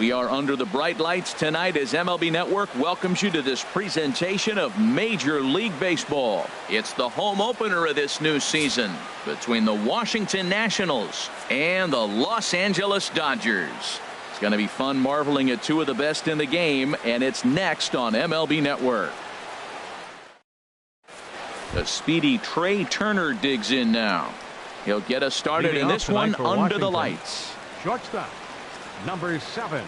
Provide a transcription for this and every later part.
We are under the bright lights tonight as MLB Network welcomes you to this presentation of Major League Baseball. It's the home opener of this new season between the Washington Nationals and the Los Angeles Dodgers. It's going to be fun marveling at two of the best in the game, and it's next on MLB Network. The speedy Trey Turner digs in now. He'll get us started in this one under the lights. Shortstop, number 7.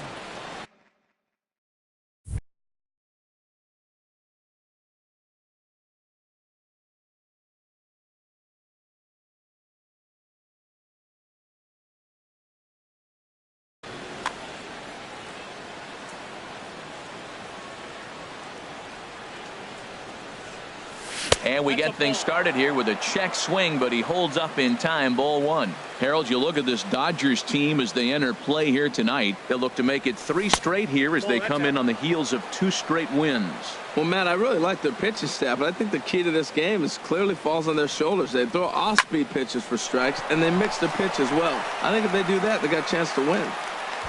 And we get things started here with a check swing, but he holds up in time. Ball 1. Harold, you look at this Dodgers team as they enter play here tonight. They'll look to make it 3 straight here as they come in on the heels of 2 straight wins. Well, Matt, I really like their pitching staff, but I think the key to this game is clearly falls on their shoulders. They throw off-speed pitches for strikes, and they mix their pitch as well. I think if they do that, they got a chance to win.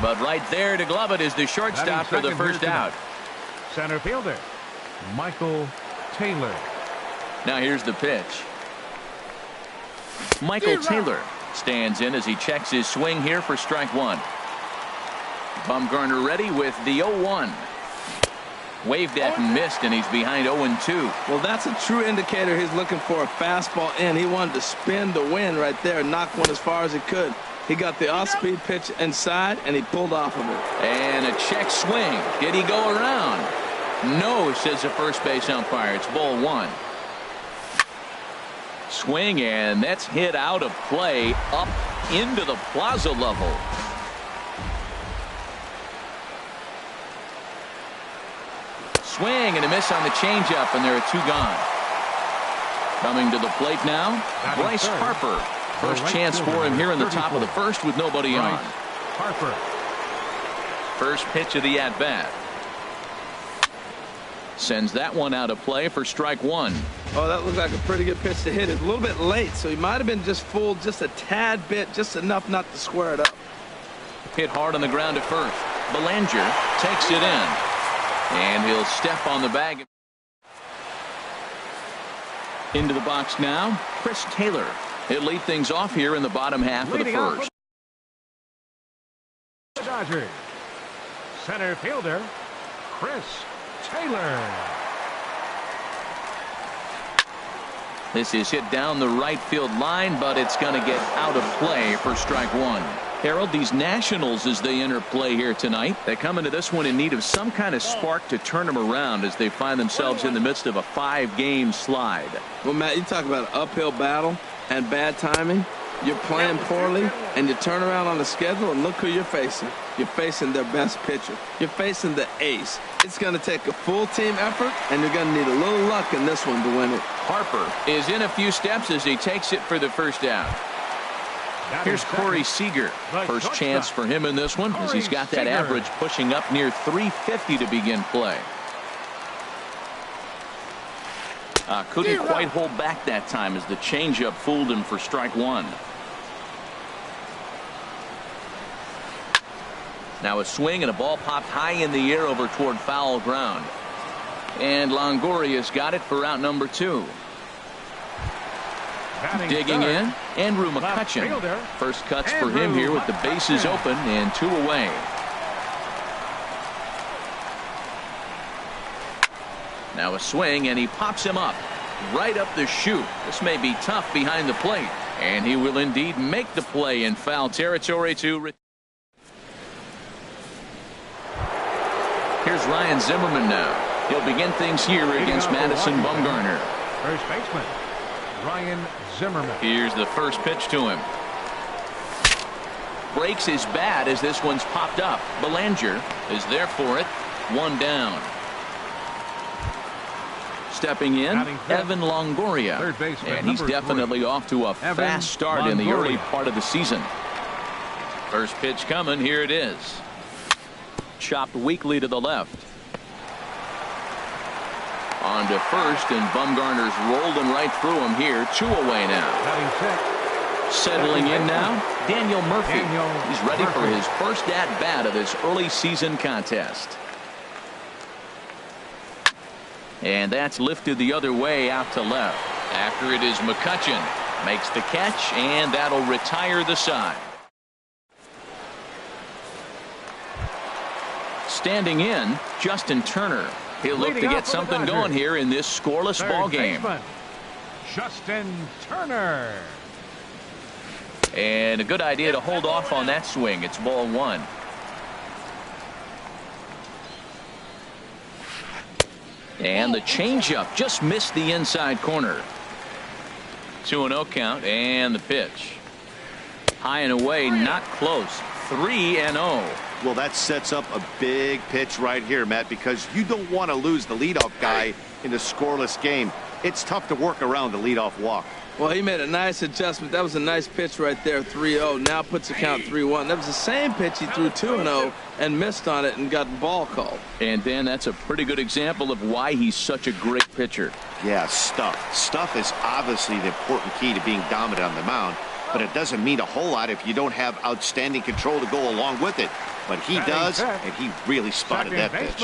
But right there to glove it is the shortstop for the first out. Center fielder, Michael Taylor. Now here's the pitch. Michael Taylor stands in as he checks his swing here for strike 1. Bumgarner ready with the 0-1. Waved at and missed, and he's behind 0-2. Well, that's a true indicator he's looking for a fastball in. He wanted to spin the wind right there, knock one as far as he could. He got the off-speed pitch inside, and he pulled off of it. And a check swing. Did he go around? No, says the first base umpire. It's ball 1. Swing, and that's hit out of play up into the plaza level. Swing and a miss on the changeup, and there are 2 gone. Coming to the plate now, Bryce Harper. First chance for him here in the top of the first with nobody on. Harper. First pitch of the at-bat. Sends that one out of play for strike 1. Oh, that looked like a pretty good pitch to hit. It's a little bit late, so he might have been just fooled just a tad bit, just enough not to square it up. Hit hard on the ground at first. Belanger takes it in, and he'll step on the bag. Into the box now, Chris Taylor. He'll lead things off here in the bottom half of the first. Dodgers. Center fielder, Chris Taylor. This is hit down the right field line, but it's going to get out of play for strike 1. Harold, these Nationals, as they enter play here tonight, they come into this one in need of some kind of spark to turn them around as they find themselves in the midst of a 5-game slide. Well, Matt, you talk about an uphill battle and bad timing. You're playing poorly, and you turn around on the schedule, and look who you're facing. You're facing their best pitcher. You're facing the ace. It's going to take a full team effort, and you're going to need a little luck in this one to win it. Harper is in a few steps as he takes it for the first out. Here's Corey Seager. First chance for him in this one as he's got that average pushing up near 350 to begin play. Couldn't quite hold back that time as the changeup fooled him for strike 1. Now a swing and a ball popped high in the air over toward foul ground. And Longoria's got it for out number 2. Digging in, Andrew McCutchen. First cuts for him here with the bases open and 2 away. Now a swing, and he pops him up right up the chute. This may be tough behind the plate, and he will indeed make the play in foul territory to. Here's Ryan Zimmerman now. He'll begin things here against Madison Bumgarner. First baseman Ryan Zimmerman. Here's the first pitch to him. Breaks his bat as this one's popped up. Belanger is there for it. 1 down. Stepping in, Evan Longoria, and he's definitely off to a fast start in the early part of the season. First pitch coming, here it is. Chopped weakly to the left. On to first, and Bumgarner's rolled him right through him here. 2 away now. Settling in now, Daniel Murphy. He's ready for his first at-bat of this early season contest. And that's lifted the other way out to left. After it is McCutchen. Makes the catch, and that'll retire the side. Standing in, Justin Turner. He'll look to get something going here in this scoreless ball game. Justin Turner. And a good idea to hold off on that swing. It's ball one. And the changeup just missed the inside corner. 2-0 count, and the pitch. High and away, not close. 3-0. Well, that sets up a big pitch right here, Matt, because you don't want to lose the leadoff guy in a scoreless game. It's tough to work around the leadoff walk. Well, he made a nice adjustment. That was a nice pitch right there, 3-0. Now puts the count 3-1. That was the same pitch he threw 2-0 and missed on it and got the ball called. And Dan, that's a pretty good example of why he's such a great pitcher. Yeah, stuff. Stuff is obviously the important key to being dominant on the mound, but it doesn't mean a whole lot if you don't have outstanding control to go along with it. But he does, and he really spotted that pitch.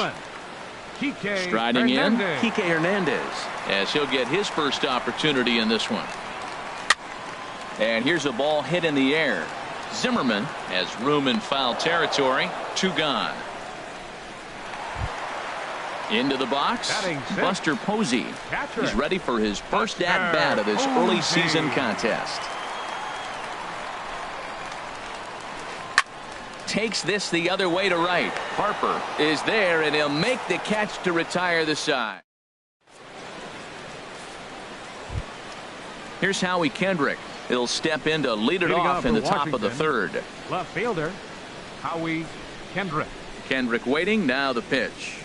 Striding in, Kike Hernandez, as he'll get his first opportunity in this one. And here's a ball hit in the air. Zimmerman has room in foul territory. 2 gone. Into the box, Buster Posey. He's ready for his first at-bat of this early season contest. Takes this the other way to right. Harper is there, and he'll make the catch to retire the side. Here's Howie Kendrick. He'll step in to lead it off in the top of the third. Left fielder, Howie Kendrick. Kendrick waiting, now the pitch.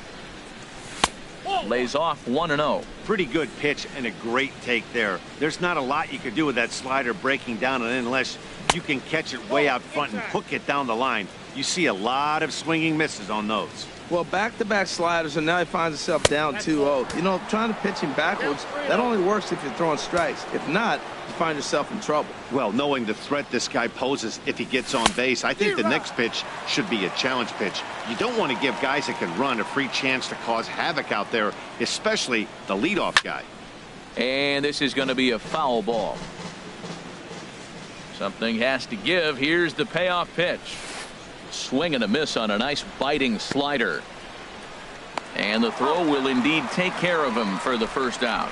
Lays off 1-0. Pretty good pitch and a great take there. There's not a lot you can do with that slider breaking down, and unless you can catch it way out front and hook it down the line, you see a lot of swinging misses on those. Well, back-to-back sliders, and now he finds himself down 2-0. You know, trying to pitch him backwards, that only works if you're throwing strikes. If not, you find yourself in trouble. Well, knowing the threat this guy poses if he gets on base, I think the next pitch should be a challenge pitch. You don't want to give guys that can run a free chance to cause havoc out there, especially the leadoff guy. And this is going to be a foul ball. Something has to give. Here's the payoff pitch. Swing and a miss on a nice biting slider. And the throw will indeed take care of him for the first out.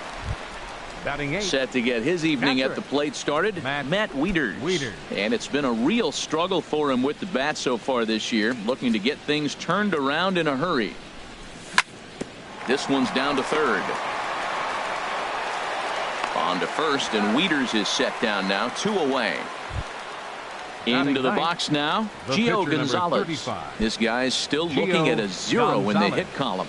Set to get his evening at the plate started, Matt Wieters. And it's been a real struggle for him with the bat so far this year, looking to get things turned around in a hurry. This one's down to third. On to first, and Wieters is set down now, 2 away. Into the box now, Gio Gonzalez. This guy's still looking at a 0 in the hit column.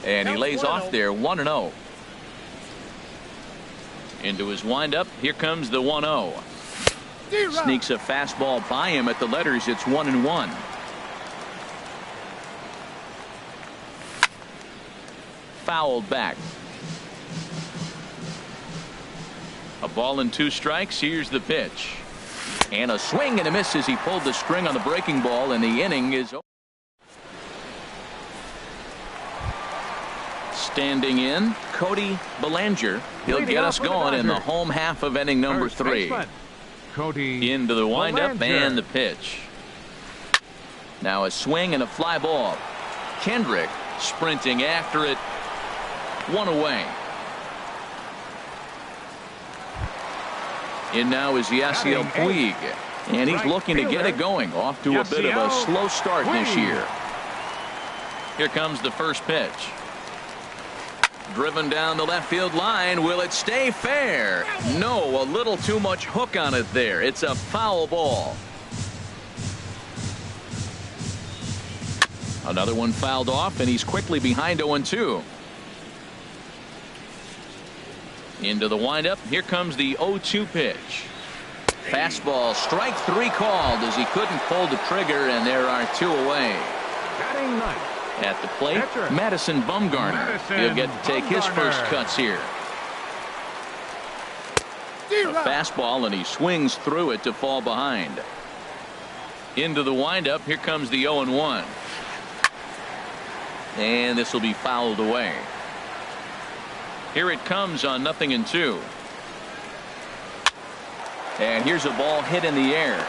And he lays off there, 1-0. Into his windup, here comes the 1-0. Sneaks a fastball by him at the letters. It's 1-1. Fouled back. A ball and 2 strikes. Here's the pitch. And a swing and a miss as he pulled the string on the breaking ball, and the inning is over. Standing in, Cody Bellinger. He'll get us going in the home half of inning number 3. Into the windup and the pitch. Now a swing and a fly ball. Kendrick sprinting after it. 1 away. In now is Yasiel Puig, and he's looking to get it going. Off to a bit of a slow start this year. Here comes the first pitch. Driven down the left field line. Will it stay fair? No, a little too much hook on it there. It's a foul ball. Another one fouled off, and he's quickly behind 0-2. Into the windup. Here comes the 0-2 pitch. Fastball, strike 3 called as he couldn't pull the trigger, and there are 2 away. At the plate, Madison Bumgarner. He'll get to take his first cuts here. A fastball, and he swings through it to fall behind. Into the windup. Here comes the 0-1. And this will be fouled away. Here it comes on 0-2. And here's a ball hit in the air.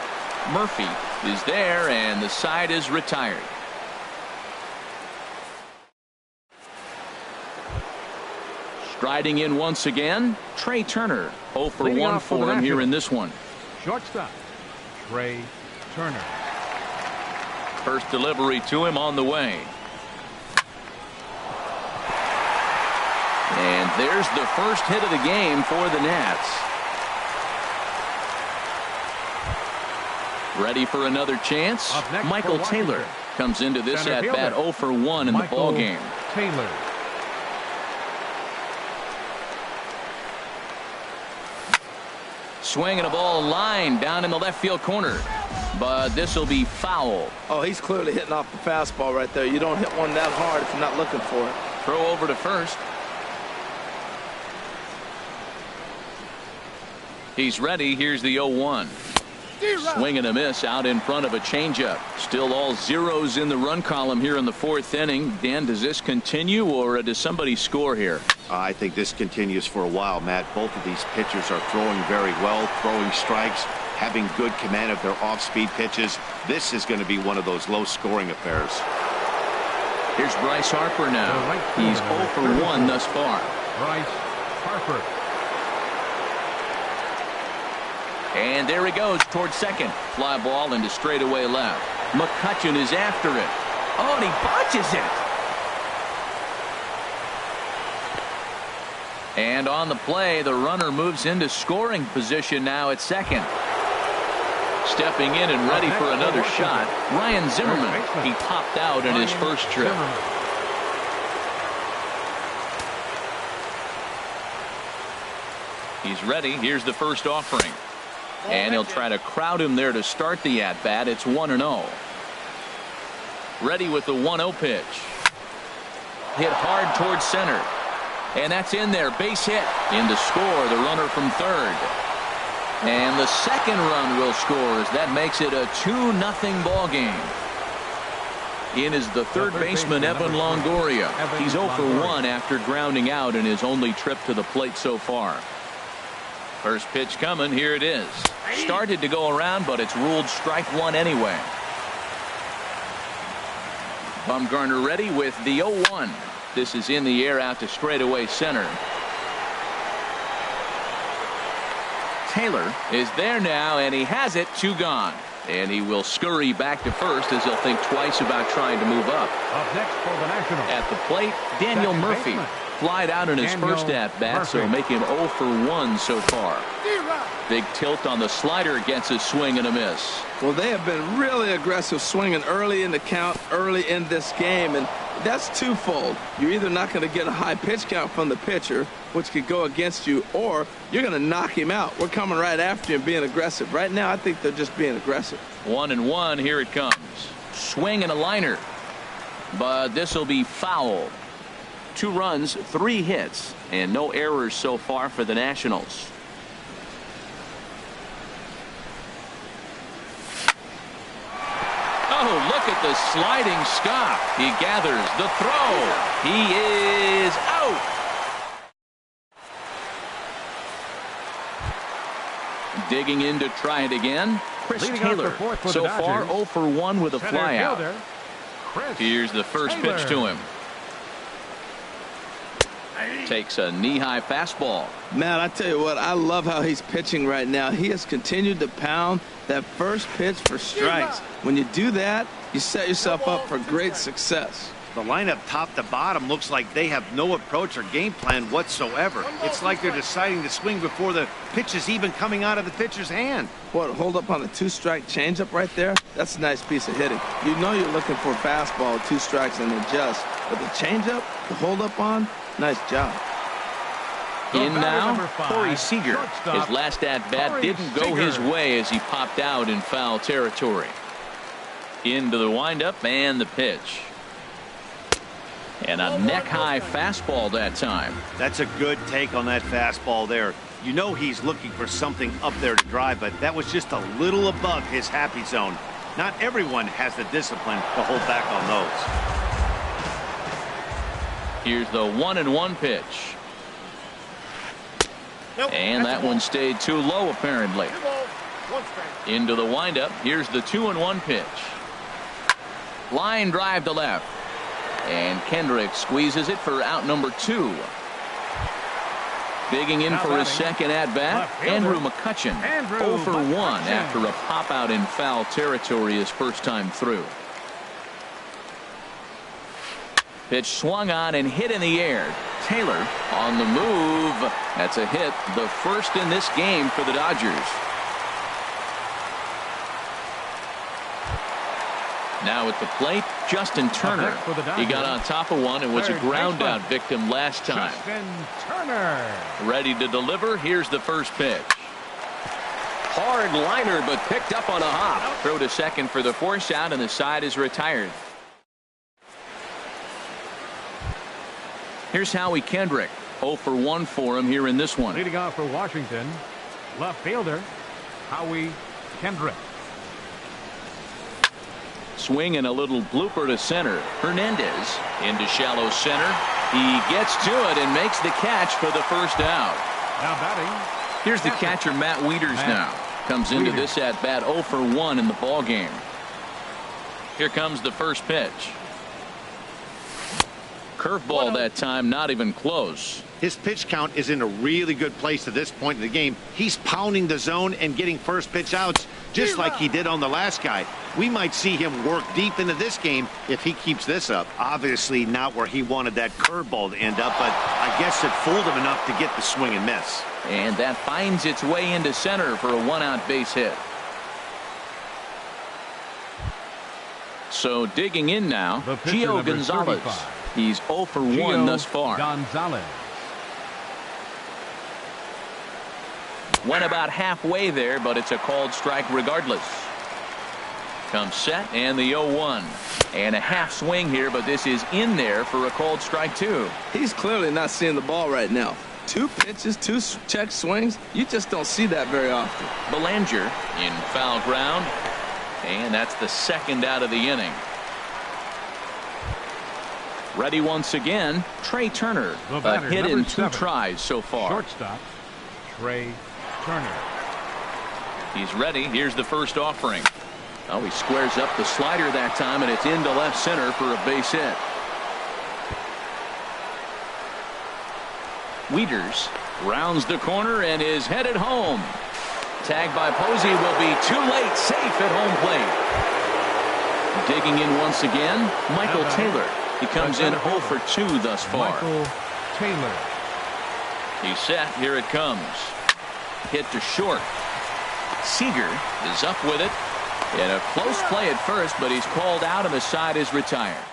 Murphy is there, and the side is retired. Striding in once again, Trey Turner. 0 for 1 for him here in this one. Shortstop, Trey Turner. First delivery to him on the way. And there's the first hit of the game for the Nats. Ready for another chance? Michael Taylor comes into this at bat 0 for 1 in the ball game. Taylor. Swinging a ball line down in the left field corner. But this will be foul. Oh, he's clearly hitting off the fastball right there. You don't hit one that hard if you're not looking for it. Throw over to first. He's ready. Here's the 0-1. Swing and a miss out in front of a changeup. Still all zeros in the run column here in the 4th inning. Dan, does this continue, or does somebody score here? I think this continues for a while, Matt. Both of these pitchers are throwing very well, throwing strikes, having good command of their off-speed pitches. This is going to be one of those low-scoring affairs. Here's Bryce Harper now. He's 0 for 1 thus far. Bryce Harper. And there he goes towards second. Fly ball into straightaway left. McCutchen is after it. Oh, and he botches it. And on the play, the runner moves into scoring position now at second. Stepping in and ready for another shot, Ryan Zimmerman. He popped out in his first trip. He's ready. Here's the first offering. And he'll try to crowd him there to start the at-bat. It's 1-0. Ready with the 1-0 pitch. Hit hard towards center. And that's in there. Base hit. In to score, the runner from third. And the second run will score as that makes it a 2-0 ball game. In is the third baseman, Evan Longoria. He's 0 for 1 after grounding out in his only trip to the plate so far. First pitch coming. Here it is. Started to go around, but it's ruled strike one anyway. Bumgarner ready with the 0-1. This is in the air out to straightaway center. Taylor is there now, and he has it. 2 gone. And he will scurry back to first as he'll think twice about trying to move up. Up next for the Nationals. At the plate, Daniel Murphy. Flied out in his first at-bat, so make him 0 for 1 so far. Big tilt on the slider gets a swing and a miss. Well, they have been really aggressive swinging early in the count, early in this game, and that's twofold. You're either not going to get a high pitch count from the pitcher, which could go against you, or you're going to knock him out. We're coming right after you and being aggressive. Right now, I think they're just being aggressive. 1-1, here it comes. Swing and a liner, but this will be foul. 2 runs, 3 hits, and no errors so far for the Nationals. Oh, look at the sliding stop. He gathers the throw. He is out. Digging in to try it again. Chris Taylor. So far 0 for 1 with a flyout. Here's the first pitch to him. Takes a knee-high fastball. Man, I tell you what, I love how he's pitching right now. He has continued to pound that first pitch for strikes. When you do that, you set yourself up for great success. The lineup top to bottom looks like they have no approach or game plan whatsoever. It's like they're deciding to swing before the pitch is even coming out of the pitcher's hand. What, hold up on a 2-strike changeup right there? That's a nice piece of hitting. You know you're looking for a fastball, 2 strikes and adjust. But the changeup, the hold up on, nice job. In now, Corey Seager. His last at-bat didn't go his way as he popped out in foul territory. Into the windup and the pitch. And a neck-high fastball that time. That's a good take on that fastball there. You know he's looking for something up there to drive, but that was just a little above his happy zone. Not everyone has the discipline to hold back on those. Here's the 1-1 pitch. And that one stayed too low, apparently. Into the windup. Here's the 2-1 pitch. Line drive to left. And Kendrick squeezes it for out number 2. Digging in for his second at-bat, Andrew McCutchen. 0 for 1 after a pop-out in foul territory his first time through. Pitch swung on and hit in the air. Taylor on the move. That's a hit, the first in this game for the Dodgers. Now at the plate, Justin Turner. He got on top of one and was a ground-out victim last time. Justin Turner. Ready to deliver. Here's the first pitch. Hard liner, but picked up on a hop. Throw to second for the force out, and the side is retired. Here's Howie Kendrick. 0 for 1 for him here in this one. Leading off for Washington, left fielder Howie Kendrick. Swing and a little blooper to center. Hernandez into shallow center. He gets to it and makes the catch for the first out. Now batting. Here's the catcher, Matt Wieters now. Comes into this at bat 0 for 1 in the ball game. Here comes the first pitch. Curveball that time, not even close. His pitch count is in a really good place at this point in the game. He's pounding the zone and getting first pitch outs just like he did on the last guy. We might see him work deep into this game if he keeps this up. Obviously not where he wanted that curveball to end up, but I guess it fooled him enough to get the swing and miss. And that finds its way into center for a 1-out base hit. So digging in now, Gio Gonzalez. 35. He's 0 for 1 thus far. Gonzalez. Went about halfway there, but it's a called strike regardless. Comes set and the 0-1. And a half swing here, but this is in there for a called strike 2. He's clearly not seeing the ball right now. 2 pitches, 2 check swings. You just don't see that very often. Belanger in foul ground. And that's the second out of the inning. Ready once again, Trey Turner. A hit in 2 tries so far. Shortstop, Trey Turner. He's ready. Here's the first offering. Oh, he squares up the slider that time, and it's into left center for a base hit. Wieters rounds the corner and is headed home. Tag by Posey will be too late. Safe at home plate. Digging in once again, Michael Taylor. He comes in 0 for 2 thus far. Michael Taylor. He's set. Here it comes. Hit to short. Seager is up with it. In a close play at first, but he's called out and the side is retired.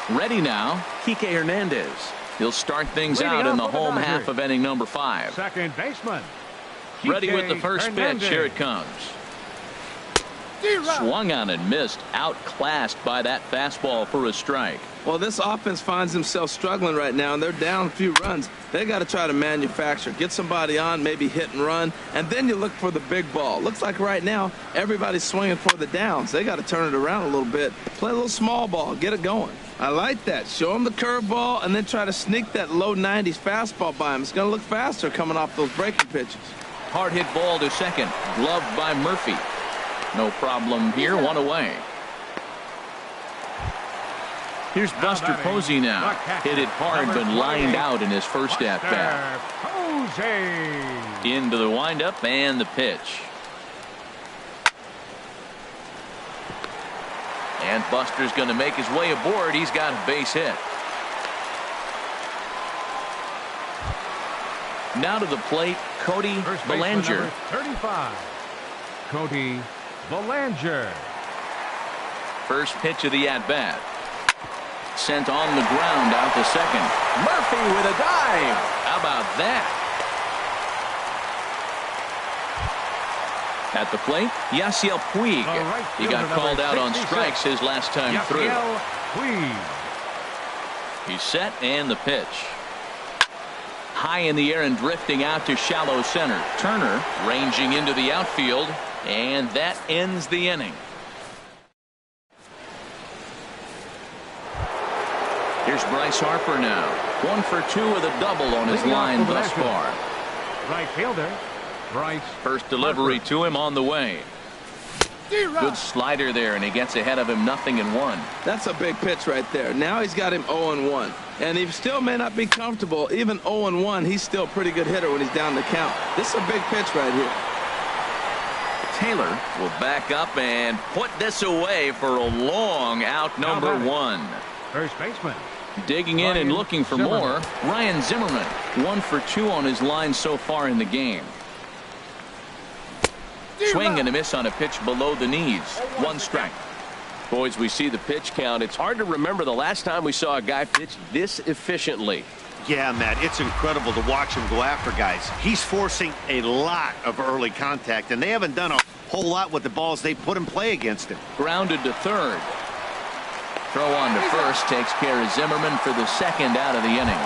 Ready now, Kike Hernandez. He'll start things out in the home half of inning number 5. Second baseman. Ready with the first pitch. Here it comes. Swung on and missed. Outclassed by that fastball for a strike. Well, this offense finds themselves struggling right now, and they're down a few runs. They got to try to manufacture, get somebody on, maybe hit and run, and then you look for the big ball. Looks like right now everybody's swinging for the downs. They got to turn it around a little bit, play a little small ball, get it going. I like that. Show them the curveball and then try to sneak that low 90s fastball by him. It's going to look faster coming off those breaking pitches. Hard hit ball to second, gloved by Murphy. No problem here, 1 away. Here's Buster Posey now. Hit it hard but lined out in his first at-bat. Posey. Into the windup and the pitch. And Buster's going to make his way aboard. He's got a base hit. Now to the plate, Cody Belanger. 35. Cody Belanger. First pitch of the at-bat. Sent on the ground out to second. Murphy with a dive. How about that? At the plate, Yasiel Puig. He got called out on strikes his last time through. He's set and the pitch. high in the air and drifting out to shallow center. Turner ranging into the outfield, and that ends the inning. Here's Bryce Harper now. 1 for 2 with a double on his line thus far. Right fielder, Bryce. First delivery to him on the way. Good slider there, and he gets ahead of him 0-1. That's a big pitch right there. Now he's got him 0-1. And he still may not be comfortable. Even 0-1, he's still a pretty good hitter when he's down the count. This is a big pitch right here. Taylor will back up and put this away for a long out, number 1. First baseman. Digging in and looking for more, Ryan Zimmerman. 1 for 2 on his line so far in the game. Swing and a miss on a pitch below the knees. 1 strike. Boys, we see the pitch count. It's hard to remember the last time we saw a guy pitch this efficiently. Yeah, Matt, it's incredible to watch him go after guys. He's forcing a lot of early contact, and they haven't done a whole lot with the balls they put in play against him. Grounded to third. Throw on to first takes care of Zimmerman for the second out of the inning.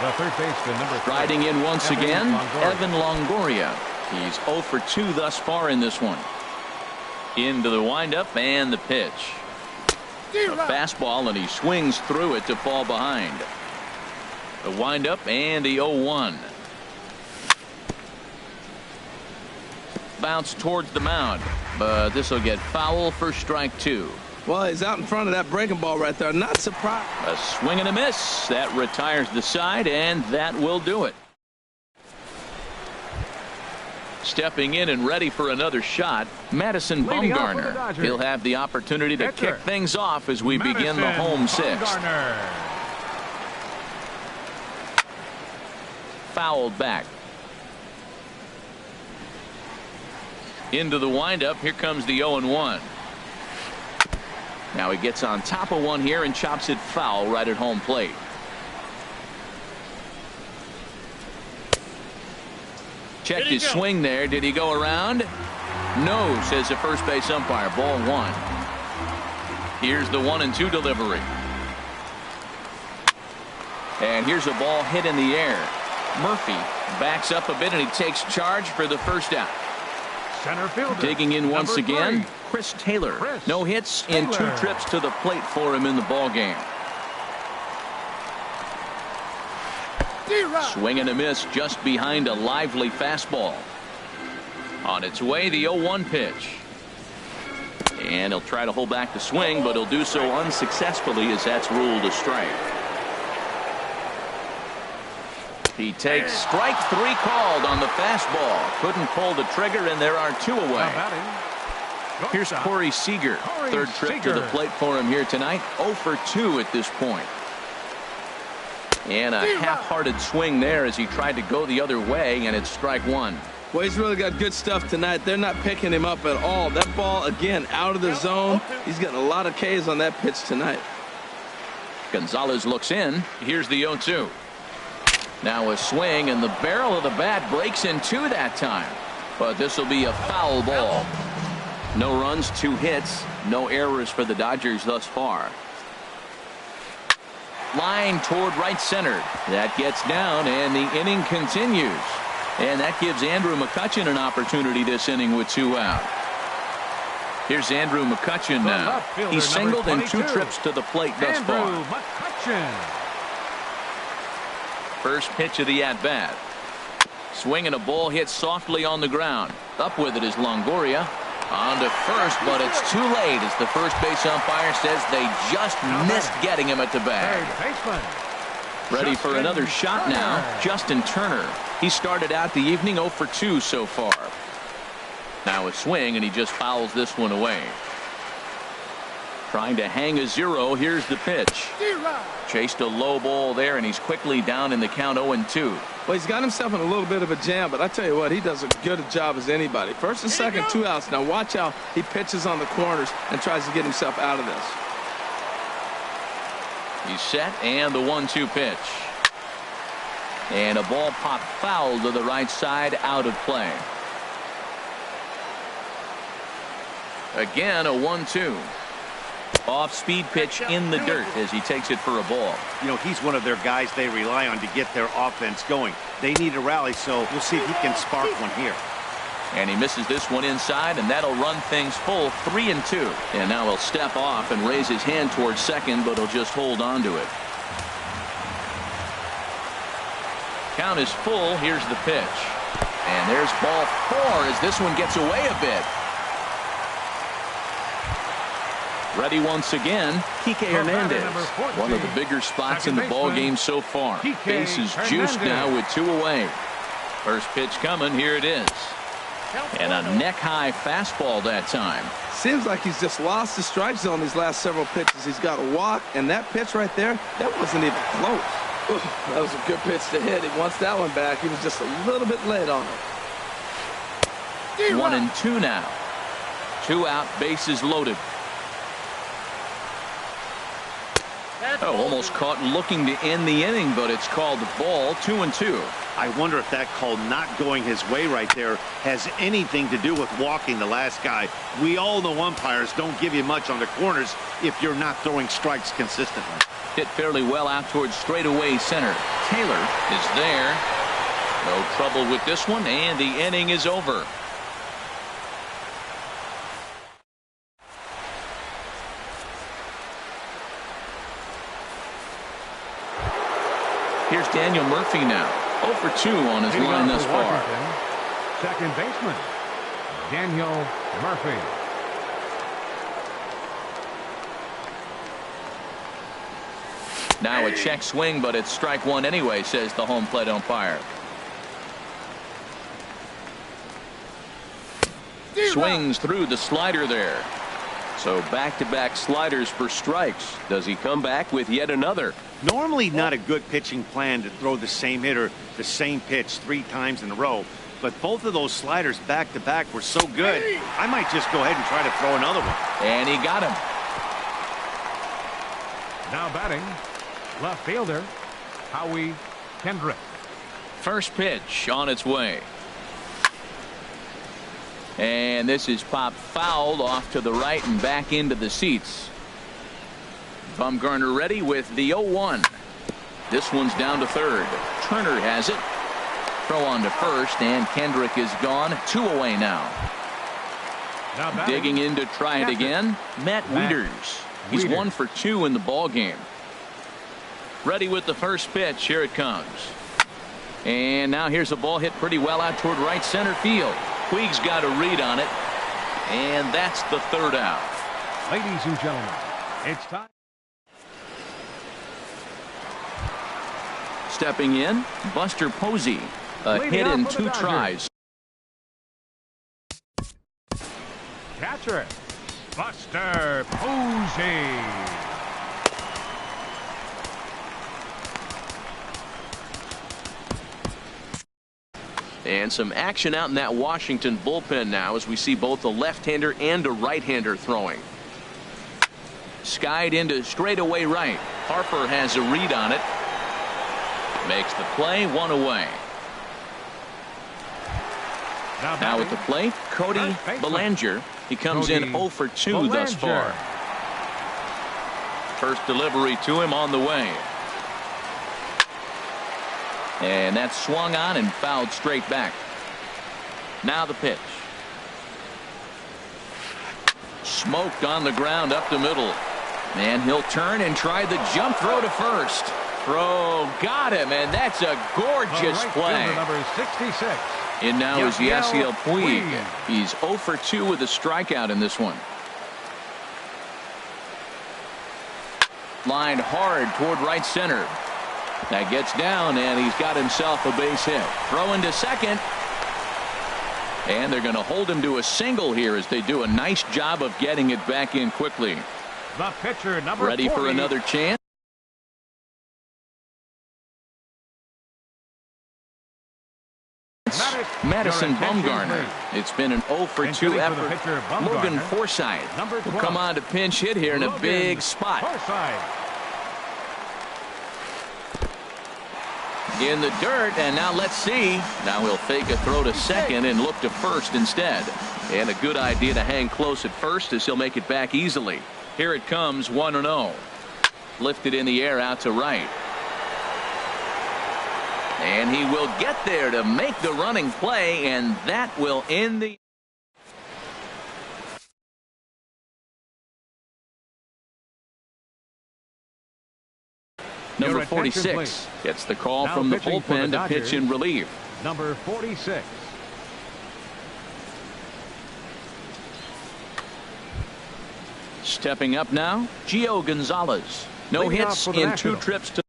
The third baseman, number 3. Riding in once again, Evan Longoria. He's 0 for 2 thus far in this one. Into the windup and the pitch. A fastball, and he swings through it to fall behind. The windup and the 0-1. Bounce towards the mound, but this will get foul for strike 2. Well, he's out in front of that breaking ball right there. Not surprised. A swing and a miss. That retires the side, and that will do it. Stepping in and ready for another shot, Madison Bumgarner. He'll have the opportunity to kick things off as we begin the home sixth. Fouled back. Into the windup. Here comes the 0-1. Now he gets on top of one here and chops it foul right at home plate. Checked his swing there. Did he go around? No, says the first base umpire. Ball 1. Here's the 1-2 delivery. And here's a ball hit in the air. Murphy backs up a bit, and he takes charge for the first out. Center fielder. Digging in once again, 3. Chris Taylor. No hits in 2 trips to the plate for him in the ball game. Swing and a miss just behind a lively fastball. On its way, the 0-1 pitch. And he'll try to hold back the swing, but he'll do so unsuccessfully as that's ruled a strike. He takes strike 3 called on the fastball. Couldn't pull the trigger, and there are 2 away. Here's Corey Seager. Third trip to the plate for him here tonight. 0 for 2 at this point. And a half-hearted swing there as he tried to go the other way, and it's strike 1. Well, he's really got good stuff tonight. They're not picking him up at all. That ball, again, out of the zone. He's getting a lot of Ks on that pitch tonight. Gonzalez looks in. Here's the 0-2. Now a swing, and the barrel of the bat breaks in 2 that time. But this will be a foul ball. No runs, 2 hits, no errors for the Dodgers thus far. Line toward right center. That gets down, and the inning continues. And that gives Andrew McCutchen an opportunity this inning with 2 out. Here's Andrew McCutchen now. He's singled in 2 trips to the plate thus far. First pitch of the at-bat. Swing and a ball hit softly on the ground. Up with it is Longoria. On to first, but it's too late as the first base umpire says they just missed getting him at the bag. Ready for another shot now, Justin Turner. He started out the evening 0 for 2 so far. Now a swing, and he just fouls this one away. Trying to hang a 0. Here's the pitch. Chased a low ball there, and he's quickly down in the count 0-2. Well, he's got himself in a little bit of a jam, but I tell you what, he does a good job as anybody. First and second, 2 outs. Now watch how he pitches on the corners and tries to get himself out of this. He's set, and the 1-2 pitch. And a ball popped foul to the right side, out of play. Again, a 1-2. Off-speed pitch in the dirt as he takes it for a ball. You know, he's one of their guys they rely on to get their offense going. They need a rally, so we'll see if he can spark one here. And he misses this one inside, and that'll run things full 3-2. And now he'll step off and raise his hand towards second, but he'll just hold on to it. Count is full. Here's the pitch. And there's ball 4 as this one gets away a bit. Ready once again, Kike Hernandez. One of the bigger spots in the ball game so far. Base is juiced now with 2 away. First pitch coming. Here it is. And a neck-high fastball that time. Seems like he's just lost the strike zone these last several pitches. He's got a walk, and that pitch right there, that wasn't even close. Ooh, that was a good pitch to hit. He wants that one back. He was just a little bit late on it. 1-2 now. 2 out, bases loaded. Oh, almost caught looking to end the inning, but it's called the ball. 2-2. I wonder if that call not going his way right there has anything to do with walking the last guy. We all know umpires don't give you much on the corners if you're not throwing strikes consistently. Hit fairly well out towards straightaway center. Taylor is there. No trouble with this one, and the inning is over. Here's Daniel Murphy now. 0 for 2 on his line thus far. Second baseman, Daniel Murphy. Now a check swing, but it's strike 1 anyway, says the home plate umpire. Swings through the slider there. So back-to-back sliders for strikes. Does he come back with yet another? Normally not a good pitching plan to throw the same hitter the same pitch 3 times in a row, but both of those sliders back-to-back were so good, I might just go ahead and try to throw another one. And he got him. Now batting, left fielder, Howie Kendrick. First pitch on its way. And this is popped foul off to the right and back into the seats. Bumgarner ready with the 0-1. This one's down to third. Turner has it. Throw on to first, and Kendrick is gone. 2 away now. Digging in to try it again, Matt Wieters. He's 1 for 2 in the ball game. Ready with the first pitch. Here it comes. And now here's a ball hit pretty well out toward right center field. Puig's got a read on it, and that's the 3rd out. Ladies and gentlemen, it's time. Stepping in, Buster Posey. A hit in 2 tries. Catcher, Buster Posey. And some action out in that Washington bullpen now as we see both a left-hander and a right-hander throwing. Skied into straightaway right. Harper has a read on it. Makes the play. 1 away. Now at the plate, Cody Bellinger. He comes in 0 for 2 thus far. First delivery to him on the way. And that's swung on and fouled straight back. Now the pitch. Smoked on the ground up the middle. And he'll turn and try the jump throw to first. Throw got him, and that's a gorgeous play. Number 66. And now is Yasiel Puig. He's 0 for 2 with a strikeout in this one. Lined hard toward right center. That gets down, and he's got himself a base hit. Throw into second. And they're going to hold him to a single here as they do a nice job of getting it back in quickly. The pitcher, number ready 40. For another chance. Madison Bumgarner. It's been an 0 for 2 effort. Logan Forsythe will come on to pinch hit here in a big spot. In the dirt, and now let's see. Now he'll fake a throw to second and look to first instead. And a good idea to hang close at first as he'll make it back easily. Here it comes, 1-0. Lifted in the air out to right. And he will get there to make the running play, and that will end the Number 46 gets the call from the bullpen to pitch in relief. Number 46. Stepping up now, Gio Gonzalez. No hits in 2 trips to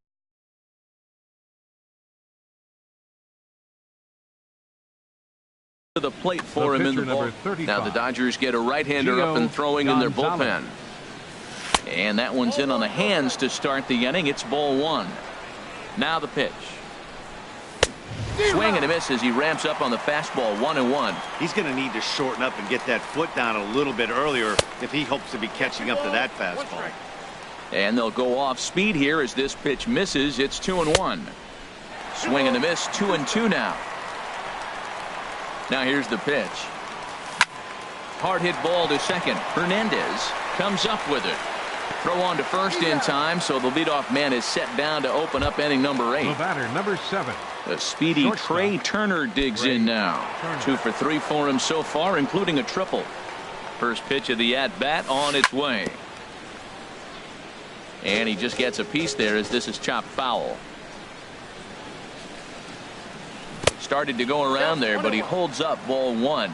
the plate for him in the ball. Now the Dodgers get a right-hander up and throwing in their bullpen. And that one's in on the hands to start the inning. It's ball 1. Now the pitch. Swing and a miss as he ramps up on the fastball. 1-1. He's going to need to shorten up and get that foot down a little bit earlier if he hopes to be catching up to that fastball. And they'll go off speed here as this pitch misses. It's 2-1. Swing and a miss. 2-2 now. Now here's the pitch. Hard hit ball to second. Hernandez comes up with it. Throw on to first in time, so the leadoff man is set down to open up inning number 8. The batter, number 7. The speedy Trey Turner digs in now. 2 for 3 for him so far, including a triple. First pitch of the at-bat on its way. And he just gets a piece there as this is chopped foul. Started to go around there, but he holds up ball 1.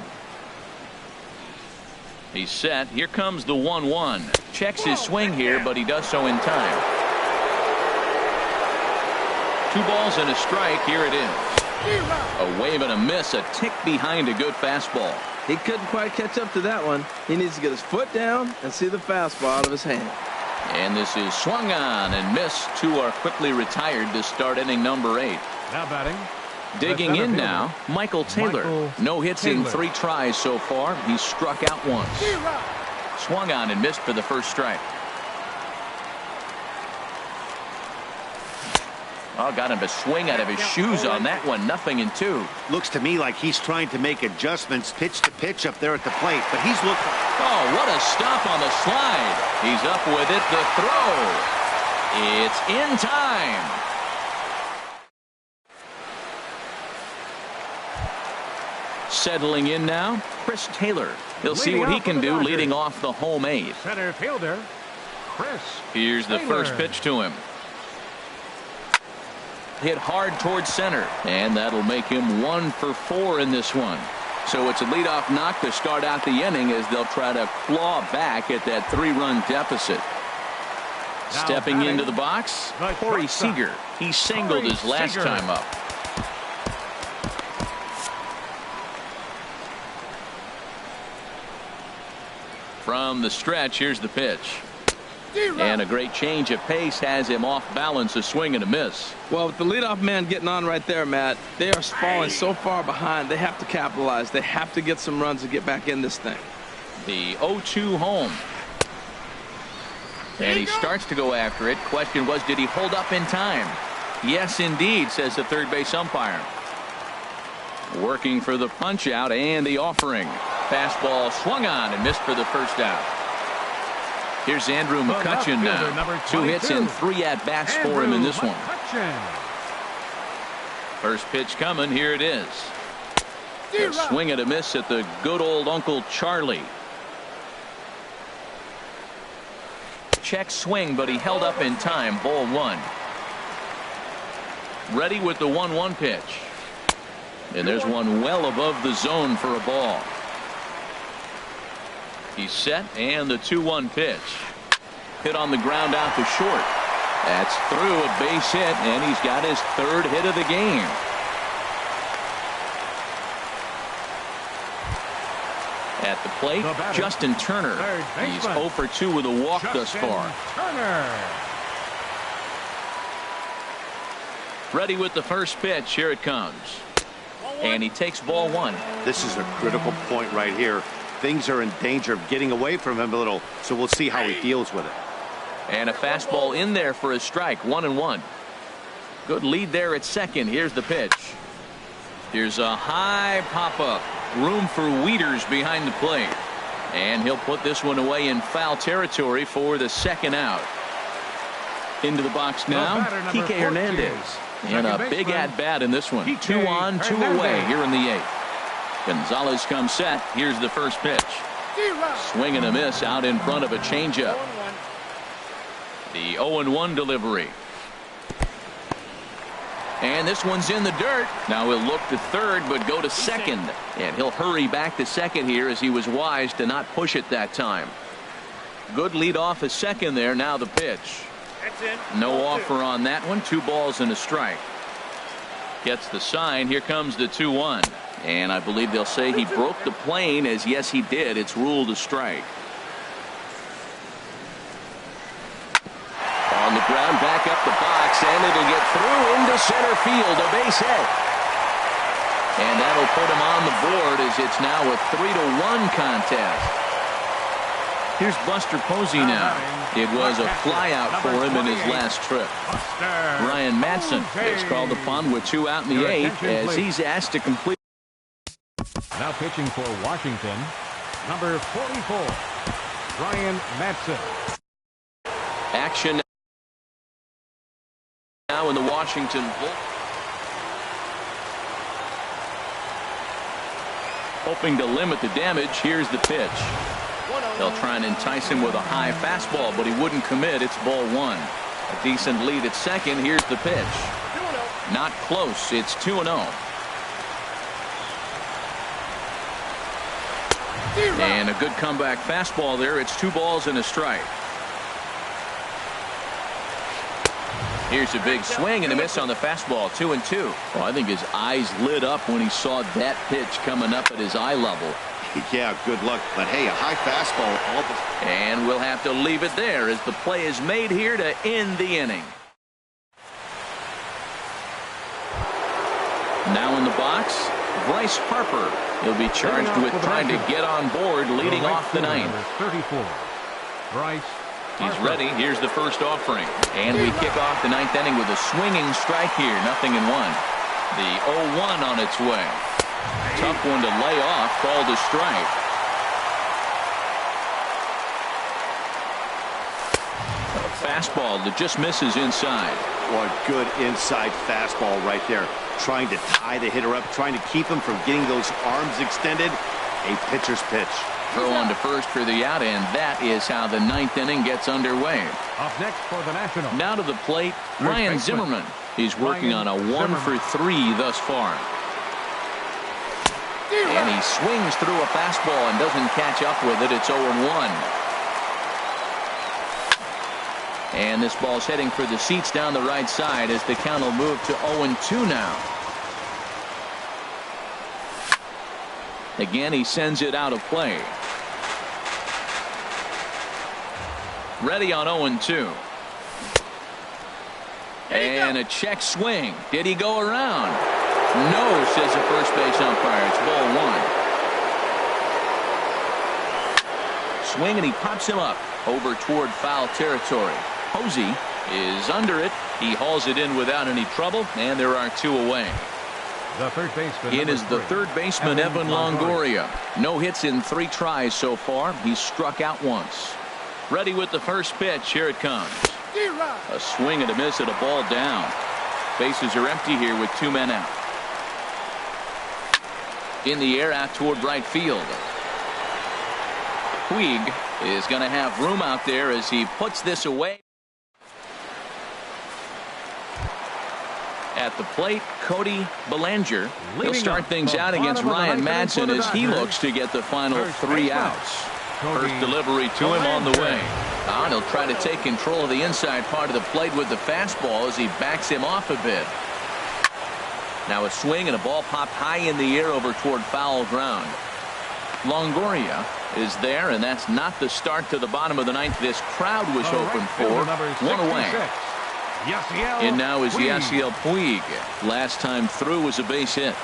He's set. Here comes the 1-1. Checks his swing here, but he does so in time. 2 balls and a strike. Here it is. A wave and a miss. A tick behind a good fastball. He couldn't quite catch up to that one. He needs to get his foot down and see the fastball out of his hand. And this is swung on and missed. 2 are quickly retired to start inning number 8. Now batting. Digging in now, Michael Taylor. No hits in 3 tries so far. He's struck out once. Swung on and missed for the first strike. Oh, got him to swing out of his shoes on that one. 0-2. Looks to me like he's trying to make adjustments pitch to pitch up there at the plate, but he's looking. Oh, what a stop on the slide. He's up with it. The throw. It's in time. Settling in now, Chris Taylor. He'll see what he can do leading off the home 8. Center fielder, Chris. Here's the first pitch to him. Hit hard towards center, and that'll make him 1 for 4 in this one. So it's a leadoff knock to start out the inning as they'll try to claw back at that 3-run deficit. Now stepping into the box, Corey Seager. He singled his last time up. From the stretch, here's the pitch. And a great change of pace has him off balance, a swing and a miss. Well, with the leadoff man getting on right there, Matt, they are falling so far behind. They have to capitalize. They have to get some runs to get back in this thing. The 0-2 home. And he starts to go after it. Question was, did he hold up in time? Yes, indeed, says the third base umpire. Working for the punch out and the offering. Fastball swung on and missed for the first out. Here's Andrew McCutchen now. 2 hits and 3 at-bats for him in this one. First pitch coming. Here it is. A swing and a miss at the good old Uncle Charlie. Check swing, but he held up in time. Ball 1. Ready with the 1-1 pitch. And there's one well above the zone for a ball. He's set, and the 2-1 pitch. Hit on the ground out to short. That's through a base hit, and he's got his 3rd hit of the game. At the plate, Justin Turner. He's 0 for 2 with a walk thus far. Ready with the first pitch. Here it comes. And he takes ball 1. This is a critical point right here. Things are in danger of getting away from him a little, so we'll see how he deals with it. And a fastball in there for a strike. 1-1. Good lead there at second. Here's the pitch. Here's a high pop-up. room for Wieters behind the plate. And he'll put this one away in foul territory for the second out. Into the box now, Kike Hernandez. And a big at-bat in this one. 2 on, 2 away here in the 8th. Gonzalez comes set. Here's the first pitch. Swing and a miss out in front of a changeup. The 0-1 delivery. And this one's in the dirt. Now he'll look to third but go to second. And he'll hurry back to second here as he was wise to not push it that time. Good lead off a second there. Now the pitch. No offer on that one. 2 balls and a strike. Gets the sign. Here comes the 2-1. And I believe they'll say he broke the plane, as yes he did. It's ruled a strike. On the ground, back up the box, and it'll get through into center field. A base hit. And that'll put him on the board as it's now a 3-1 contest. Here's Buster Posey now. It was a flyout for him in his last trip. Ryan Madsen is called upon with 2 out in the 8th as he's asked to complete. Now pitching for Washington, number 44, Ryan Madsen. Action now in the Washington bullpen. Hoping to limit the damage. Here's the pitch. They'll try and entice him with a high fastball, but he wouldn't commit. It's ball 1. A decent lead at second. Here's the pitch. Not close. It's 2-0. And a good comeback fastball there. It's 2 balls and a strike. Here's a big swing and a miss on the fastball. 2-2. Well, I think his eyes lit up when he saw that pitch coming up at his eye level. Yeah, good luck. But hey, a high fastball. And we'll have to leave it there as the play is made here to end the inning. Now in the box, Bryce Harper. He'll be charged with trying to get on board leading off the 9th. 34. Bryce. He's ready. Here's the first offering. And we kick off the 9th inning with a swinging strike here. 0-1. The 0-1 on its way. Tough one to lay off. Called a strike. A fastball that just misses inside. What good inside fastball right there. Trying to tie the hitter up. Trying to keep him from getting those arms extended. A pitcher's pitch. Throw on to first for the out, and that is how the 9th inning gets underway. Up next for the National. Now to the plate, Ryan Zimmerman. He's working on a 1 for 3 thus far. And he swings through a fastball and doesn't catch up with it. It's 0-1. And this ball's heading for the seats down the right side as the count will move to 0-2 now. Again, he sends it out of play. Ready on 0-2. And a check swing. Did he go around? No, says the first base umpire. It's ball 1. Swing, and he pops him up over toward foul territory. Posey is under it. He hauls it in without any trouble, and there are 2 away. The third baseman. It is the third baseman, Evan Longoria. No hits in 3 tries so far. He's struck out once. Ready with the first pitch. Here it comes. A swing and a miss at a ball down. Bases are empty here with 2 men out. In the air out toward right field. Puig is going to have room out there as he puts this away. At the plate, Cody Bellinger. He'll start things out against Ryan Madsen as he looks to get the final 3 outs. First delivery to him on the way. And he'll try to take control of the inside part of the plate with the fastball as he backs him off a bit. Now a swing and a ball popped high in the air over toward foul ground. Longoria is there, and that's not the start to the bottom of the 9th this crowd was hoping for. 1 away. And now is Yasiel Puig. Last time through was a base hit.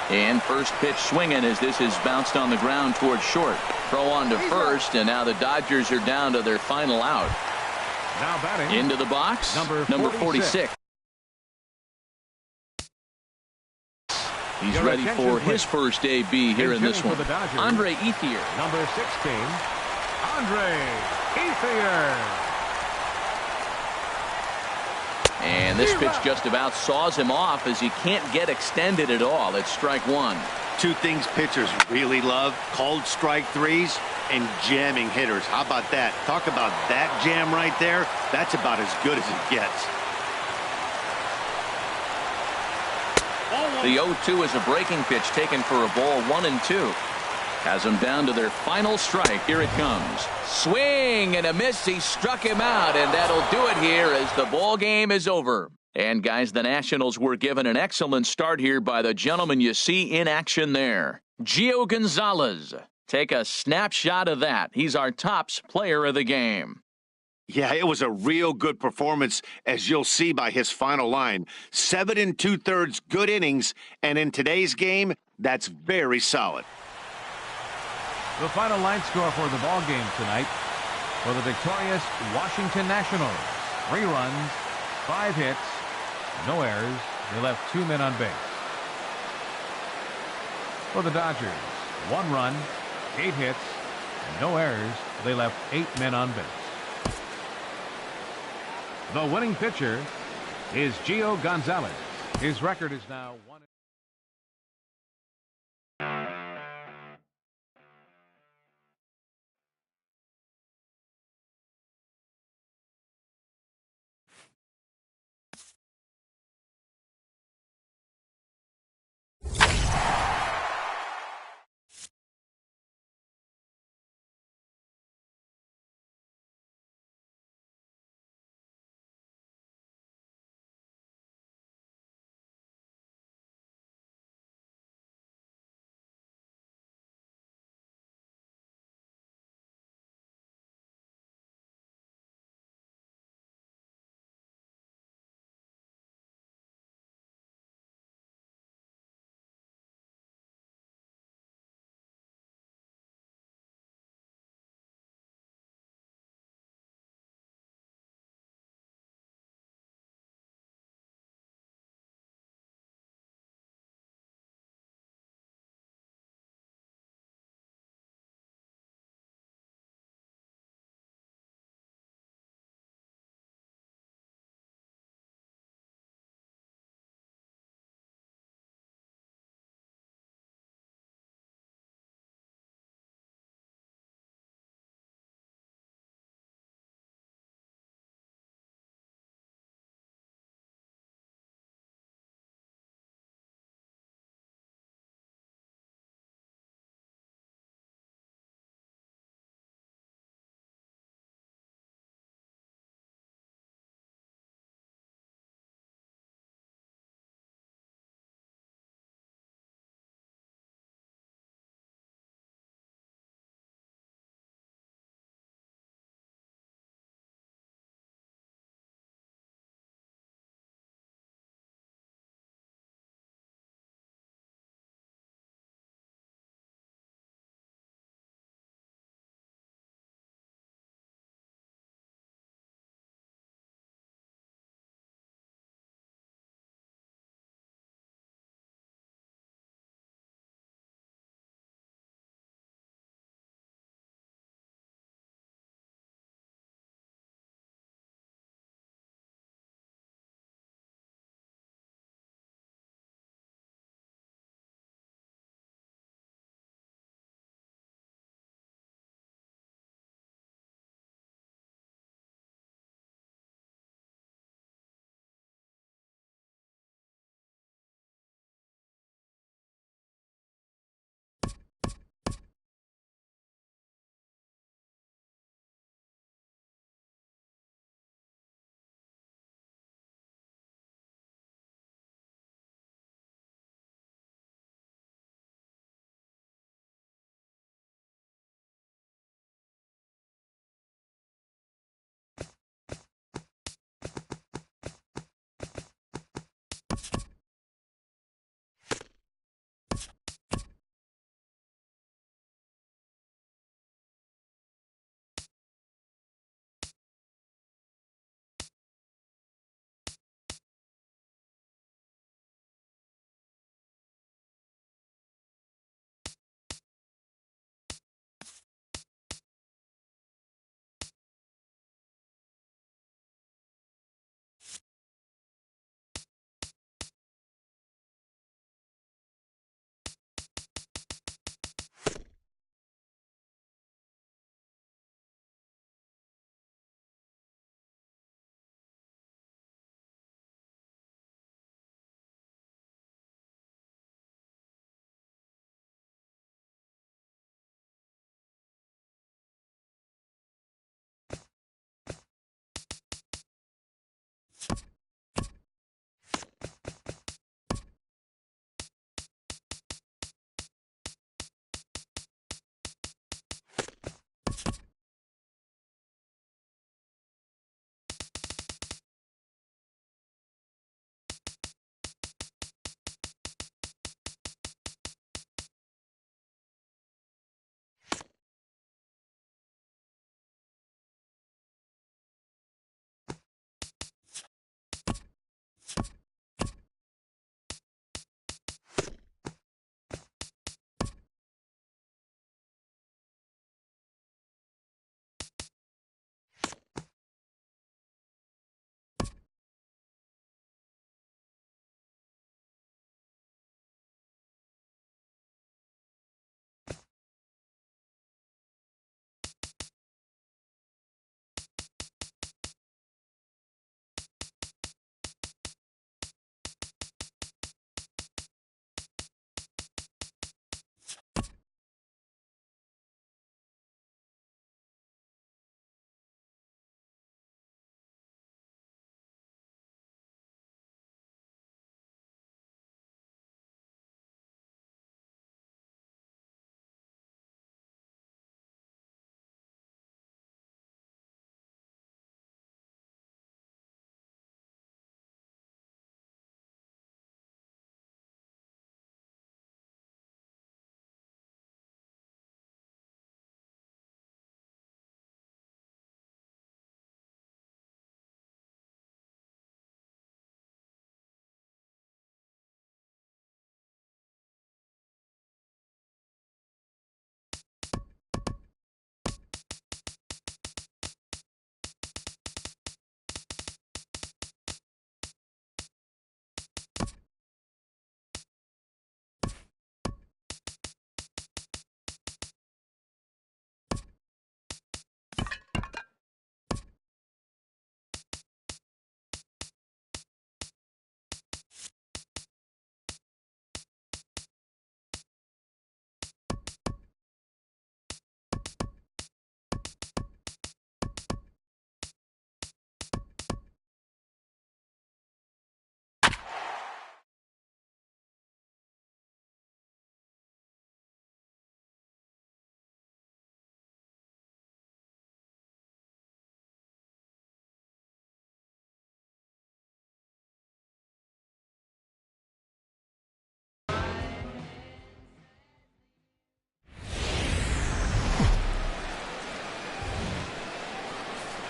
And first pitch swinging as this is bounced on the ground towards short. Throw on to first, and now the Dodgers are down to their final out. Now batting. Into the box, number 46. He's Your ready attention, for his please. first AB here in this For one. the Dodgers, Andre Ethier. number 16, Andre Ethier. And this pitch just about saws him off as he can't get extended at all. It's strike one. Two things pitchers really love: called strike threes and jamming hitters. How about that? Talk about that jam right there. That's about as good as it gets. The 0-2 is a breaking pitch taken for a ball, 1-2. Has him down to their final strike. Here it comes. Swing and a miss. He struck him out, and that'll do it here as the ball game is over. And guys, the Nationals were given an excellent start here by the gentleman you see in action there, Gio Gonzalez. Take a snapshot of that. He's our tops player of the game. Yeah, it was a real good performance, as you'll see by his final line. 7 2/3 good innings, and in today's game, that's very solid. The final line score for the ball game tonight for the victorious Washington Nationals: 3 runs, 5 hits, no errors. They left 2 men on base. For the Dodgers, 1 run, 8 hits, and no errors. They left 8 men on base. The winning pitcher is Gio Gonzalez. His record is now 1.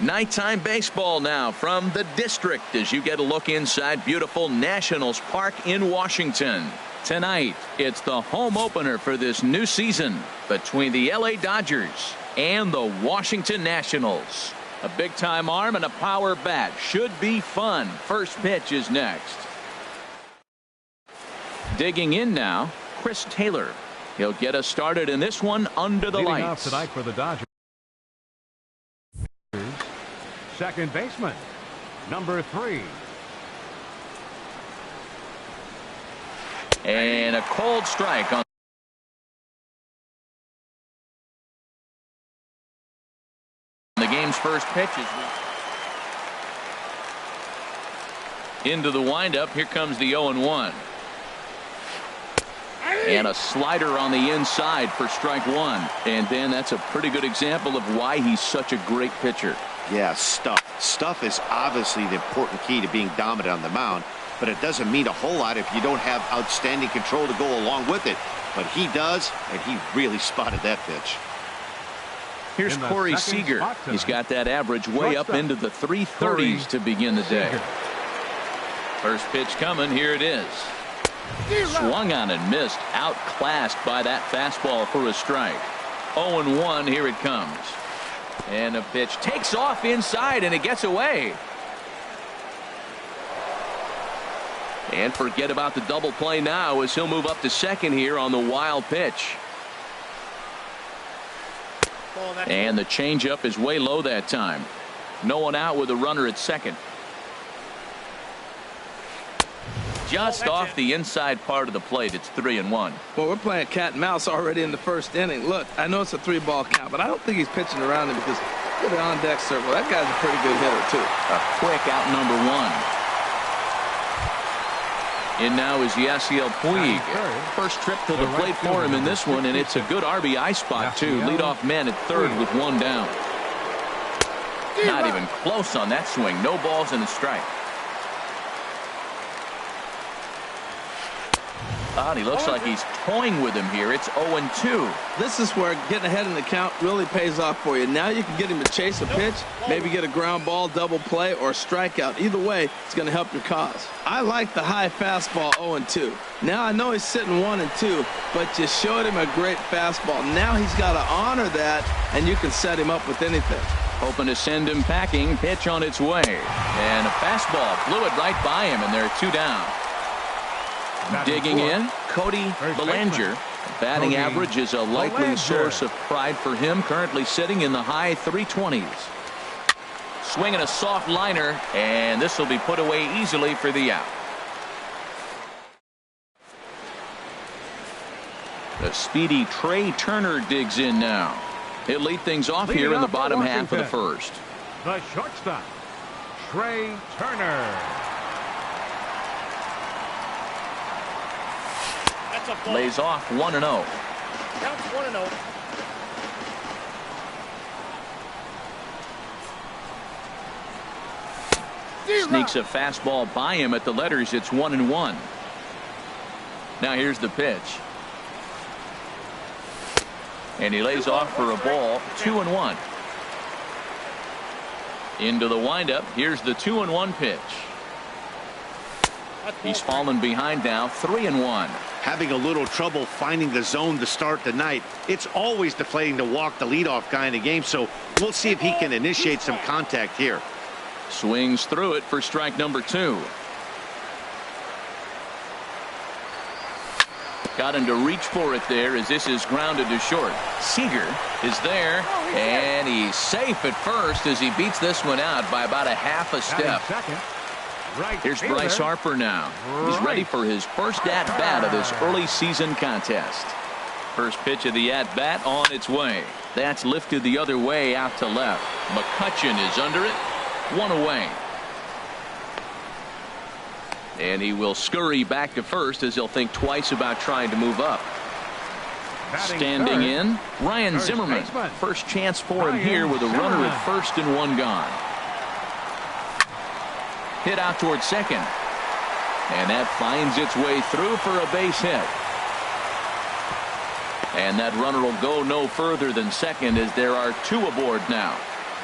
Nighttime baseball now from the district as you get a look inside beautiful Nationals Park in Washington. Tonight, it's the home opener for this new season between the LA Dodgers and the Washington Nationals. A big-time arm and a power bat should be fun. First pitch is next. Digging in now, Chris Taylor. He'll get us started in this one under the Leading lights. off tonight for the Dodgers, second baseman, number 3. And a cold strike on the game's first pitch. Into the windup. Here comes the 0-1. And a slider on the inside for strike one. And then that's a pretty good example of why he's such a great pitcher. Yeah, stuff. Stuff is obviously the important key to being dominant on the mound, but it doesn't mean a whole lot if you don't have outstanding control to go along with it. But he does, and he really spotted that pitch. Here's Corey Seager. He's got that average way up into the 330s to begin the day. First pitch coming. Here it is. Swung on and missed. Outclassed by that fastball for a strike. 0-1. Here it comes. And a pitch takes off inside, and it gets away. And forget about the double play now as he'll move up to second here on the wild pitch. And the changeup is way low that time. No one out with a runner at second. Just off the inside part of the plate. It's 3-1. Well, we're playing cat and mouse already in the first inning. Look, I know it's a 3-ball count, but I don't think he's pitching around it because look at the on-deck circle. That guy's a pretty good hitter, too. A quick out number 1. And now is Yasiel Puig. First trip to the plate for him in this one, and it's a good RBI spot, too. Leadoff man at third with one down. Not even close on that swing. No balls and a strike. Oh, he looks like he's toying with him here. It's 0-2. This is where getting ahead in the count really pays off for you. Now you can get him to chase a pitch, maybe get a ground ball, double play, or a strikeout. Either way, it's going to help your cause. I like the high fastball 0-2. Now I know he's sitting 1-2, but you showed him a great fastball. Now he's got to honor that, and you can set him up with anything. Hoping to send him packing. Pitch on its way. And a fastball blew it right by him, and they're 2 down. Digging in, Cody Bellinger. Batting average is a likely source of pride for him. Currently sitting in the high 320s. Swinging a soft liner, and this will be put away easily for the out. The speedy Trey Turner digs in now. He'll lead things off here in the bottom half of the first. The shortstop, Trey Turner. Lays off 1-0. Counts 1-0. Sneaks a fastball by him at the letters. It's 1-1. Now here's the pitch. And he lays off for a ball. 2-1. Into the windup. Here's the 2-1 pitch. He's fallen behind now. 3-1. Having a little trouble finding the zone to start the night. It's always deflating to walk the leadoff guy in the game, so we'll see if he can initiate some contact here. Swings through it for strike number 2. Got him to reach for it there as this is grounded to short. Seager is there, and he's safe at first as he beats this one out by about a half a step. Here's Bryce Harper now. He's ready for his first at-bat of this early season contest. First pitch of the at-bat on its way. That's lifted the other way out to left. McCutchen is under it. 1 away. And he will scurry back to first as he'll think twice about trying to move up. Standing in, Ryan Zimmerman. First chance for him here with a runner at first and 1 gone. Hit out towards second. And that finds its way through for a base hit. And that runner will go no further than second as there are 2 aboard now.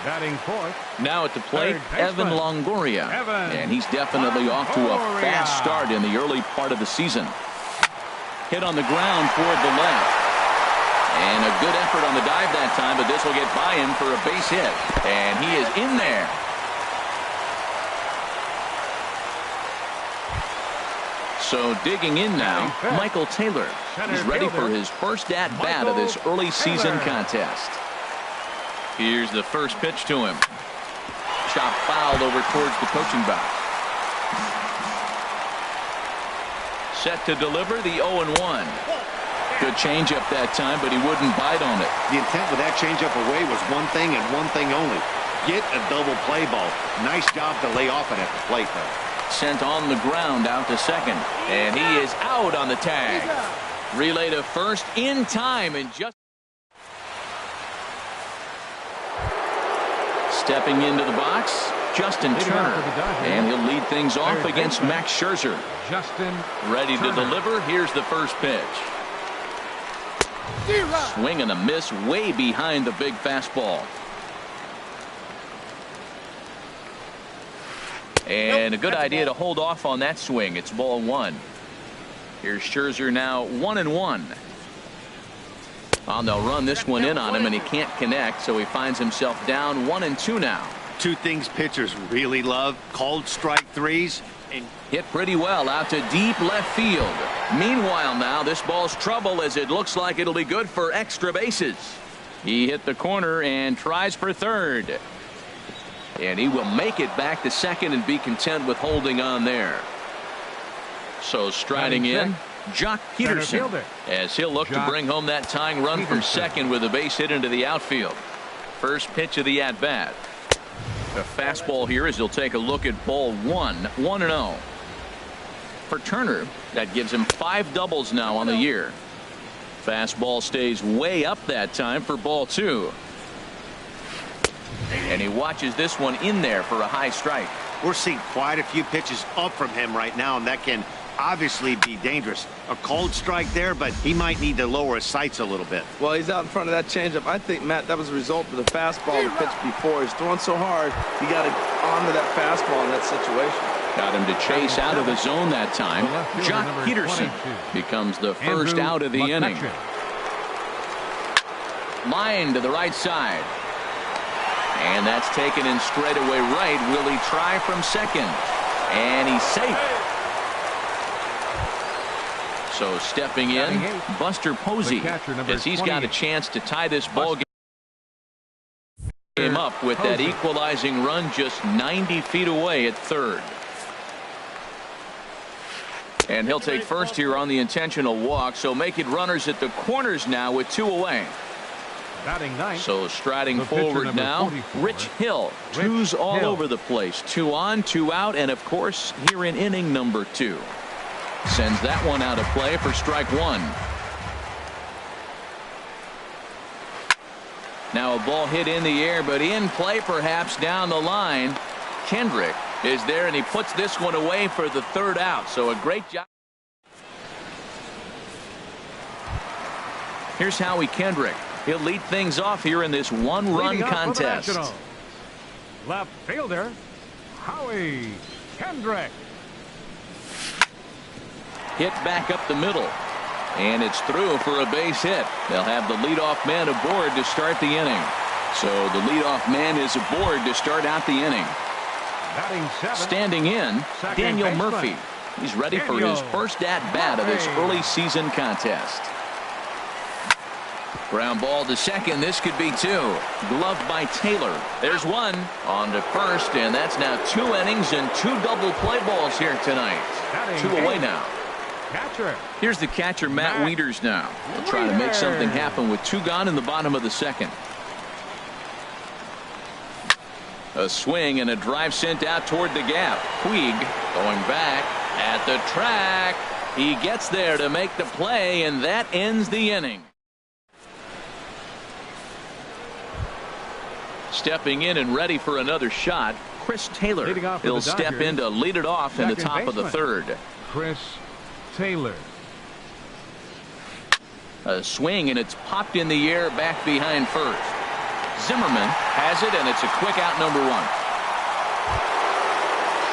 Batting fourth. Now at the plate, Third Evan baseman. Longoria. Evan And he's definitely off to a Longoria. fast start in the early part of the season. Hit on the ground toward the left. And a good effort on the dive that time, but this will get by him for a base hit. And he is in there. So digging in now, Michael Taylor. He's ready for his first at-bat of this early season contest. Here's the first pitch to him. Shot fouled over towards the coaching box. Set to deliver the 0-1. Good changeup that time, but he wouldn't bite on it. The intent with that changeup away was one thing and one thing only. Get a double play ball. Nice job to lay off it at the plate there. Sent on the ground out to second. And he is out on the tag. Relay to first in time and just stepping into the box, Justin Turner. And he'll lead things off against Max Scherzer. Justin ready to deliver. Here's the first pitch. Swing and a miss way behind the big fastball. And a good idea to hold off on that swing. It's ball one. Here's Scherzer now 1-1. They'll run this one in on him, and he can't connect, so he finds himself down 1-2 now. Two things pitchers really love: called strike threes and hit pretty well out to deep left field. Meanwhile now this ball's trouble as it looks like it'll be good for extra bases. He hit the corner and tries for third. And he will make it back to second and be content with holding on there. So striding in, Jock Peterson, as he'll look to bring home that tying run from second with a base hit into the outfield. First pitch of the at-bat. A fastball here as he'll take a look at ball one, 1-0. For Turner, that gives him 5 doubles now on the year. Fastball stays way up that time for ball two. And he watches this one in there for a high strike. we're seeing quite a few pitches up from him right now, and that can obviously be dangerous. A cold strike there, but he might need to lower his sights a little bit. Well, he's out in front of that changeup. I think, Matt, that was a result of the fastball the pitch before. He's throwing so hard, you got to onto that fastball in that situation. Got him to chase out of the zone that time. Jock Peterson becomes the first out of the inning. Line to the right side. And that's taken in straightaway right. Will he try from second? And he's safe. So stepping in, Buster Posey, as he's got a chance to tie this ball game up with that equalizing run just 90 feet away at third. And he'll take first here on the intentional walk, so make it runners at the corners now with 2 away. So striding forward now, Rich Hill. 2s all over the place. 2 on, 2 out, and of course here in inning number 2. Sends that one out of play for strike 1. Now a ball hit in the air, but in play perhaps down the line. Kendrick is there, and he puts this one away for the 3rd out. So a great job. Here's Howie Kendrick. He'll lead things off here in this 1-run contest. Left fielder, Howie Kendrick. Hit back up the middle. And it's through for a base hit. They'll have the leadoff man aboard to start the inning. So the leadoff man is aboard to start out the inning. Standing in, Daniel Murphy. He's ready for his first at-bat of this early season contest. Ground ball to second. This could be 2. Gloved by Taylor. There's 1. On to first, and that's now 2 innings and 2 double play balls here tonight. 2 away now. Here's the catcher, Matt Wieters now. He'll try to make something happen with 2 gone in the bottom of the 2nd. A swing and a drive sent out toward the gap. Puig going back at the track. He gets there to make the play, and that ends the inning. Stepping in and ready for another shot, Chris Taylor. He'll step in to lead it off in the top of the 3rd. Chris Taylor. A swing, and it's popped in the air back behind first. Zimmerman has it, and it's a quick out, number 1.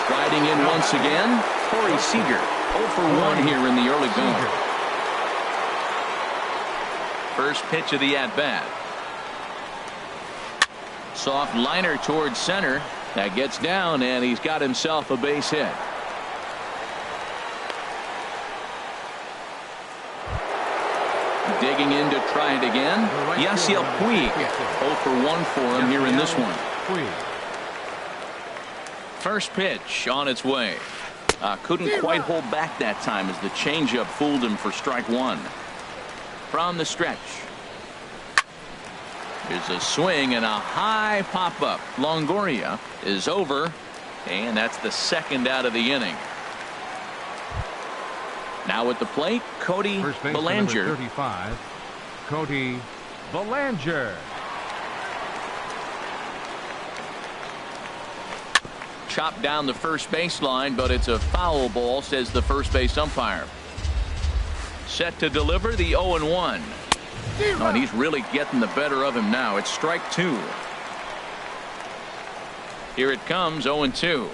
Striding in once again, Corey Seager. 0 for 1 here in the early going. First pitch of the at-bat. Soft liner towards center. That gets down, and he's got himself a base hit. Digging in to try it again. Yasiel Puig. 0 for 1 for him here in this one. First pitch on its way. Couldn't quite hold back that time as the changeup fooled him for strike 1. From the stretch. There's a swing and a high pop-up. Longoria is over, and that's the second out of the inning. Now at the plate, Cody Bellinger. 35, Cody Bellinger. Chopped down the first baseline, but it's a foul ball, says the first base umpire. Set to deliver the 0-1. Oh, and he's really getting the better of him now. It's strike 2. Here it comes, 0-2.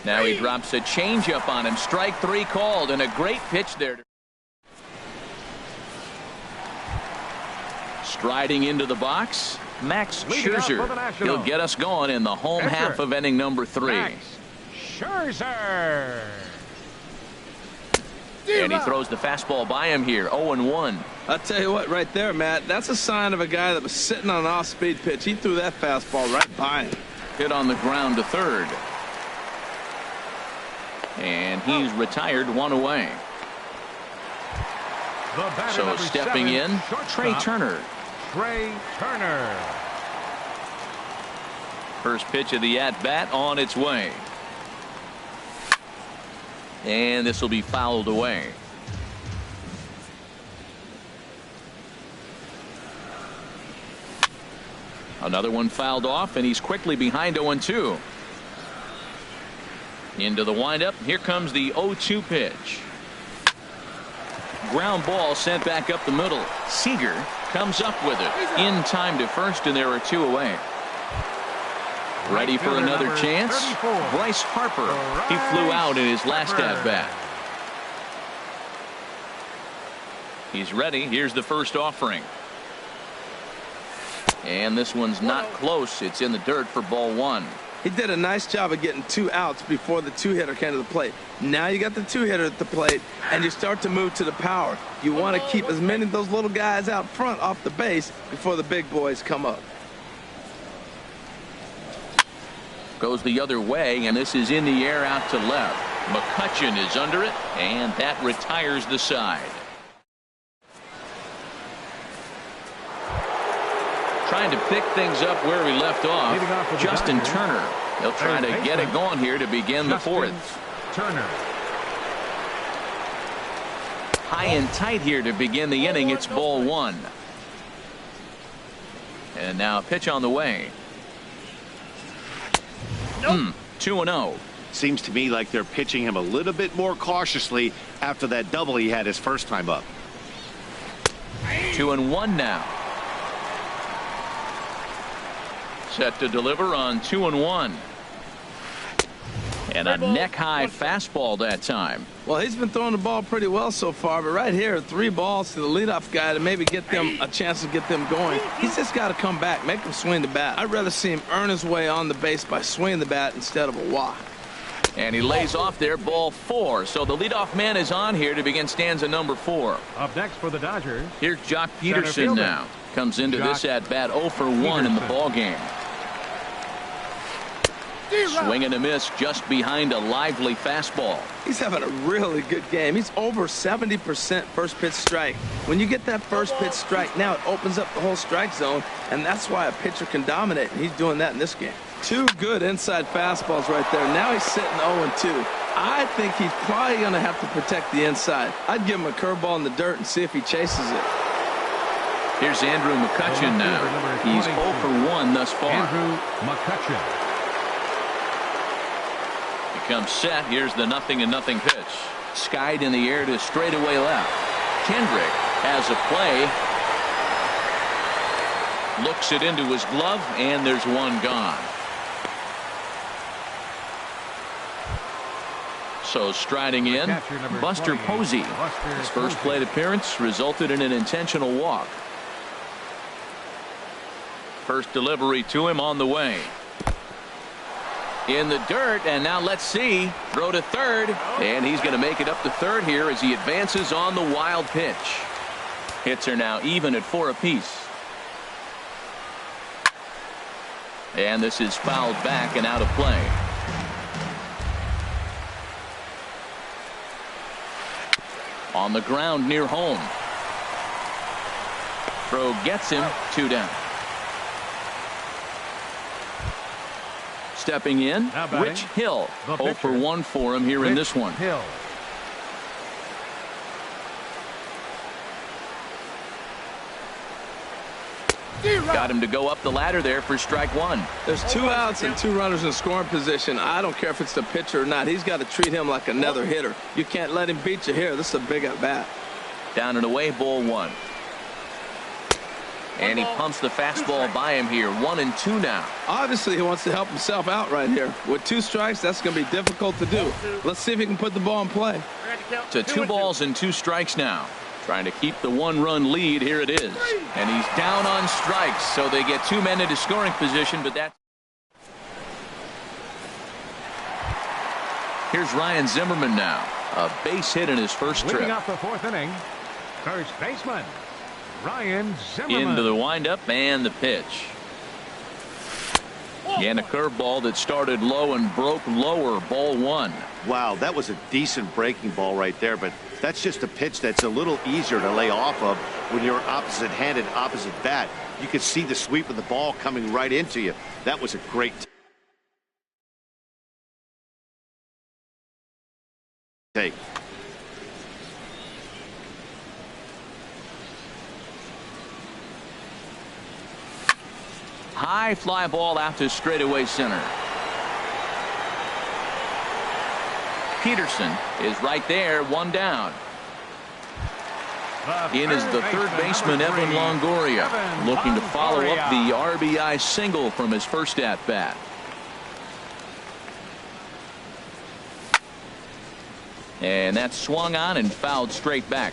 Now he drops a changeup on him. Strike 3 called, and a great pitch there. Striding into the box, Max Scherzer. He'll get us going in the home half of inning number 3. Max Scherzer. And he throws the fastball by him here. 0-1. I'll tell you what, right there, Matt, that's a sign of a guy that was sitting on an off-speed pitch. He threw that fastball right by him. Hit on the ground to third. And he's retired, 1 away. So stepping in, Trey Turner. Trey Turner. First pitch of the at-bat on its way. And this will be fouled away. Another one fouled off, and he's quickly behind 0-2. Into the windup. Here comes the 0-2 pitch. Ground ball sent back up the middle. Seager comes up with it in time to first, and there are 2 away. Ready for another chance. 34. Bryce Harper. He flew out in his last at bat. He's ready. Here's the first offering. And this one's not close. It's in the dirt for ball 1. He did a nice job of getting 2 outs before the 2-hitter came to the plate. Now you got the 2-hitter at the plate, and you start to move to the power. You want to keep as many of those little guys out front off the base before the big boys come up. Goes the other way, and this is in the air out to left. McCutchen is under it, and that retires the side. Trying to pick things up where we left off. Justin Turner. He'll try to get it going here to begin the 4th. Turner. High and tight here to begin the inning. It's ball 1. And now a pitch on the way. 2-0. Seems to me like they're pitching him a little bit more cautiously after that double he had his first time up. 2-1 now. Set to deliver on 2-1. And a neck-high fastball that time. Well, he's been throwing the ball pretty well so far, but right here, 3 balls to the leadoff guy to maybe get them a chance to get them going. He's just got to come back, make him swing the bat. I'd rather see him earn his way on the base by swinging the bat instead of a walk. And he lays off there, ball 4. So the leadoff man is on here to begin stanza number 4. Up next for the Dodgers. Here's Jock Peterson now. Comes into this at-bat 0 for 1 in the ball game. Swing and a miss just behind a lively fastball. He's having a really good game. He's over 70% first pitch strike. When you get that first pitch strike, now it opens up the whole strike zone, and that's why a pitcher can dominate, and he's doing that in this game. 2 good inside fastballs right there. Now he's sitting 0-2. I think he's probably going to have to protect the inside. I'd give him a curveball in the dirt and see if he chases it. Here's Andrew McCutchen now. He's 0 for 1 thus far. Andrew McCutchen. Comes set. Here's the 0-0 pitch. Skied in the air to straightaway left. Kendrick has a play. Looks it into his glove, and there's one gone. So striding in, Buster Posey. His first plate appearance resulted in an intentional walk. First delivery to him on the way. In the dirt, and now let's see. Throw to third, and he's going to make it up to third here as he advances on the wild pitch. Hits are now even at 4 apiece. And this is fouled back and out of play. On the ground near home. Throw gets him, 2 down. Stepping in, Rich Hill. 0 for 1 for him here in this one. Hill. Got him to go up the ladder there for strike 1. There's 2 outs and 2 runners in scoring position. I don't care if it's the pitcher or not. He's got to treat him like another hitter. You can't let him beat you here. This is a big at bat. Down and away, ball 1. And he pumps the fastball by him here. 1 and 2 now. Obviously, he wants to help himself out right here. With 2 strikes, that's going to be difficult to do. Let's see if he can put the ball in play. To 2 balls and 2 strikes now. Trying to keep the 1-run lead. Here it is. And he's down on strikes, so they get 2 men into scoring position, but that. Here's Ryan Zimmerman now. A base hit in his first trip. Leading off the 4th inning, first baseman, Ryan Zimmerman. Into the windup and the pitch. And a curveball that started low and broke lower. Ball 1. Wow, that was a decent breaking ball right there, but that's just a pitch that's a little easier to lay off of when you're opposite-handed, opposite bat. You could see the sweep of the ball coming right into you. That was a great take. High fly ball out to straightaway center. Peterson is right there, 1 down. In is the third baseman, Evan Longoria, looking to follow up the RBI single from his first at-bat. And that's swung on and fouled straight back.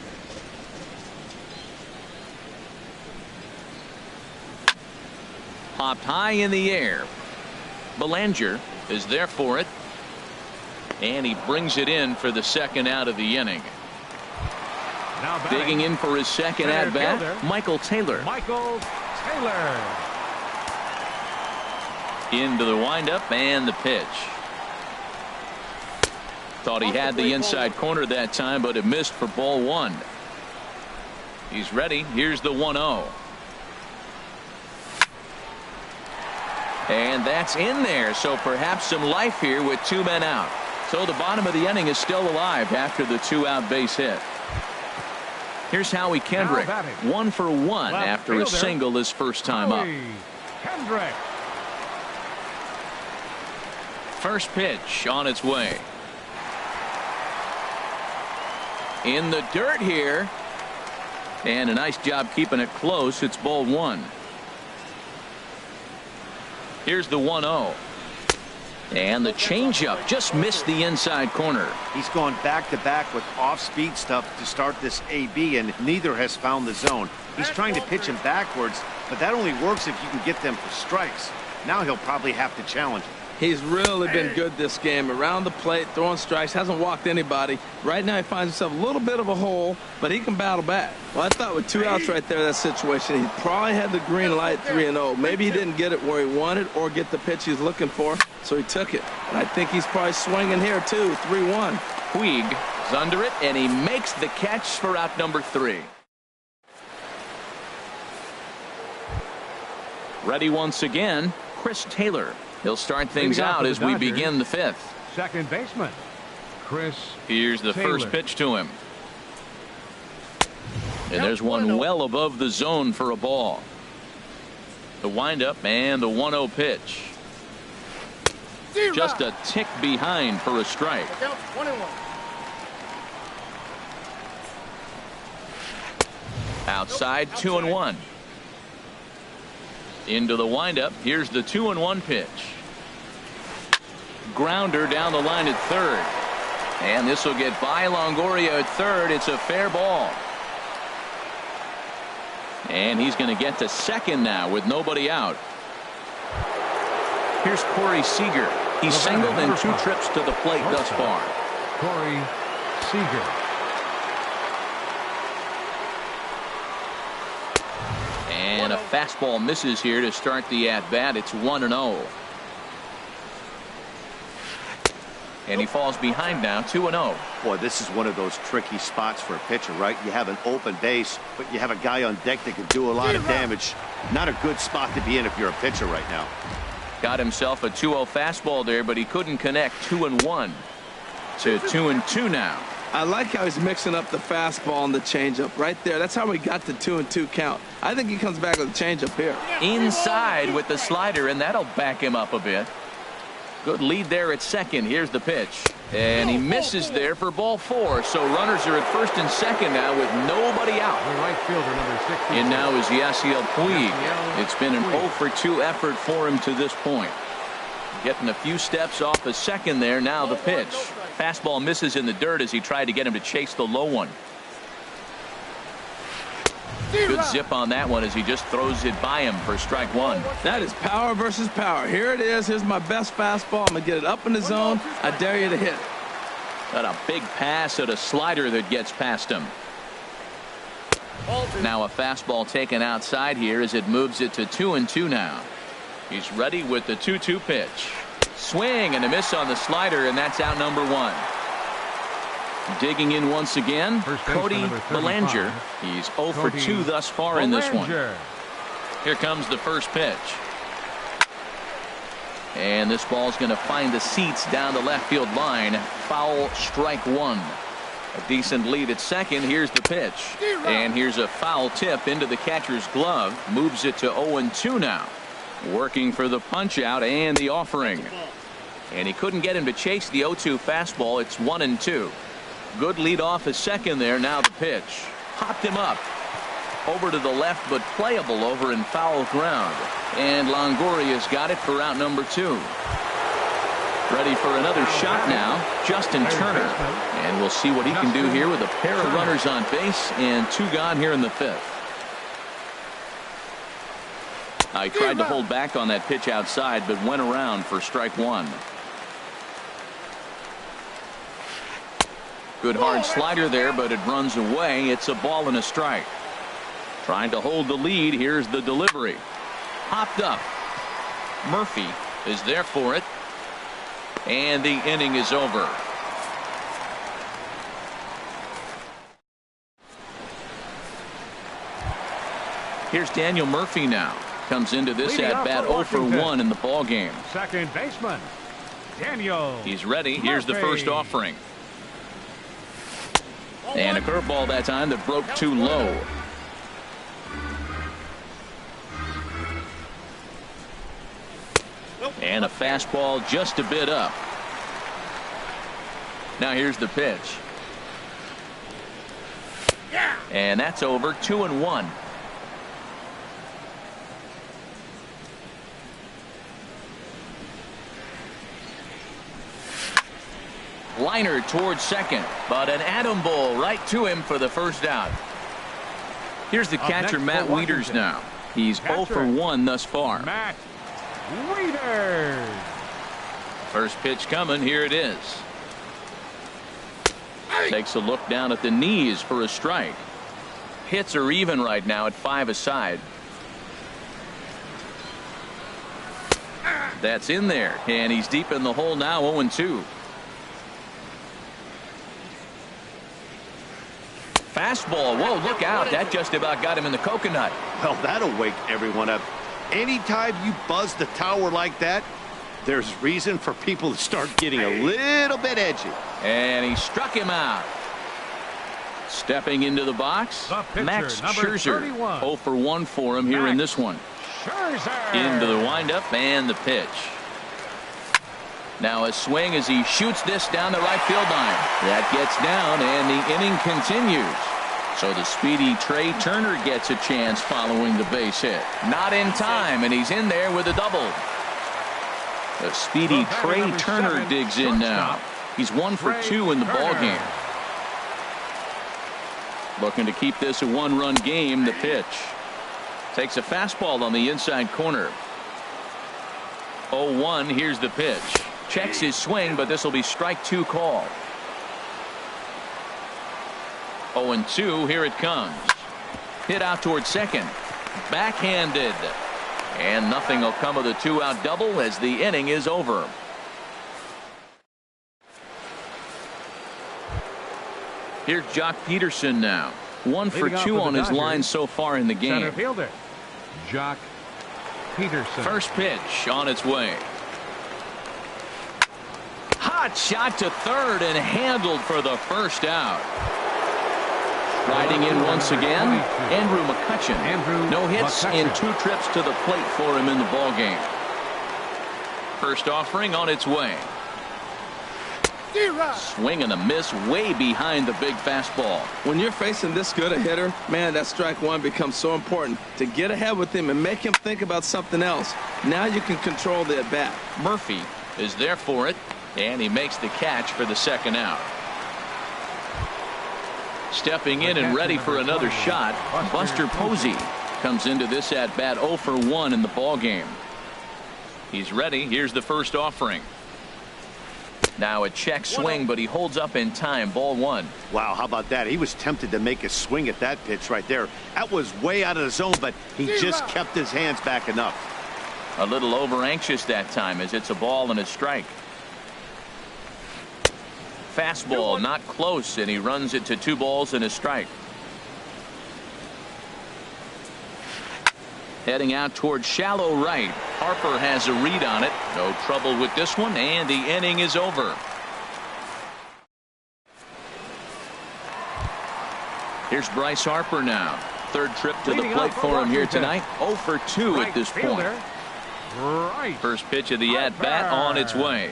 Popped high in the air. Belanger is there for it. And he brings it in for the 2nd out of the inning. Digging in for his 2nd at-bat, Michael Taylor. Michael Taylor. Into the windup and the pitch. Thought he had the inside corner that time, but it missed for ball 1. He's ready. Here's the 1-0. And that's in there, so perhaps some life here with 2 men out. So the bottom of the inning is still alive after the 2-out base hit. Here's Howie Kendrick, 1 for 1 after a single his first time up. Kendrick. First pitch on its way. In the dirt here. And a nice job keeping it close. It's ball 1. Here's the 1-0. And the changeup just missed the inside corner. He's gone back-to-back with off-speed stuff to start this AB, and neither has found the zone. He's trying to pitch him backwards, but that only works if you can get them for strikes. Now he'll probably have to challenge him. He's really been good this game. Around the plate, throwing strikes, hasn't walked anybody. Right now he finds himself a little bit of a hole, but he can battle back. Well, I thought with 2 outs right there, that situation, he probably had the green light 3-0. Maybe he didn't get it where he wanted or get the pitch he's looking for, so he took it. And I think he's probably swinging here too, 3-1. Puig is under it, and he makes the catch for out number 3. Ready once again, Chris Taylor. He'll start things out as we begin the 5th. Second baseman, Chris Here's the Taylor. first pitch to him. And there's one well above the zone for a ball. The windup and the 1-0 pitch. Just a tick behind for a strike. Outside, 2-1. Into the windup. Here's the 2-1 pitch. Grounder down the line at third. And this will get by Longoria at third. It's a fair ball. And he's going to get to second now with nobody out. Here's Corey Seager. He's singled in 2 trips to the plate thus far. Corey Seager. And a fastball misses here to start the at-bat. It's 1-0. And he falls behind now, 2-0. Boy, this is one of those tricky spots for a pitcher, right? You have an open base, but you have a guy on deck that can do a lot of damage. Not a good spot to be in if you're a pitcher right now. Got himself a 2-0 fastball there, but he couldn't connect. 2-1 to 2-2 now. I like how he's mixing up the fastball and the changeup right there. That's how we got the 2-2 count. I think he comes back with a changeup here. Inside with the slider, and that'll back him up a bit. Good lead there at second. Here's the pitch. And he misses there for ball 4. So runners are at first and second now with nobody out. The right fielder, number 60. And now is Yasiel Puig. It's been an 0 for 2 effort for him to this point. Getting a few steps off the second there. Now the pitch. Fastball misses in the dirt as he tried to get him to chase the low one. Good zip on that one as he just throws it by him for strike 1. That is power versus power. Here it is. Here's my best fastball. I'm going to get it up in the zone. I dare you to hit. Got a big pass at a slider that gets past him. Now a fastball taken outside here as it moves it to 2-2 now. He's ready with the 2-2 pitch. Swing and a miss on the slider, and that's out number 1. Digging in once again, Cody Bellinger. He's 0 for 2 thus far in this one. Here comes the first pitch. And this ball's going to find the seats down the left field line. Foul, strike 1. A decent lead at second. Here's the pitch. And here's a foul tip into the catcher's glove. Moves it to 0-2 now. Working for the punch out and the offering. And he couldn't get him to chase the 0-2 fastball. It's 1-2. Good lead off at second there. Now the pitch. Popped him up. Over to the left, but playable over in foul ground. And Longoria's got it for out number 2. Ready for another shot now. Justin Turner. And we'll see what he can do here with a pair of runners on base and 2 gone here in the 5th. I tried to hold back on that pitch outside, but went around for strike 1. Good hard slider there, but it runs away. It's a ball and a strike. Trying to hold the lead. Here's the delivery. Popped up. Murphy is there for it. And the inning is over. Here's Daniel Murphy now. Comes into this at bat 0 for 1 in the ball game. Second baseman, Daniel. He's ready. Here's the first offering. And a curveball that time that broke too low. And a fastball just a bit up. Now here's the pitch. And that's over. 2-1. Liner towards second, but an atom bowl right to him for the first out. Here's the catcher, Matt Wieters now. He's 0 for 1 thus far. Matt Wieters. First pitch coming. Here it is. Takes a look down at the knees for a strike. Hits are even right now at 5 aside. That's in there, and he's deep in the hole now. 0-2. Fastball. Whoa, look out. That just about got him in the coconut. Well, that'll wake everyone up. Anytime you buzz the tower like that, there's reason for people to start getting a little bit edgy. And he struck him out. Stepping into the box, Max Scherzer. 0 for 1 for him here in this one. Into the windup and the pitch. Now a swing as he shoots this down the right field line. That gets down, and the inning continues. So the speedy Trey Turner gets a chance following the base hit. Not in time, and he's in there with a double. The speedy Trey Turner digs in now. He's 1 for 2 in the ballgame. Looking to keep this a one-run game. The pitch. Takes a fastball on the inside corner. 0-1. Here's the pitch. Checks his swing, but this will be strike 2 call. 0-2. Here it comes. Hit out toward second. Backhanded. And nothing will come of the 2-out double as the inning is over. Here's Jock Peterson now. 1 for 2 on his line so far in the game. Center fielder, Jock Peterson. First pitch on its way. Hot shot to third and handled for the first out. Riding in once again, Andrew McCutchen. No hits in 2 trips to the plate for him in the ballgame. First offering on its way. Swing and a miss way behind the big fastball. When you're facing this good a hitter, man, that strike 1 becomes so important to get ahead with him and make him think about something else. Now you can control the at-bat. Murphy is there for it, and he makes the catch for the second out. Stepping in and ready for another shot, Buster Posey comes into this at-bat 0 for 1 in the ballgame. He's ready. Here's the first offering. Now a check swing, but he holds up in time. Ball 1. Wow, how about that? He was tempted to make a swing at that pitch right there. That was way out of the zone, but he just kept his hands back enough. A little over anxious that time as it's a ball and a strike. Fastball not close, and he runs it to 2 balls and a strike. Heading out toward shallow right. Harper has a read on it. No trouble with this one, and the inning is over. Here's Bryce Harper now. Third trip to the plate for him here tonight. 0 for 2 at this point. First pitch of the at-bat on its way.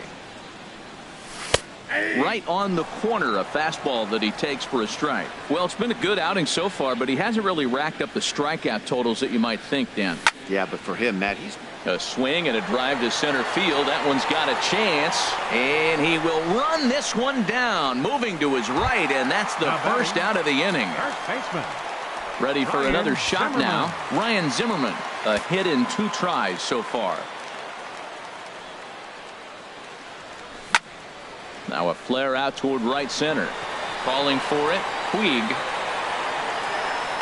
Right on the corner, a fastball that he takes for a strike. Well, it's been a good outing so far, but he hasn't really racked up the strikeout totals that you might think, Dan. Yeah, but for him, Matt, he's... A swing and a drive to center field. That one's got a chance, and he will run this one down, moving to his right, and that's the first out of the inning. Ready for another shot now. Ryan Zimmerman, a hit in 2 tries so far. Now a flare out toward right center. Calling for it, Puig.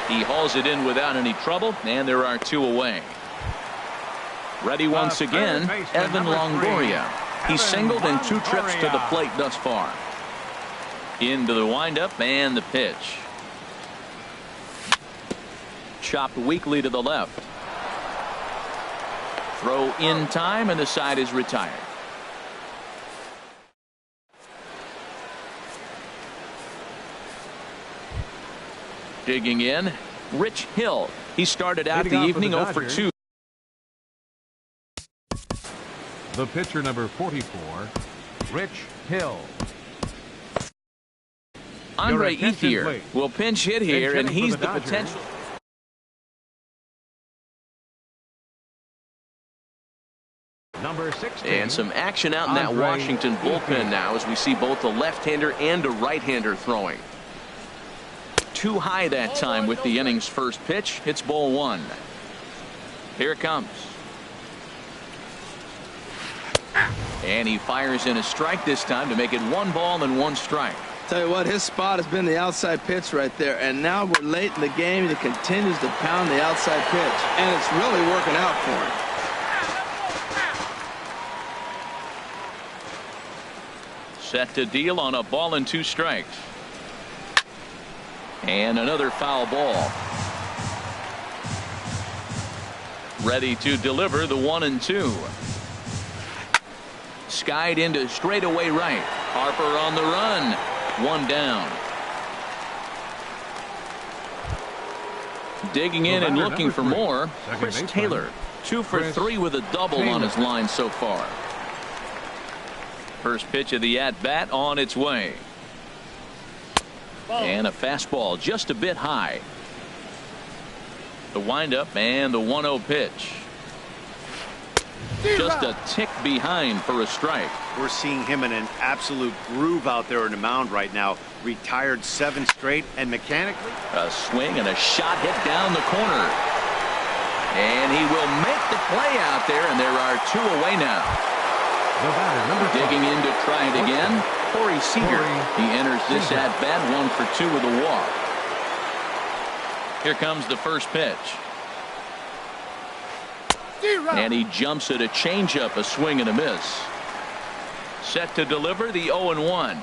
He hauls it in without any trouble, and there are 2 away. Ready once again, Evan Longoria. He's singled in 2 trips to the plate thus far. Into the windup and the pitch. Chopped weakly to the left. Throw in time, and the side is retired. Digging in, Rich Hill. He started out the evening 0 for 2. The pitcher, number 44, Rich Hill. Andre Ethier will pinch hit here, and he's the potential. Number 16. And some action out in that Washington bullpen now as we see both a left-hander and a right-hander throwing. Too high that time with the inning's first pitch. It's ball 1. Here it comes. And he fires in a strike this time to make it 1 ball and 1 strike. Tell you what, his spot has been the outside pitch right there, and now we're late in the game and he continues to pound the outside pitch, and it's really working out for him. Set to deal on a ball and 2 strikes. And another foul ball. Ready to deliver the 1-2. Skied into straightaway right. Harper on the run. 1 down. Digging in and looking for more. Chris Taylor. 2 for 3 with a double on his line so far. First pitch of the at-bat on its way. And a fastball just a bit high. The windup and the 1-0 pitch. Just a tick behind for a strike. We're seeing him in an absolute groove out there in the mound right now. Retired 7 straight, and mechanically, a swing and a shot hit down the corner. And he will make the play out there, and there are 2 away now. Digging in to try it again, Corey Seager. He enters this at bat 1 for 2 with a walk. Here comes the first pitch. And he jumps at a changeup, a swing and a miss. Set to deliver the 0-1.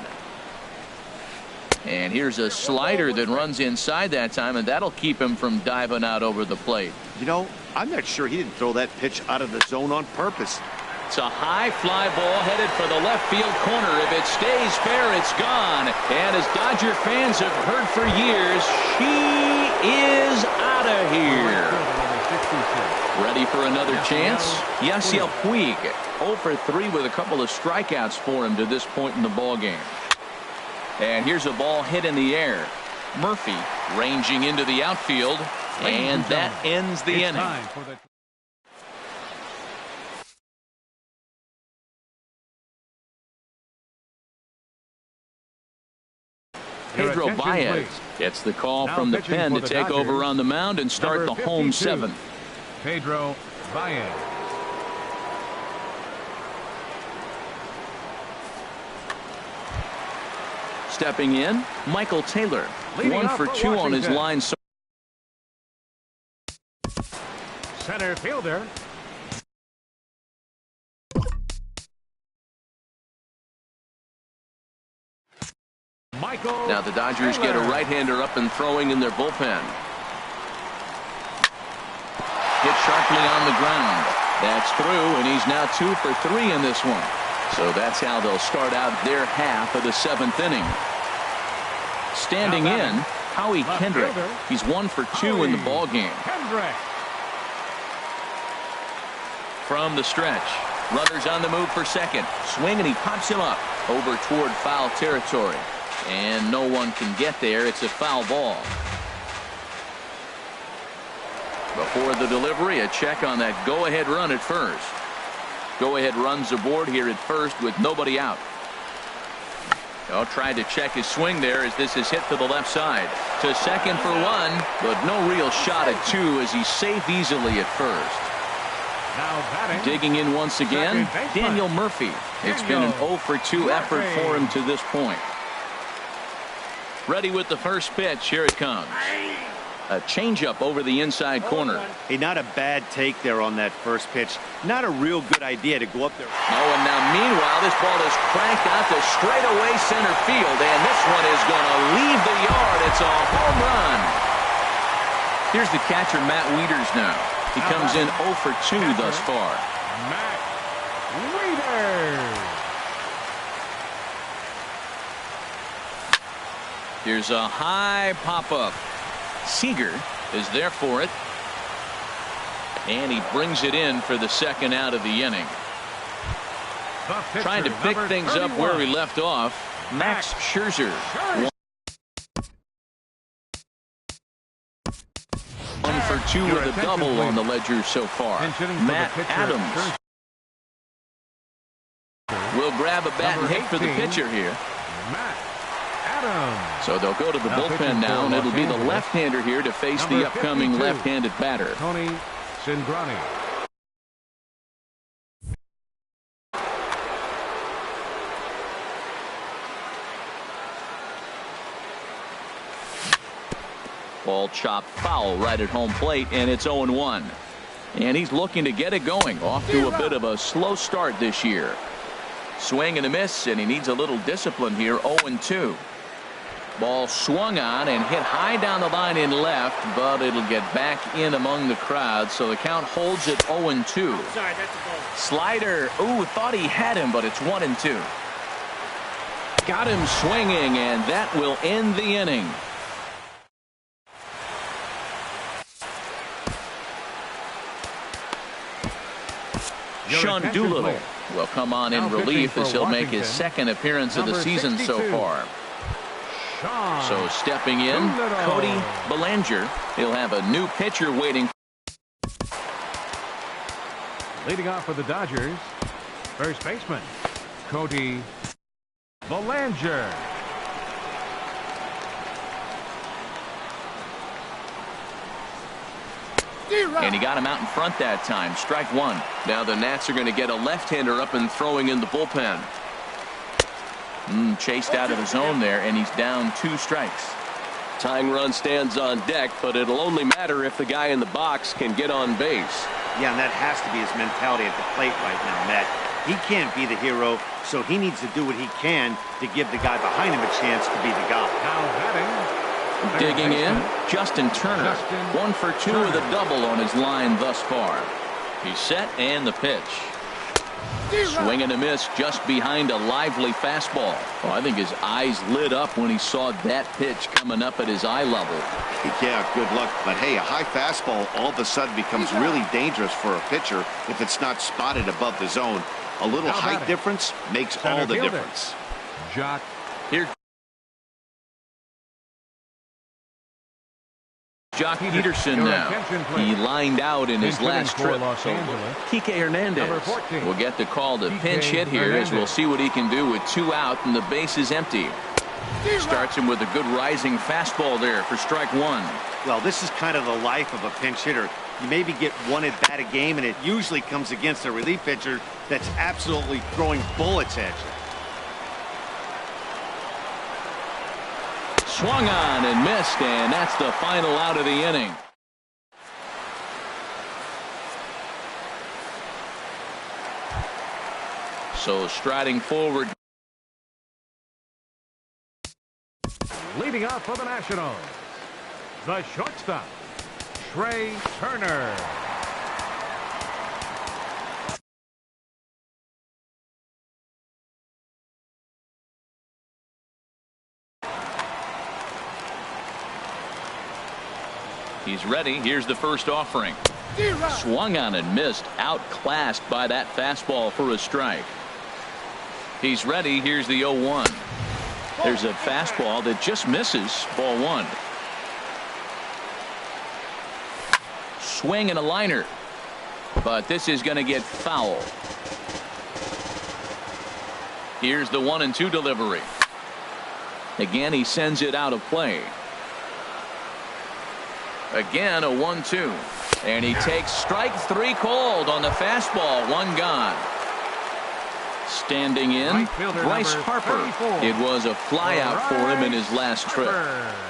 And here's a slider that runs inside that time, and that'll keep him from diving out over the plate. you know, I'm not sure he didn't throw that pitch out of the zone on purpose. It's a high fly ball headed for the left field corner. If it stays fair, it's gone. And as Dodger fans have heard for years, she is out of here. Ready for another chance? Yasiel Puig, 0 for 3 with a couple of strikeouts for him to this point in the ball game. And here's a ball hit in the air. Murphy ranging into the outfield, and that ends the inning. Pedro Baez gets the call from the pen to take over on the mound and start the home 7th. Pedro Baez. Stepping in, Michael Taylor. 1 for 2 on his line. Center fielder. Michael. Now the Dodgers get a right-hander up and throwing in their bullpen. Hit sharply on the ground. That's through, and he's now 2 for 3 in this one. So that's how they'll start out their half of the 7th inning. Standing in, Howie Kendrick. He's 1 for 2 in the ball game. From the stretch, runners on the move for second. Swing, and he pops him up over toward foul territory. And no one can get there. It's a foul ball. Before the delivery, a check on that go-ahead run at first. Go-ahead runs aboard here at first with nobody out. Tried to check his swing there as this is hit to the left side. To second for 1, but no real shot at 2 as he's safe easily at first. Digging in once again, Daniel Murphy. It's been an 0 for 2 effort for him to this point. Ready with the first pitch. Here it comes. A changeup over the inside corner. Hey, not a bad take there on that first pitch. Not a real good idea to go up there. Oh, and now meanwhile, this ball is cranked out to straightaway center field, and this one is going to leave the yard. It's a home run. Here's the catcher, Matt Wieters now. He comes in 0 for 2 thus far. Matt Wieters. Here's a high pop-up. Seager is there for it. And he brings it in for the second out of the inning. Trying to pick things up where he left off, Max Scherzer. 1 for 2 with a double on the ledger so far. Matt Adams will grab a bat and hit for the pitcher here. So they'll go to the bullpen now, and it'll be the left-hander here to face the upcoming left-handed batter. Tony Cingrani. Ball chopped foul right at home plate, and it's 0-1. And he's looking to get it going. Off to a bit of a slow start this year. Swing and a miss, and he needs a little discipline here. 0-2. Ball swung on and hit high down the line in left, but it'll get back in among the crowd, so the count holds at 0-2. Slider, thought he had him, but it's 1-2. Got him swinging, and that will end the inning. Sean Doolittle will come on in relief as he'll make his second appearance of the season so far. So stepping in, Cody Bellinger. He'll have a new pitcher waiting. Leading off for the Dodgers, first baseman, Cody Bellinger. And he got him out in front that time. Strike one. Now the Nats are going to get a left-hander up and throwing in the bullpen. Chased out of the zone there, and he's down 2 strikes. Tying run stands on deck, but it'll only matter if the guy in the box can get on base. Yeah, and that has to be his mentality at the plate right now, Matt. He can't be the hero, so he needs to do what he can to give the guy behind him a chance to be the guy. Now batting. Digging in, Justin Turner. 1 for 2 with a double on his line thus far. He's set, and the pitch. Swing and a miss just behind a lively fastball. Oh, I think his eyes lit up when he saw that pitch coming up at his eye level. Yeah, good luck. But hey, a high fastball all of a sudden becomes really dangerous for a pitcher if it's not spotted above the zone. A little height difference makes all the difference. Jock. Here. Jock Peterson now. He lined out in his last trip. So Kike Hernandez will get the call to pinch hit here as we'll see what he can do with 2 out and the base is empty. Starts him with a good rising fastball there for strike 1. Well, this is kind of the life of a pinch hitter. You maybe get 1 at bat a game, and it usually comes against a relief pitcher that's absolutely throwing bullets at you. Swung on and missed, and that's the final out of the inning. So striding forward. Leading off for the Nationals, the shortstop, Trey Turner. He's ready. Here's the first offering. Swung on and missed. Outclassed by that fastball for a strike. He's ready. Here's the 0-1. There's a fastball that just misses. Ball 1. Swing and a liner. But this is going to get foul. Here's the 1-2 delivery. Again, he sends it out of play. Again, a 1-2. And he takes strike 3 called on the fastball. 1 gone. Standing in, Bryce Harper. It was a flyout for him in his last trip.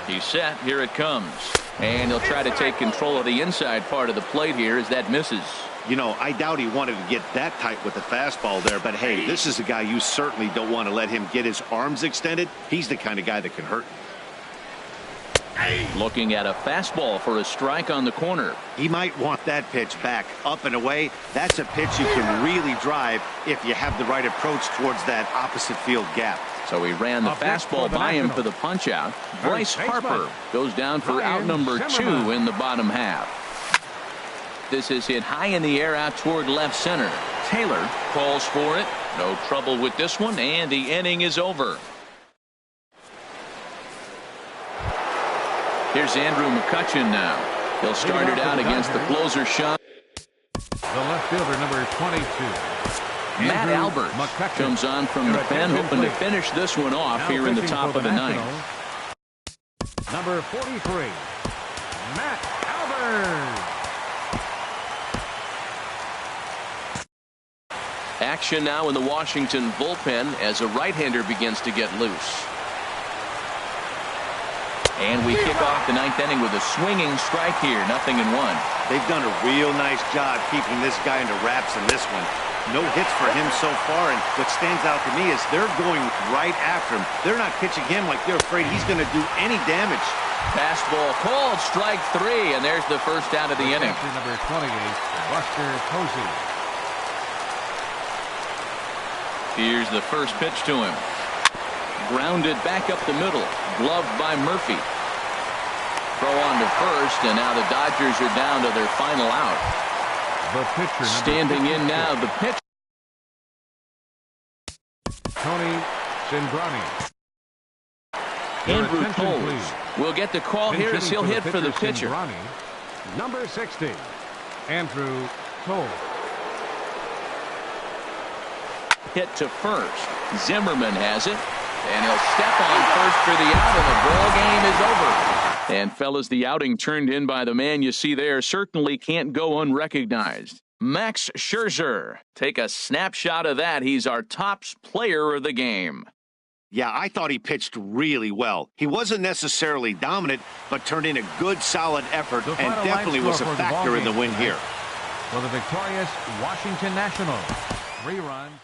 He's set. Here it comes. And he'll try to take control of the inside part of the plate here as that misses. You know, I doubt he wanted to get that tight with the fastball there, but hey, this is a guy you certainly don't want to let him get his arms extended. He's the kind of guy that can hurt. Looking at a fastball for a strike on the corner. He might want that pitch back, up and away. That's a pitch you can really drive if you have the right approach towards that opposite field gap. So he ran the fastball by him for the punch out. Bryce Harper goes down for out number 2 in the bottom half. This is hit high in the air out toward left center. Taylor calls for it. No trouble with this one, and the inning is over. Here's Andrew McCutchen now. He'll start it out against the closer shot. The left fielder, number 22. Matt Albert comes on from the pen, hoping to finish this one off here in the top of the 9th. Number 43, Matt Albert. Action now in the Washington bullpen as a right-hander begins to get loose. And we kick off the 9th inning with a swinging strike here. 0-1. They've done a real nice job keeping this guy under wraps in this one. No hits for him so far, and what stands out to me is they're going right after him. They're not pitching him like they're afraid he's going to do any damage. Fastball called, strike 3, and there's the first out of the inning. Number 28, Buster Posey. Here's the first pitch to him. Grounded back up the middle. Gloved by Murphy. Throw on to first, and now the Dodgers are down to their final out. The pitcher, standing in now, the pitch. Tony Cingrani. Your Andrew attention, Toles please. will get the call here as he'll hit for the pitcher. Number 60, Andrew Toles. Hit to first. Zimmerman has it. And he'll step on first for the out, and the ball game is over. And, fellas, the outing turned in by the man you see there certainly can't go unrecognized. Max Scherzer. Take a snapshot of that. He's our top player of the game. Yeah, I thought he pitched really well. He wasn't necessarily dominant, but turned in a good, solid effort and definitely was a factor in the win here. For the victorious Washington Nationals, 3 runs.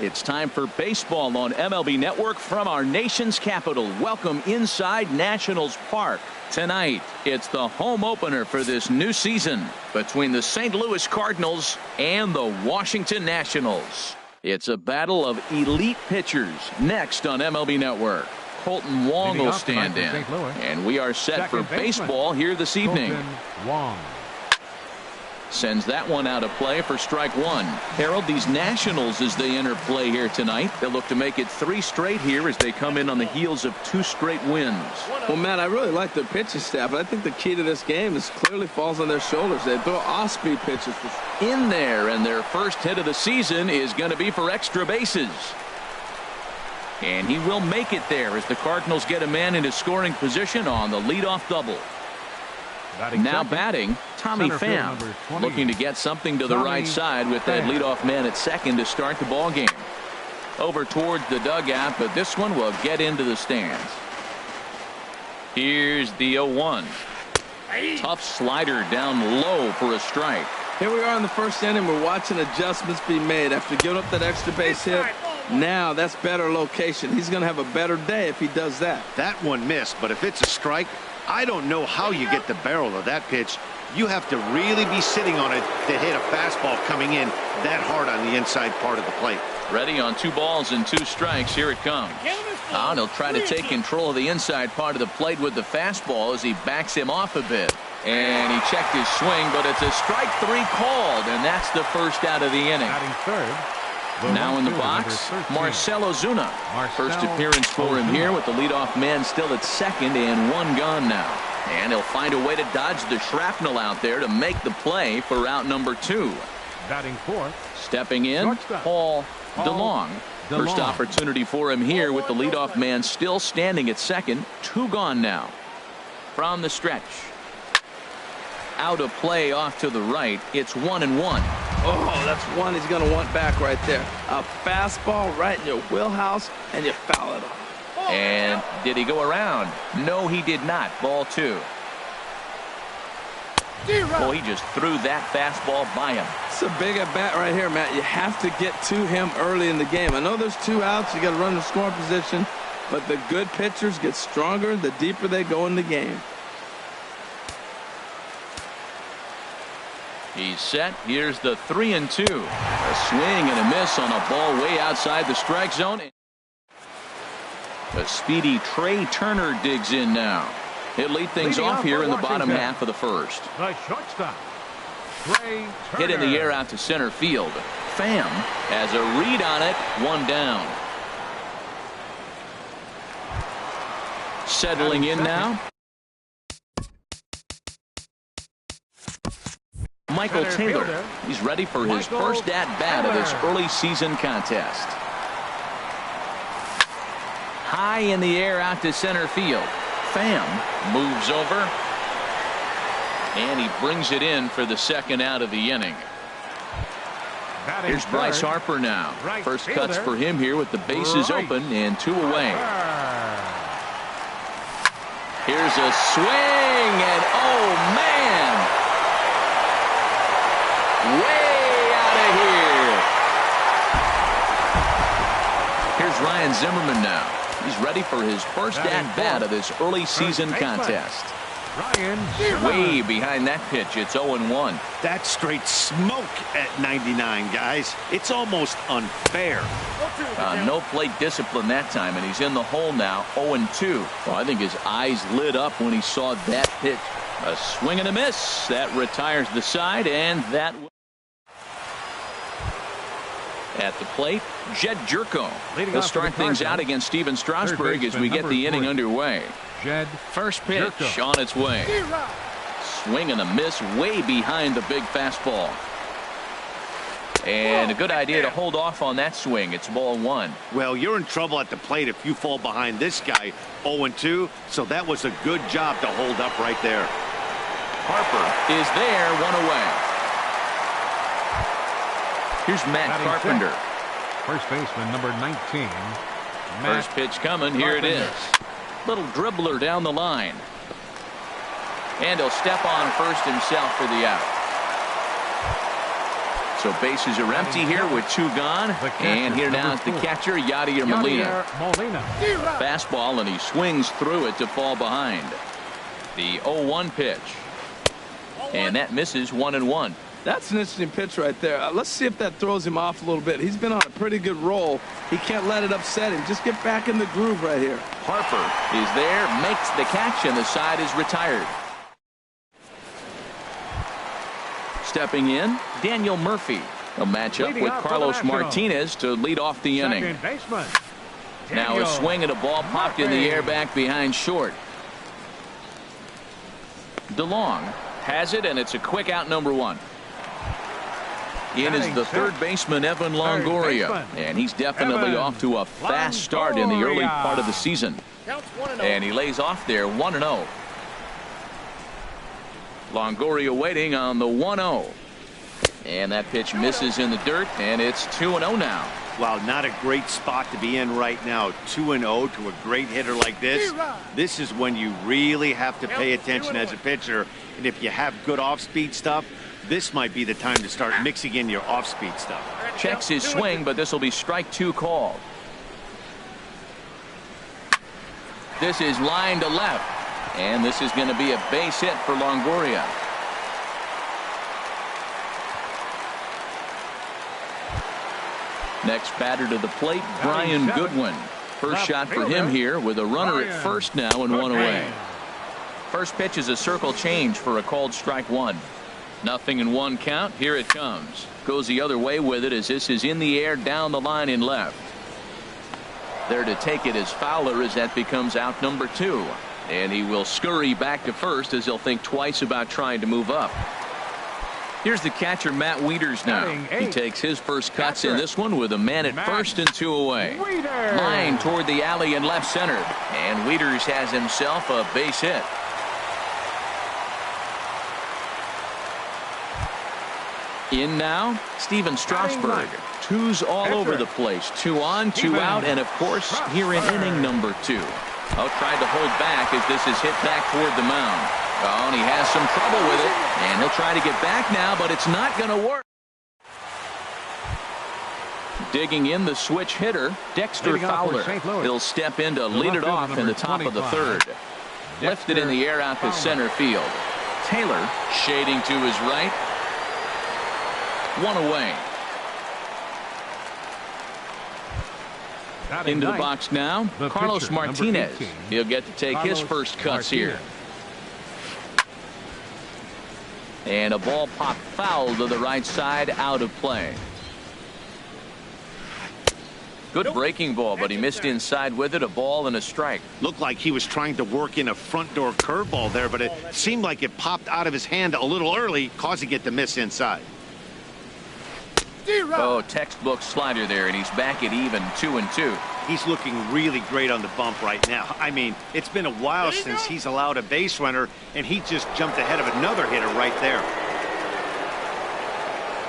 It's time for baseball on MLB Network from our nation's capital. Welcome inside Nationals Park. Tonight, it's the home opener for this new season between the St. Louis Cardinals and the Washington Nationals. It's a battle of elite pitchers next on MLB Network. Colton Wong will stand in, and we are set for baseball here this evening. Wong sends that one out of play for strike one. Harold, these Nationals, as they enter play here tonight, they'll look to make it 3 straight here as they come in on the heels of 2 straight wins. Well, Matt, I really like their pitching staff, but I think the key to this game is clearly falls on their shoulders. They throw off-speed pitches in there, and their first hit of the season is going to be for extra bases. And he will make it there as the Cardinals get a man into scoring position on the leadoff double. Now batting, Tommy Pham, looking to get something to the right side with that leadoff man at second to start the ball game. Over towards the dugout, but this one will get into the stands. Here's the 0-1. Tough slider down low for a strike. Here we are in the first inning. We're watching adjustments be made after giving up that extra base hit. Now that's better location. He's going to have a better day if he does that. That one missed, but if it's a strike, I don't know how you get the barrel of that pitch. You have to really be sitting on it to hit a fastball coming in that hard on the inside part of the plate. Ready on 2 balls and 2 strikes. Here it comes. And he'll try to take control of the inside part of the plate with the fastball as he backs him off a bit. And he checked his swing, but it's a strike 3 called, and that's the first out of the inning. Now in the box, Marcell Ozuna. First appearance for him here with the leadoff man still at second and 1 gone now. And he'll find a way to dodge the shrapnel out there to make the play for out number 2. Batting fourth. Stepping in, Paul DeLong. First opportunity for him here with the leadoff man still standing at second. 2 gone now. From the stretch. Out of play off to the right. It's 1-1. Oh, that's one he's going to want back right there. A fastball right in your wheelhouse, and you foul it off. And did he go around? No, he did not. Ball 2. Oh, he just threw that fastball by him. It's a big at bat right here, Matt. You have to get to him early in the game. I know there's 2 outs. You got to run the scoring position, but the good pitchers get stronger the deeper they go in the game. He's set. Here's the 3-2. A swing and a miss on a ball way outside the strike zone. A speedy Trey Turner digs in now. He'll lead things off here in the bottom half of the first. The shortstop, Trey Turner. Hit in the air out to center field. Pham has a read on it. 1 down. Settling in now. Michael Taylor. He's ready for his first at-bat of this early season contest. High in the air out to center field. Pham moves over. And he brings it in for the second out of the inning. Here's Bryce Harper now. First cuts for him here with the bases open and 2 away. Here's a swing, and oh man! Way out of here. Here's Ryan Zimmerman now. He's ready for his first at-bat of this early season contest. Way behind that pitch. It's 0-1. That's straight smoke at 99, guys. It's almost unfair. No plate discipline that time, and he's in the hole now. 0-2. Well, I think his eyes lit up when he saw that pitch. A swing and a miss. That retires the side, and that at the plate, Jed Jerko. He'll start things out against Steven Strasburg as we get the inning underway. Jed First pitch on its way. Swing and a miss way behind the big fastball. And a good idea to hold off on that swing. It's ball 1. Well, you're in trouble at the plate if you fall behind this guy 0-2, so that was a good job to hold up right there. Harper is there, 1 away. Here's Matt Carpenter. First baseman, number 19. First pitch coming. Here it is. Little dribbler down the line. And he'll step on first himself for the out. So bases are empty here with 2 gone. And here now is the catcher, Yadier Molina. Fastball, and he swings through it to fall behind. The 0-1 pitch. And that misses 1-1. That's an interesting pitch right there. Let's see if that throws him off a little bit. He's been on a pretty good roll. He can't let it upset him. Just get back in the groove right here. Harper is there, makes the catch, and the side is retired. Stepping in, Daniel Murphy. A matchup with Carlos Martinez to lead off the inning. Now a swing and a ball popped in the air back behind short. DeLong has it, and it's a quick out, number 1. In is the third baseman, Evan Longoria, and he's definitely off to a fast start in the early part of the season. And he lays off there 1-0. Longoria waiting on the 1-0. And that pitch misses in the dirt, and it's 2-0 now. Wow, not a great spot to be in right now. 2-0 to a great hitter like this. This is when you really have to pay attention as a pitcher. And if you have good off-speed stuff, this might be the time to start mixing in your off-speed stuff. Checks his swing, but this will be strike 2 called. This is line to left. And this is going to be a base hit for Longoria. Next batter to the plate, Brian Goodwin. First shot for him here with a runner at first now and 1 away. First pitch is a circle change for a called strike 1. 0-1 count. Here it comes. Goes the other way with it as this is in the air down the line in left. There to take it is Fowler as that becomes out number 2. And he will scurry back to first as he'll think twice about trying to move up. Here's the catcher, Matt Wieters now. He takes his first cuts in this one with a man at first and 2 away. Line toward the alley in left center. And Wieters has himself a base hit. In now, Steven Strasburg. 2's all over the place. 2 on, 2 out, and of course, here in inning number 2. Oh, tried to hold back as this is hit back toward the mound. Oh, and he has some trouble with it, and he'll try to get back now, but it's not going to work. Digging in the switch hitter, Dexter Fowler. He'll step in to lead it off in the top of the 3rd. Lifted in the air out to center field. Taylor shading to his right. 1 away. Into the box now, Carlos Martinez. He'll get to take his first cuts here. And a ball popped foul to the right side, out of play. Good breaking ball, but he missed inside with it. A ball and a strike. Looked like he was trying to work in a front door curveball there, but it seemed like it popped out of his hand a little early, causing it to miss inside. Oh, textbook slider there, and he's back at even 2-2. He's looking really great on the bump right now. I mean, it's been a while since he's allowed a base runner, and he just jumped ahead of another hitter right there.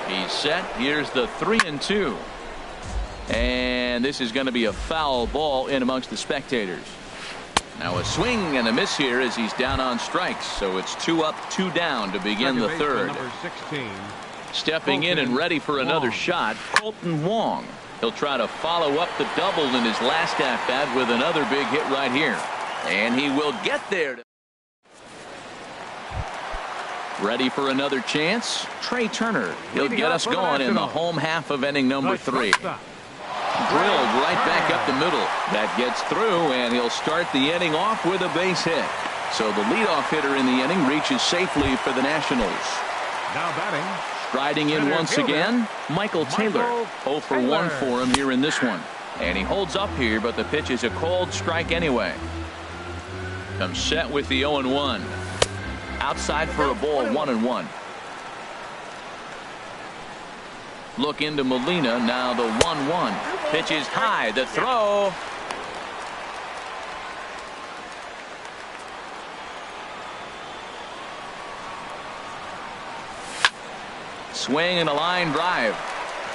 He's set. Here's the 3-2. And this is going to be a foul ball in amongst the spectators. Now a swing and a miss here as he's down on strikes. So it's 2 up, 2 down to begin the 3rd. Number 16. Stepping in and ready for another shot, Colton Wong. He'll try to follow up the double in his last at-bat with another big hit right here. And he will get there. Ready for another chance, Trey Turner. He'll get us going in the home half of inning number 3. Drilled right back up the middle. That gets through, and he'll start the inning off with a base hit. So the leadoff hitter in the inning reaches safely for the Nationals. Now batting. Striding in once again, Michael Taylor. 0 for 1 for him here in this one. And he holds up here, but the pitch is a cold strike anyway. Comes set with the 0-1. Outside for a ball, 1-1. Look into Molina, now the 1-1. Pitch is high, the throw. Swing and a line drive.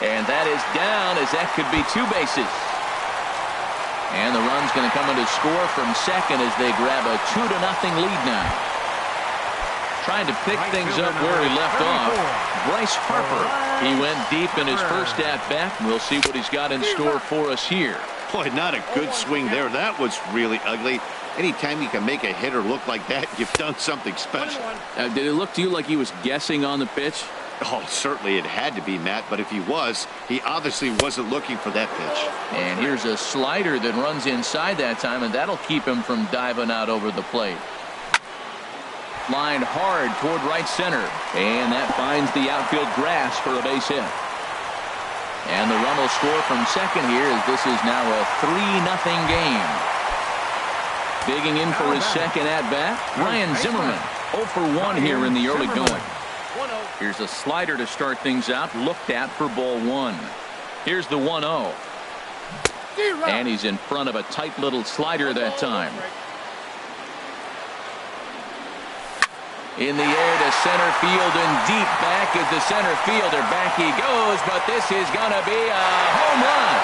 And that is down as that could be 2 bases. And the run's going to come in to score from second as they grab a 2-0 lead now. Trying to pick things up where he left off. Bryce Harper He went deep in his first at-bat. We'll see what he's got in store for us here. Boy, not a good swing there. That was really ugly. Anytime you can make a hitter look like that, you've done something special. Did it look to you like he was guessing on the pitch? Oh, certainly it had to be, Matt, but if he was, he obviously wasn't looking for that pitch. And here's a slider that runs inside that time, and that'll keep him from diving out over the plate. Lined hard toward right center, and that finds the outfield grass for a base hit. And the run will score from second here, as this is now a 3-0 game. Digging in for his second at-bat, Ryan Zimmerman. 0 for 1 here in the early going. Here's a slider to start things out, looked at for ball 1. Here's the 1-0. And he's in front of a tight little slider that time. In the air to center field and deep back is the center fielder. Back he goes, but this is going to be a home run.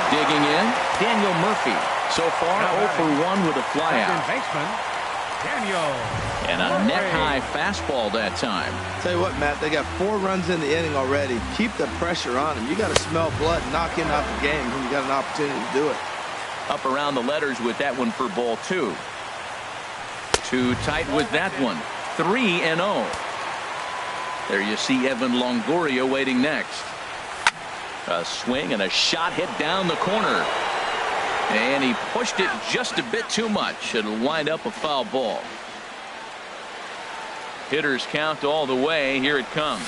Digging in, Daniel Murphy. So far, 0 for 1 with a flyout. And a net-high fastball that time. Tell you what, Matt, they got 4 runs in the inning already. Keep the pressure on him. You got to smell blood and knock him out the game when you got an opportunity to do it. Up around the letters with that one for ball 2. Too tight with that one. 3-0. There you see Evan Longoria waiting next. A swing and a shot hit down the corner. And he pushed it just a bit too much. It'll wind up a foul ball. Hitters count all the way. Here it comes.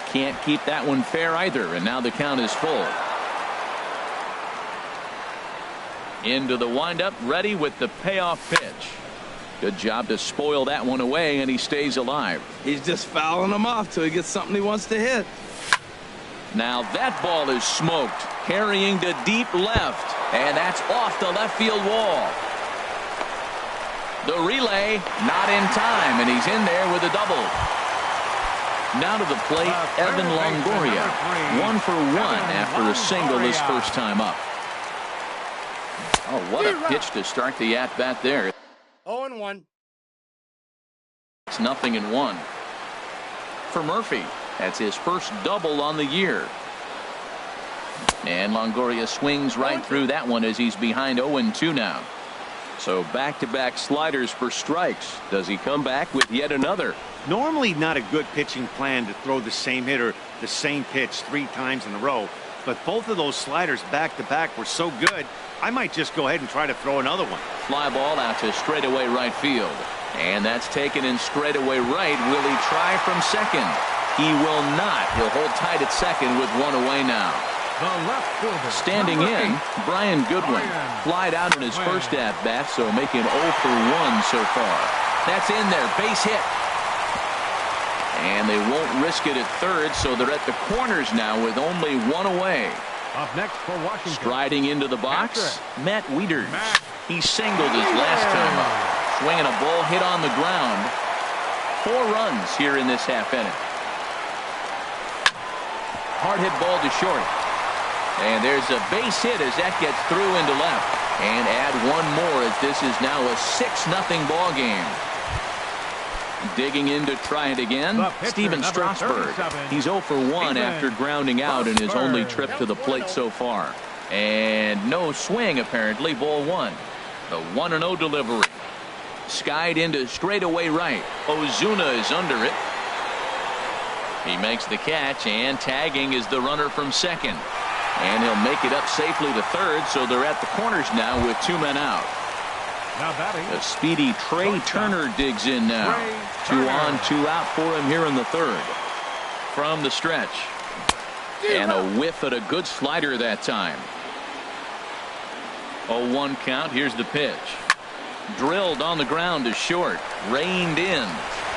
Can't keep that one fair either. And now the count is full. Into the windup, ready with the payoff pitch. Good job to spoil that one away, and he stays alive. He's just fouling him off till he gets something he wants to hit. Now that ball is smoked, carrying to deep left, and that's off the left field wall. The relay not in time, and he's in there with a double. Now to the plate, Evan Longoria. 1 for 1 after a single his first time up. Oh, what a pitch to start the at-bat there. 0-1. It's 0-1 for Murphy. That's his first double on the year. And Longoria swings right through that one as he's behind 0-2 now. So back-to-back sliders for strikes. Does he come back with yet another? Normally not a good pitching plan to throw the same hitter the same pitch 3 times in a row, but both of those sliders back-to-back were so good, I might just go ahead and try to throw another one. Fly ball out to straightaway right field. And that's taken in straightaway right. Will he try from second? He will not. He'll hold tight at second with 1 away now. Standing in, Brian Goodwin. Flied out in his first at-bat, so making 0 for 1 so far. That's in there. Base hit. And they won't risk it at third, so they're at the corners now with only 1 away. Up next for Washington. Striding into the box, Matt Wieters. He singled his last time up. Swinging a ball hit on the ground. 4 runs here in this half inning. Hard hit ball to short. And there's a base hit as that gets through into left. And add 1 more as this is now a 6-0 ball game. Digging in to try it again, Steven Strasburg. He's 0 for 1 after grounding out in his only trip to the plate so far. And no swing apparently, ball 1. The 1-0 delivery. Skied into straightaway right. Ozuna is under it. He makes the catch, and tagging is the runner from second. And he'll make it up safely to third, so they're at the corners now with 2 men out. Now batting. The speedy Trey Turner digs in now. 2 on, 2 out for him here in the third. From the stretch. And a whiff at a good slider that time. 0-1 count. Here's the pitch. Drilled on the ground to short. Reined in.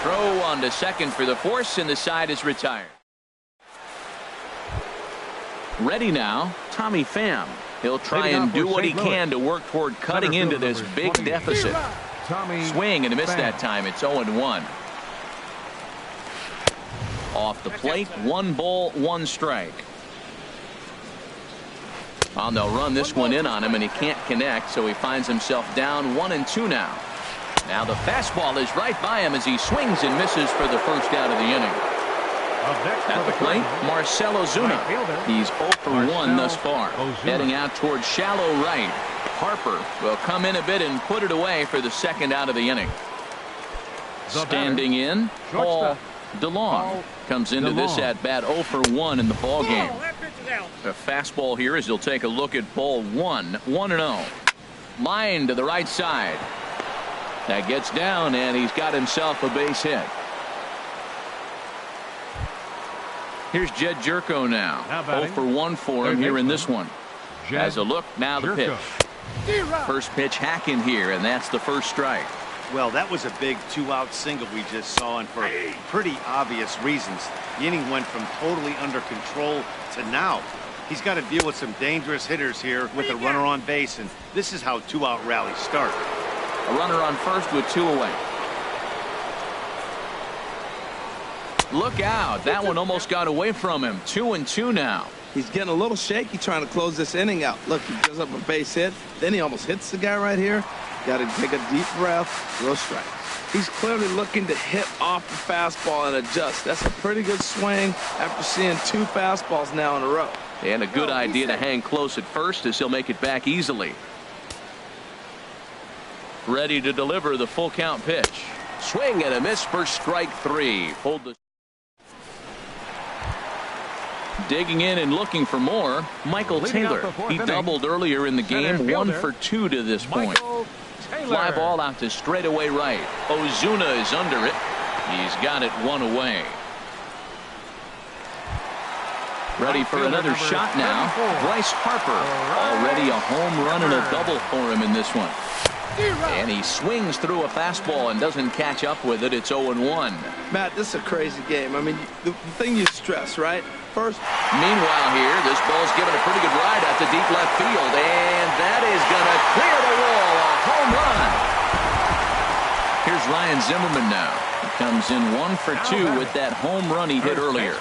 Throw on to second for the force, and the side is retired. Ready now, Tommy Pham. He'll try and do what he can to work toward cutting into this big deficit. Swing and a miss that time. It's 0-1. Off the plate, 1 ball, 1 strike. They'll run this one in on him, and he can't connect, so he finds himself down 1-2 now. Now the fastball is right by him as he swings and misses for the first out of the inning. At the plate, Marcell Ozuna. He's 0 for 1 thus far. Heading out towards shallow right. Harper will come in a bit and put it away for the second out of the inning. Standing in, Paul DeLong comes into this at bat 0 for 1 in the ball game. A fastball here as he'll take a look at ball 1, 1-0. Line to the right side. That gets down, and he's got himself a base hit. Here's Jed Jerko now. 0 for 1 for him here in this one. Has a look, now the pitch. First pitch hacking here, and that's the first strike. Well, that was a big 2-out single we just saw, and for pretty obvious reasons. The inning went from totally under control to now. He's got to deal with some dangerous hitters here with a runner on base, and this is how 2-out rallies start. A runner on first with 2 away. Look out. That one almost got away from him. 2-2 now. He's getting a little shaky trying to close this inning out. Look, he gives up a base hit. Then he almost hits the guy right here. Got to take a deep breath. Throw strike. He's clearly looking to hit off the fastball and adjust. That's a pretty good swing after seeing 2 fastballs now in a row. And a good idea to hang close at first as he'll make it back easily. Ready to deliver the full count pitch. Swing and a miss for strike 3. Pulled the. Digging in and looking for more, Michael Taylor. He doubled earlier in the game, 1 for 2 to this point. Fly ball out to straightaway right. Ozuna is under it. He's got it 1 away. Ready for another shot now. Bryce Harper. Already a home run and a double for him in this one. And he swings through a fastball and doesn't catch up with it. It's 0-1. Matt, this is a crazy game. I mean, the thing you stress, right? First. Meanwhile here, this ball's given a pretty good ride out to deep left field. And that is going to clear the wall. A home run. Here's Ryan Zimmerman now. He comes in 1 for 2 with that home run he hit earlier.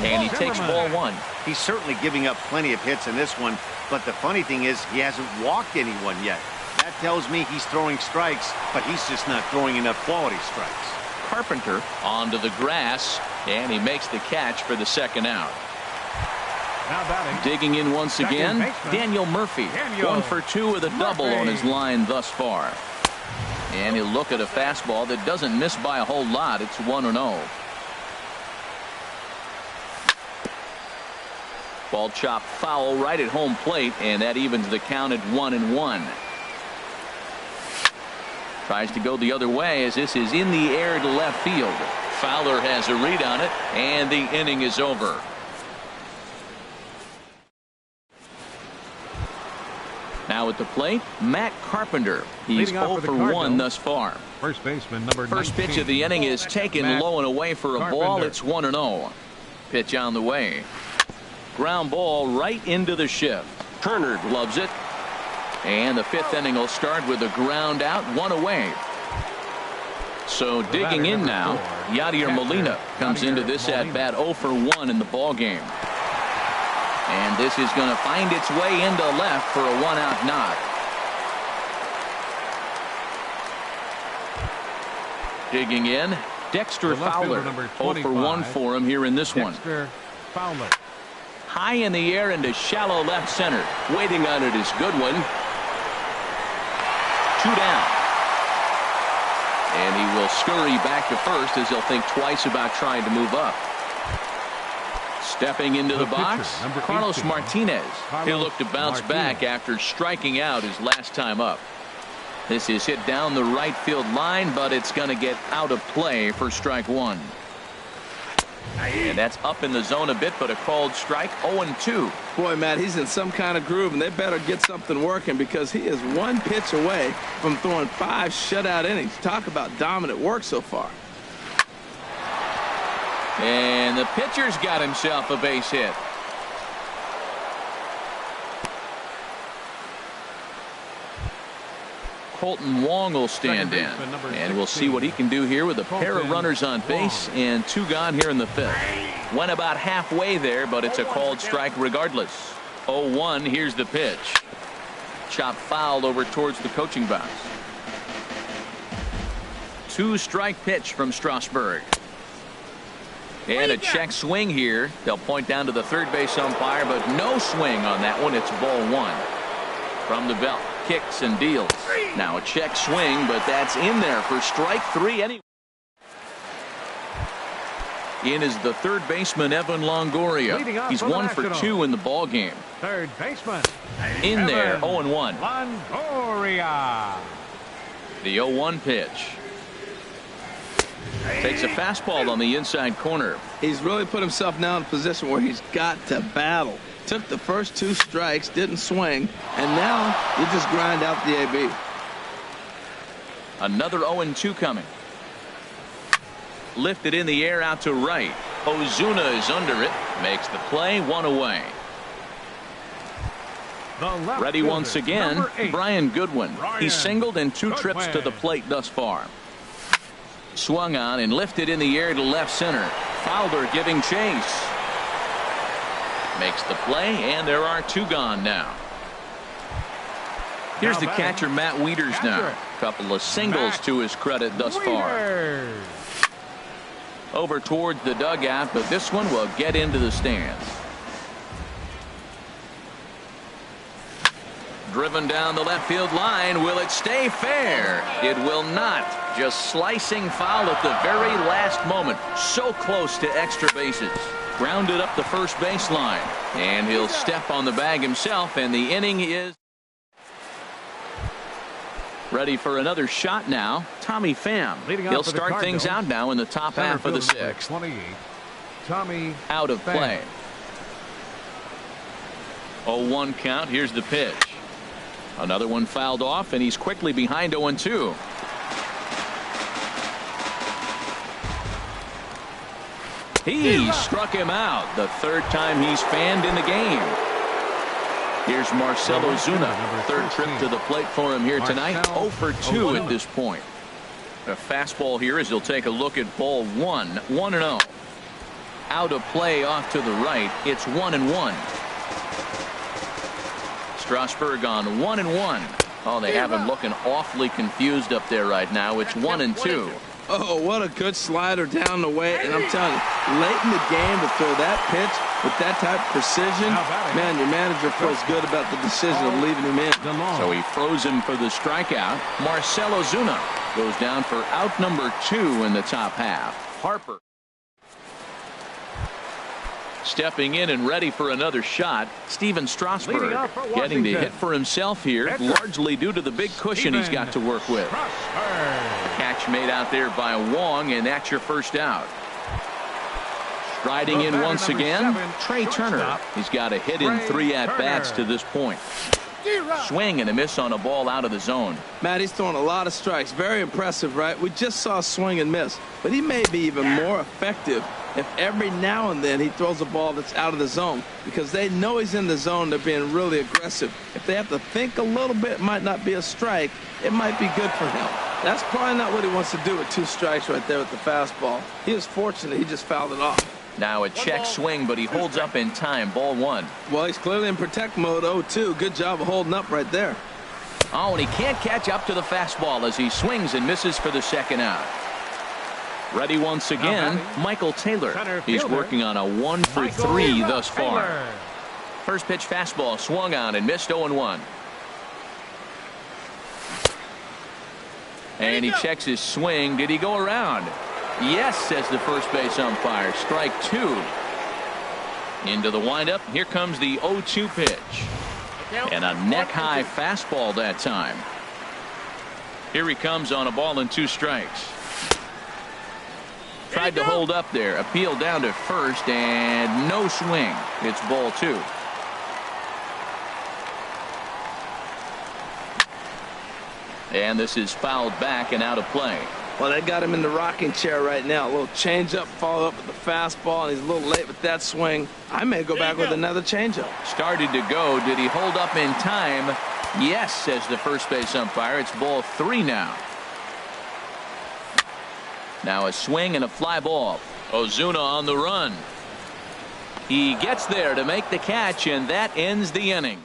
And he takes ball 1. He's certainly giving up plenty of hits in this one, but the funny thing is he hasn't walked anyone yet. That tells me he's throwing strikes, but he's just not throwing enough quality strikes. Carpenter onto the grass, and he makes the catch for the second out. Digging in once again, Daniel Murphy. 1 for 2 with a double on his line thus far. And he'll look at a fastball that doesn't miss by a whole lot. It's 1-0. Ball chopped foul right at home plate, and that evens the count at 1-1. Tries to go the other way as this is in the air to left field. Fowler has a read on it, and the inning is over. Now at the plate, Matt Carpenter. He's 0 for 1 thus far. First baseman number 19. First pitch of the inning is taken low and away for a ball. It's 1-0. Pitch on the way. Ground ball right into the shift. Turner gloves it. And the 5th inning will start with a ground out, 1 away. So digging in now, Yadier Molina comes into this at bat 0 for 1 in the ball game. And this is going to find its way into left for a 1-out knock. Digging in, Dexter Fowler. 0 for 1 for him here in this one. Fowler. High in the air into shallow left center. Waiting on it is Goodwin. 2 down. And he will scurry back to first as he'll think twice about trying to move up. Stepping into the box, Carlos Martinez. He'll look to bounce back after striking out his last time up. This is hit down the right field line, but it's going to get out of play for strike 1. And that's up in the zone a bit, but a called strike. 0-2. Boy, Matt, he's in some kind of groove, and they better get something working because he is 1 pitch away from throwing 5 shutout innings. Talk about dominant work so far. And the pitcher's got himself a base hit. Colton Wong will stand in, and we'll see what he can do here with a pair of runners on base and 2 gone here in the 5th. Went about halfway there, but it's a called strike regardless. 0-1. Here's the pitch. Chop fouled over towards the coaching box. 2-strike pitch from Strasburg. And a check swing here. They'll point down to the third base umpire, but no swing on that one. It's ball 1. From the belt, kicks and deals. Now a check swing, but that's in there for strike 3 anyway. In is the third baseman, Evan Longoria. He's 1 for 2 in the ball game. Third baseman. In there, 0-1. Longoria. The 0-1 pitch. Takes a fastball on the inside corner. He's really put himself now in a position where he's got to battle. Took the first 2 strikes, didn't swing, and now you just grind out the AB. Another 0-2 coming. Lifted in the air out to right. Ozuna is under it. Makes the play, 1 away. Ready once again, Brian Goodwin. He's singled in 2 trips to the plate thus far. Swung on and lifted in the air to left center. Fowler giving chase. Makes the play, and there are 2 gone now. Here's the catcher, Matt Wieters now. Couple of singles to his credit thus far. Over towards the dugout, but this one will get into the stands. Driven down the left field line. Will it stay fair? It will not. Just slicing foul at the very last moment. So close to extra bases. Grounded up the first baseline. And he'll step on the bag himself, and the inning is ready for another shot now. Tommy Pham. He'll start things out now in the top half of the 6th. 28. Tommy out of play. 0-1 count. Here's the pitch. Another one fouled off, and he's quickly behind 0-2. He struck him out. The 3rd time he's fanned in the game. Here's Marcell Ozuna. 3rd trip to the plate for him here tonight. 0 for 2 at this point. A fastball here as he'll take a look at ball 1. 1-0. Out of play off to the right. It's 1-1. Strasburg on 1-1. Oh, they have him looking awfully confused up there right now. It's 1-2. Oh, what a good slider down the way. And I'm telling you, late in the game to throw that pitch with that type of precision, man, your manager feels good about the decision of leaving him in. So he froze him for the strikeout. Marcell Ozuna goes down for out number 2 in the top half. Harper stepping in and ready for another shot. Steven Strasburg getting to hit for himself here, largely due to the big cushion he's got to work with. Catch made out there by Wong, and that's your first out. Striding in once again, Trey Turner. He's got a hit in 3 at-bats to this point. Swing and a miss on a ball out of the zone. Matt, he's throwing a lot of strikes. Very impressive, right? We just saw a swing and miss, but he may be even more effective if every now and then he throws a ball that's out of the zone, because they know he's in the zone. They're being really aggressive. If they have to think a little bit, it might not be a strike. It might be good for him. That's probably not what he wants to do with 2 strikes right there with the fastball. He was fortunate. He just fouled it off. Now a check swing, but he holds up in time. Ball 1. Well, he's clearly in protect mode. 0-2. Good job of holding up right there. Oh, and he can't catch up to the fastball as he swings and misses for the 2nd out. Ready once again, Michael Taylor. He's working on a 1 for 3 thus far. First pitch fastball swung on and missed 0-1. And he checks his swing. Did he go around? Yes, says the first base umpire. Strike 2. Into the windup. Here comes the 0-2 pitch. And a neck-high fastball that time. Here he comes on a ball and 2 strikes. Tried to hold up there. Appeal down to first, and no swing. It's ball 2. And this is fouled back and out of play. Well, they got him in the rocking chair right now. A little changeup, followed up with the fastball, and he's a little late with that swing. I may go back with another changeup. Started to go. Did he hold up in time? Yes, says the first base umpire. It's ball 3 now. Now a swing and a fly ball. Ozuna on the run. He gets there to make the catch, and that ends the inning.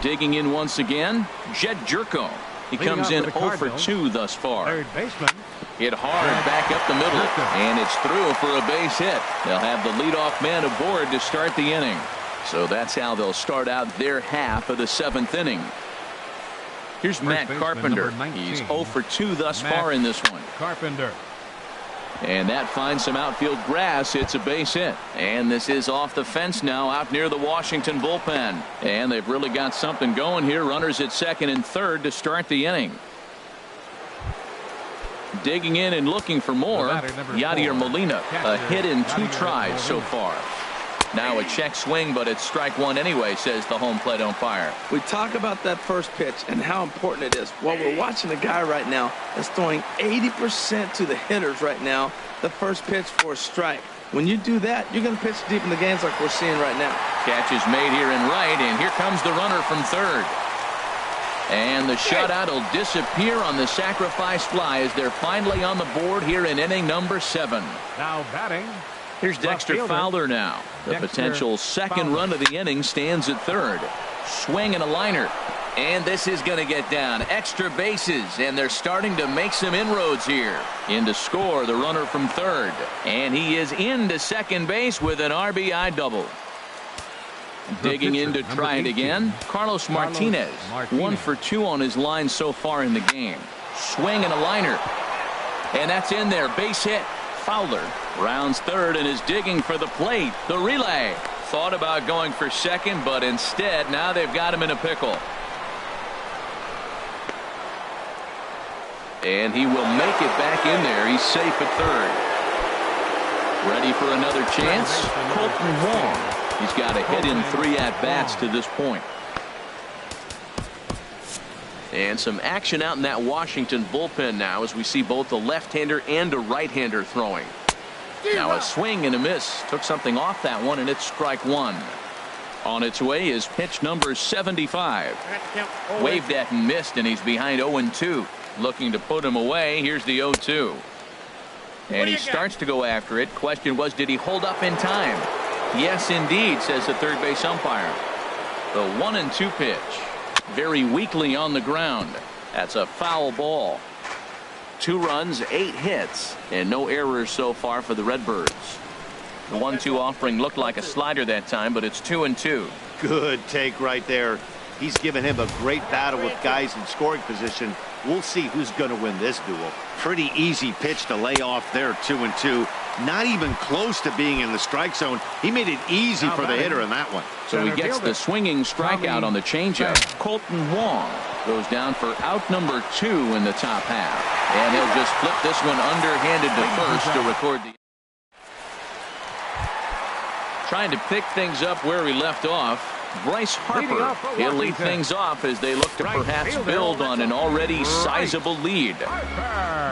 Digging in once again, Jed Jerko. He comes in 0 for 2 thus far. Third baseman. Hit hard back up the middle, and it's through for a base hit. They'll have the leadoff man aboard to start the inning. So that's how they'll start out their half of the 7th inning. Here's Matt Carpenter. He's 0 for 2 thus far in this one. Carpenter. And that finds some outfield grass. It's a base hit. And this is off the fence now out near the Washington bullpen. And they've really got something going here. Runners at second and third to start the inning. Digging in and looking for more. Yadier Molina. A hit in 2 tries so far. Now a check swing, but it's strike 1 anyway, says the home plate umpire. We talk about that first pitch and how important it is. Well, we're watching a guy right now that's throwing 80% to the hitters right now, the first pitch for a strike. When you do that, you're going to pitch deep in the games like we're seeing right now. Catch is made here in right, and here comes the runner from third. And the shutout will disappear on the sacrifice fly as they're finally on the board here in inning number 7. Now batting. Here's Dexter Fowler now. The potential second run of the inning stands at third. Swing and a liner. And this is going to get down. Extra bases, and they're starting to make some inroads here. In to score, the runner from third. And he is into second base with an RBI double. Digging in to try it again. Carlos Martinez. 1 for 2 on his line so far in the game. Swing and a liner. And that's in there. Base hit. Fowler rounds third and is digging for the plate. The relay. Thought about going for second, but instead now they've got him in a pickle. And he will make it back in there. He's safe at third. Ready for another chance? Colton Wong. He's got a hit in 3 at-bats to this point. And some action out in that Washington bullpen now as we see both a left-hander and a right-hander throwing. Now a swing and a miss. Took something off that one, and it's strike 1. On its way is pitch number 75. Waved at and missed, and he's behind 0-2. Looking to put him away. Here's the 0-2. And he starts to go after it. Question was, did he hold up in time? Yes, indeed, says the third base umpire. The 1-2 pitch. Very weakly on the ground. That's a foul ball. 2 runs, 8 hits, and no errors so far for the Redbirds. The 1-2 offering looked like a slider that time, but it's 2-2. Good take right there. He's given him a great battle with guys in scoring position. We'll see who's going to win this duel. Pretty easy pitch to lay off there, 2-2. Not even close to being in the strike zone. He made it easy for the hitter in that one. So he gets the swinging strikeout on the changeup. Colton Wong goes down for out number 2 in the top half. And he'll just flip this one underhanded to first to record the. Trying to pick things up where he left off. Bryce Harper. He'll lead things off as they look to perhaps build on an already sizable lead.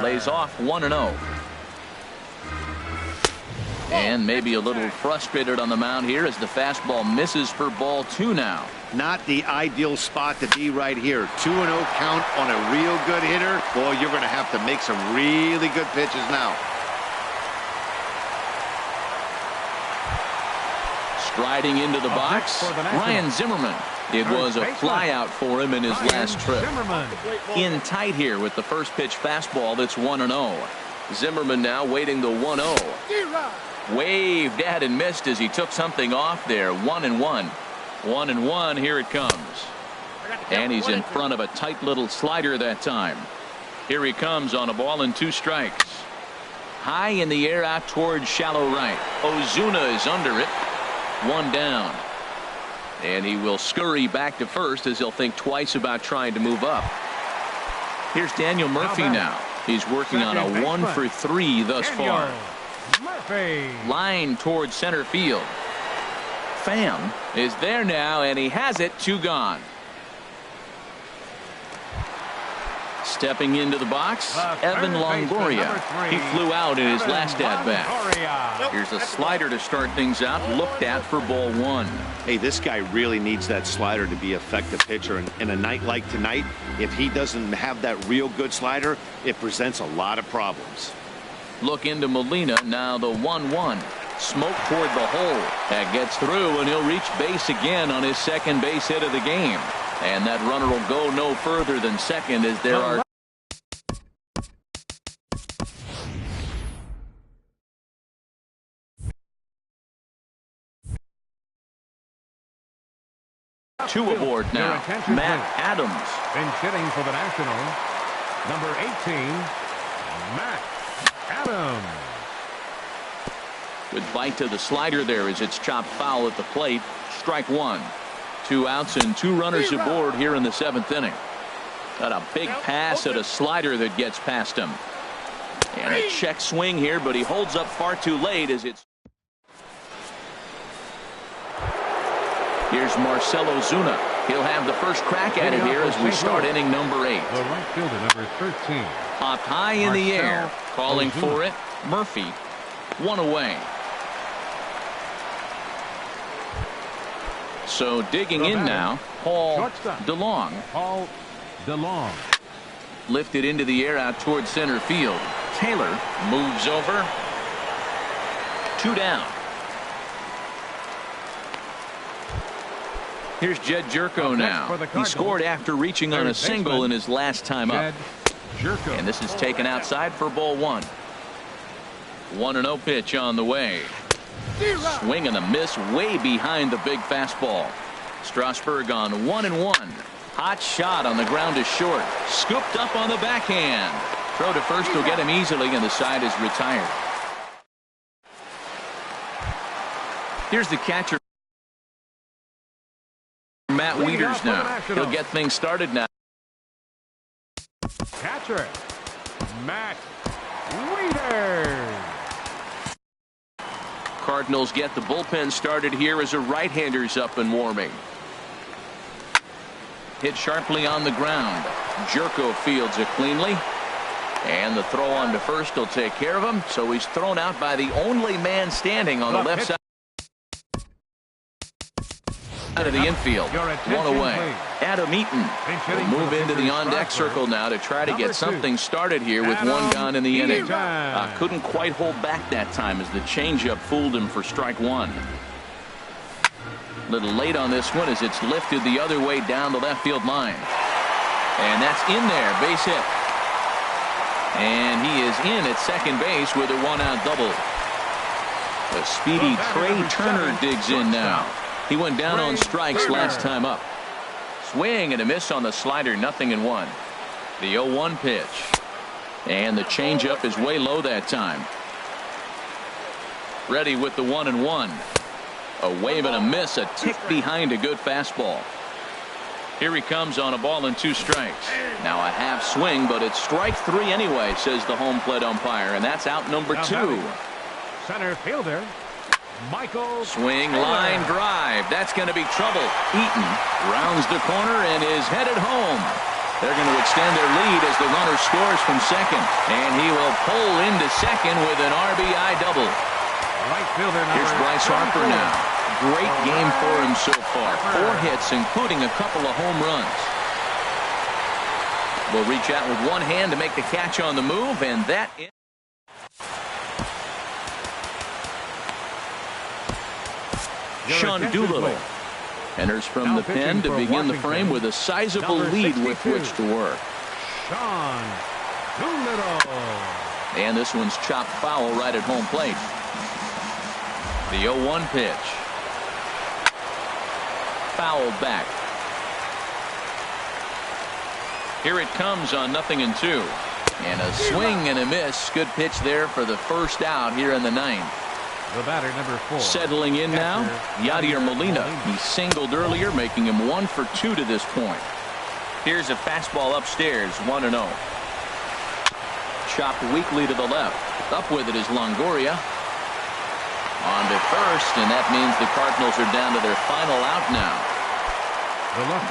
Lays off 1-0. And maybe a little frustrated on the mound here as the fastball misses for ball 2 now. Not the ideal spot to be right here. 2-0 count on a real good hitter. Boy, you're going to have to make some really good pitches now. Striding into the box, Ryan Zimmerman. It was a flyout for him in his last trip. In tight here with the first pitch fastball that's 1-0. Zimmerman now waiting the 1-0. Waved at and missed as he took something off there. 1-1. 1-1. Here it comes. And he's in front of a tight little slider that time. Here he comes on a ball and 2 strikes. High in the air out towards shallow right. Ozuna is under it. 1 down. And he will scurry back to first as he'll think twice about trying to move up. Here's Daniel Murphy now. He's working on a 1 for 3 thus far. Line towards center field. Pham is there now, and he has it. 2 gone. Stepping into the box, Evan Longoria. He flew out in his last at-bat. Here's a slider to start things out, looked at for ball 1. Hey, this guy really needs that slider to be an effective pitcher. And in a night like tonight, if he doesn't have that real good slider, it presents a lot of problems. Look into Molina, now the 1-1. Smoke toward the hole. That gets through, and he'll reach base again on his second base hit of the game. And that runner will go no further than second as there are two aboard now. Matt Adams. Been hitting for the Nationals, number 18, Matt Adams. Good bite to the slider there as it's chopped foul at the plate. Strike one. 2 outs and 2 runners aboard here in the 7th inning. Got a big pass at a slider that gets past him. And a check swing here, but he holds up far too late as it's. Here's Marcelo Zuna. He'll have the first crack at it here as we start inning number 8. The right fielder, number 13. Popped high in the air. Calling for it, Murphy. 1 away. So digging in now, Paul DeLong. Paul DeLong. Lifted into the air out towards center field. Taylor moves over. 2 down. Here's Jed Jerko now. He scored after reaching on a single in his last time up. And this is taken outside for ball 1. 1-0 pitch on the way. Swing and a miss way behind the big fastball. Strasburg on 1-1. Hot shot on the ground is short. Scooped up on the backhand. Throw to first will get him easily, and the side is retired. Here's the catcher, Matt Wieters now. He'll get things started now. Catcher, Matt Wieters. Cardinals get the bullpen started here as a right-hander's up and warming. Hit sharply on the ground. Jerko fields it cleanly. And the throw on to first will take care of him. So he's thrown out by the only man standing on the left side of the infield. 1 away. Adam Eaton will move into the on-deck circle now to try to get something started here with 1 gone in the inning. Couldn't quite hold back that time as the changeup fooled him for strike 1. Little late on this one as it's lifted the other way down the left field line. And that's in there. Base hit. And he is in at second base with a 1-out double. The speedy Trey Turner digs in now. He went down on strikes last time up. Swing and a miss on the slider, 0-1. The 0-1 pitch. And the changeup is way low that time. Ready with the 1-1. A wave and a miss, a tick behind a good fastball. Here he comes on a ball and 2 strikes. Now a half swing, but it's strike 3 anyway, says the home plate umpire, and that's out number 2. Center fielder, Michael. Swing, line drive. That's going to be trouble. Eaton rounds the corner and is headed home. They're going to extend their lead as the runner scores from second. And he will pull into second with an RBI double. Right fielder, here's Bryce Harper now. Great game for him so far. 4 hits, including a couple of home runs. Will reach out with one hand to make the catch on the move, and that is. Sean Doolittle enters from the pen to begin the frame with a sizable lead with which to work. Sean Doolittle. And this one's chopped foul right at home plate. The 0-1 pitch. Fouled back. Here it comes on 0-2. And a swing and a miss. Good pitch there for the first out here in the 9th. The batter, number 4. Settling in now, Yadier Molina. He singled earlier, making him 1 for 2 to this point. Here's a fastball upstairs, 1-0. Chopped weakly to the left. Up with it is Longoria. On to first, and that means the Cardinals are down to their final out now.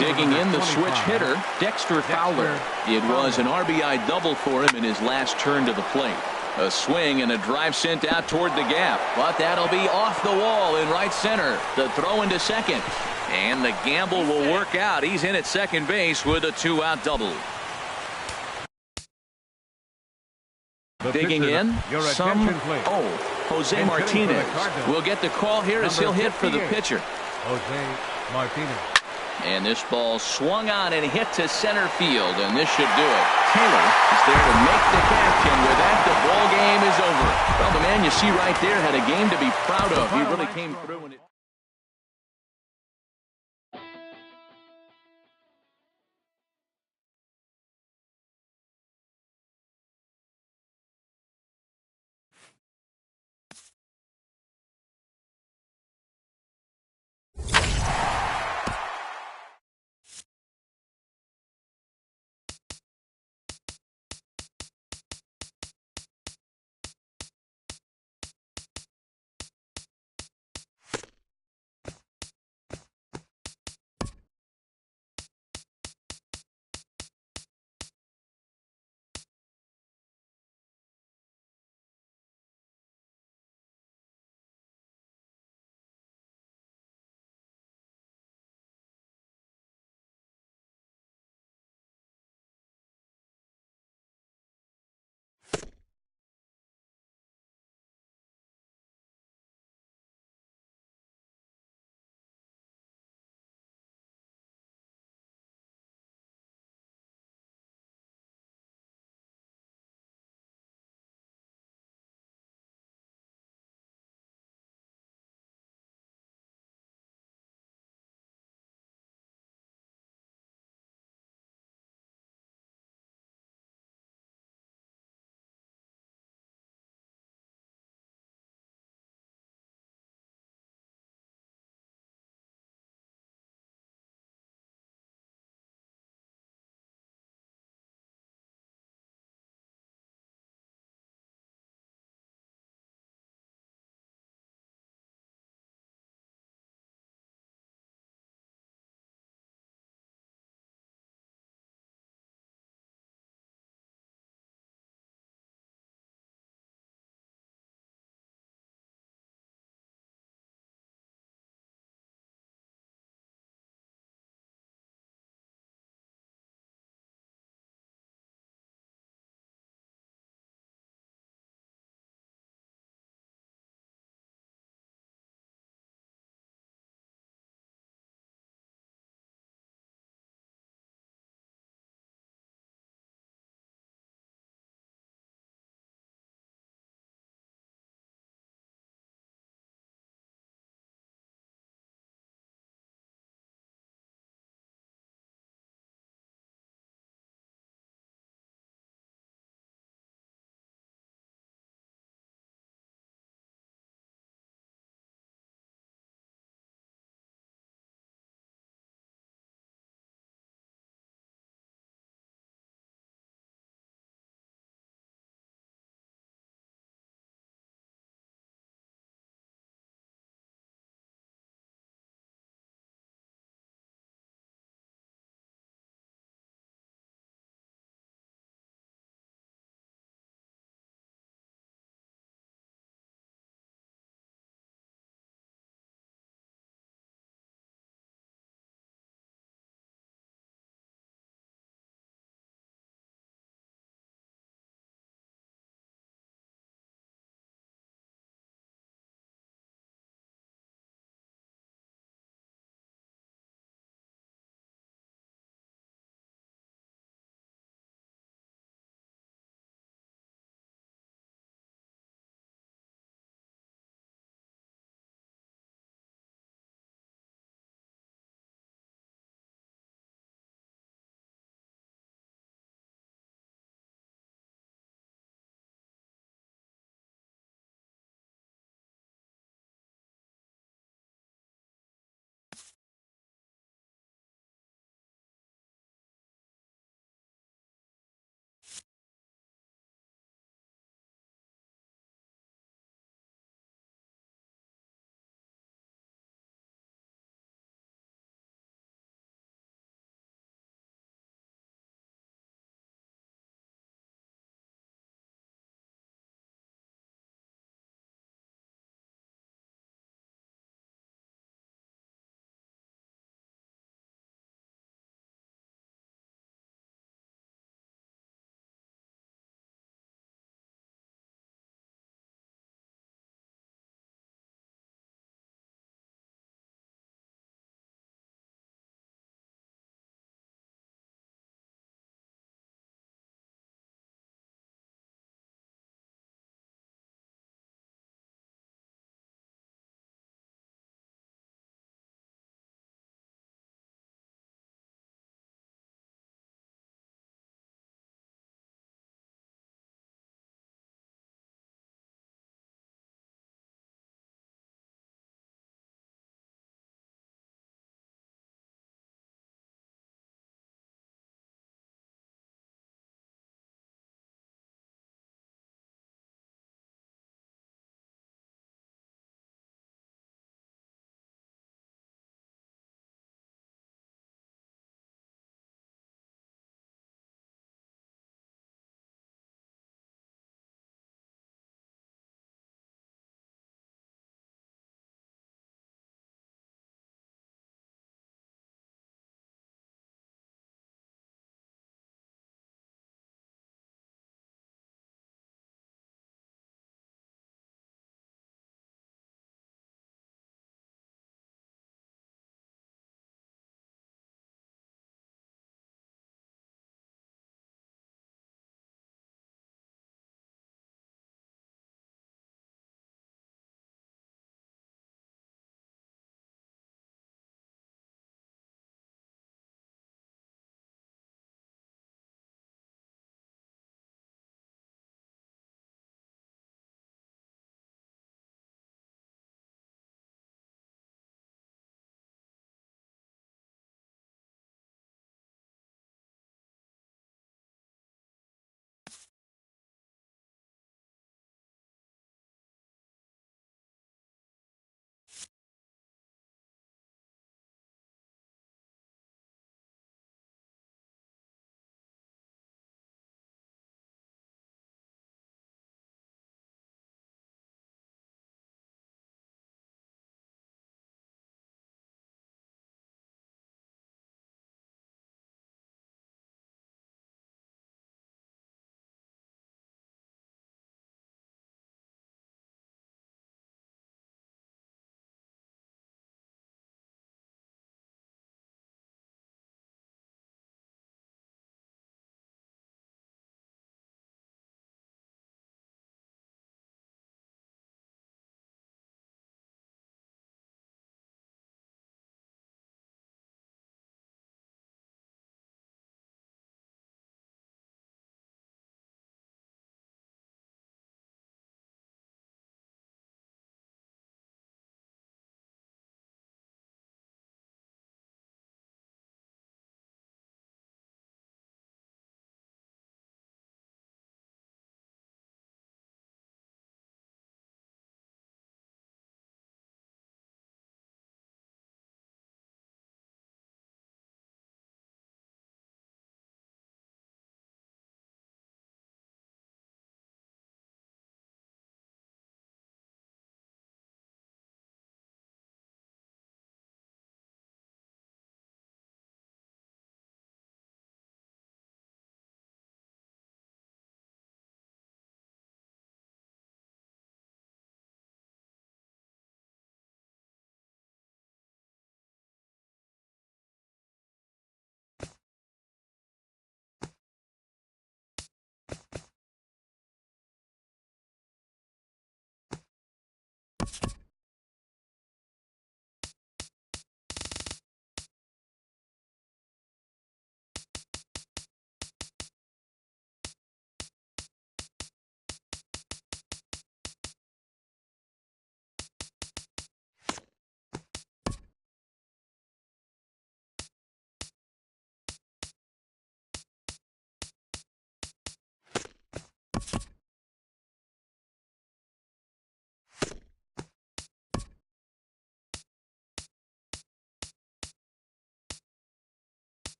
Digging in the switch hitter, Dexter Fowler. It was an RBI double for him in his last turn to the plate. A swing and a drive sent out toward the gap, but that'll be off the wall in right center. The throw into second, and the gamble will work out. He's in at second base with a 2-out double. Digging in, Jose Martinez will get the call here as he'll hit for the pitcher. Jose Martinez. And this ball swung on and hit to center field, and this should do it. Taylor is there to make the catch, and with that, the ball game is over. Well, the man you see right there had a game to be proud of. He really came through. And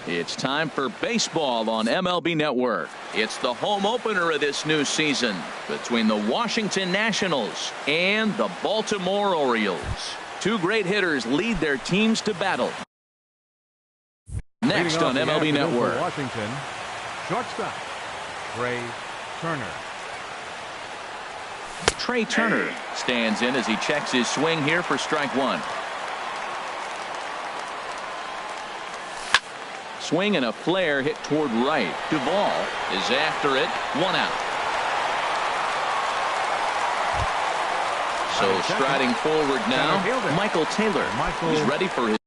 It's time for baseball on MLB Network. It's the home opener of this new season between the Washington Nationals and the Baltimore Orioles. Two great hitters lead their teams to battle. Next on MLB Network. Washington, shortstop, Trey Turner. Trey Turner stands in as he checks his swing here for strike one. Swing and a flare hit toward right. Duvall is after it. One out. So striding forward now, Michael Taylor. He's ready for his.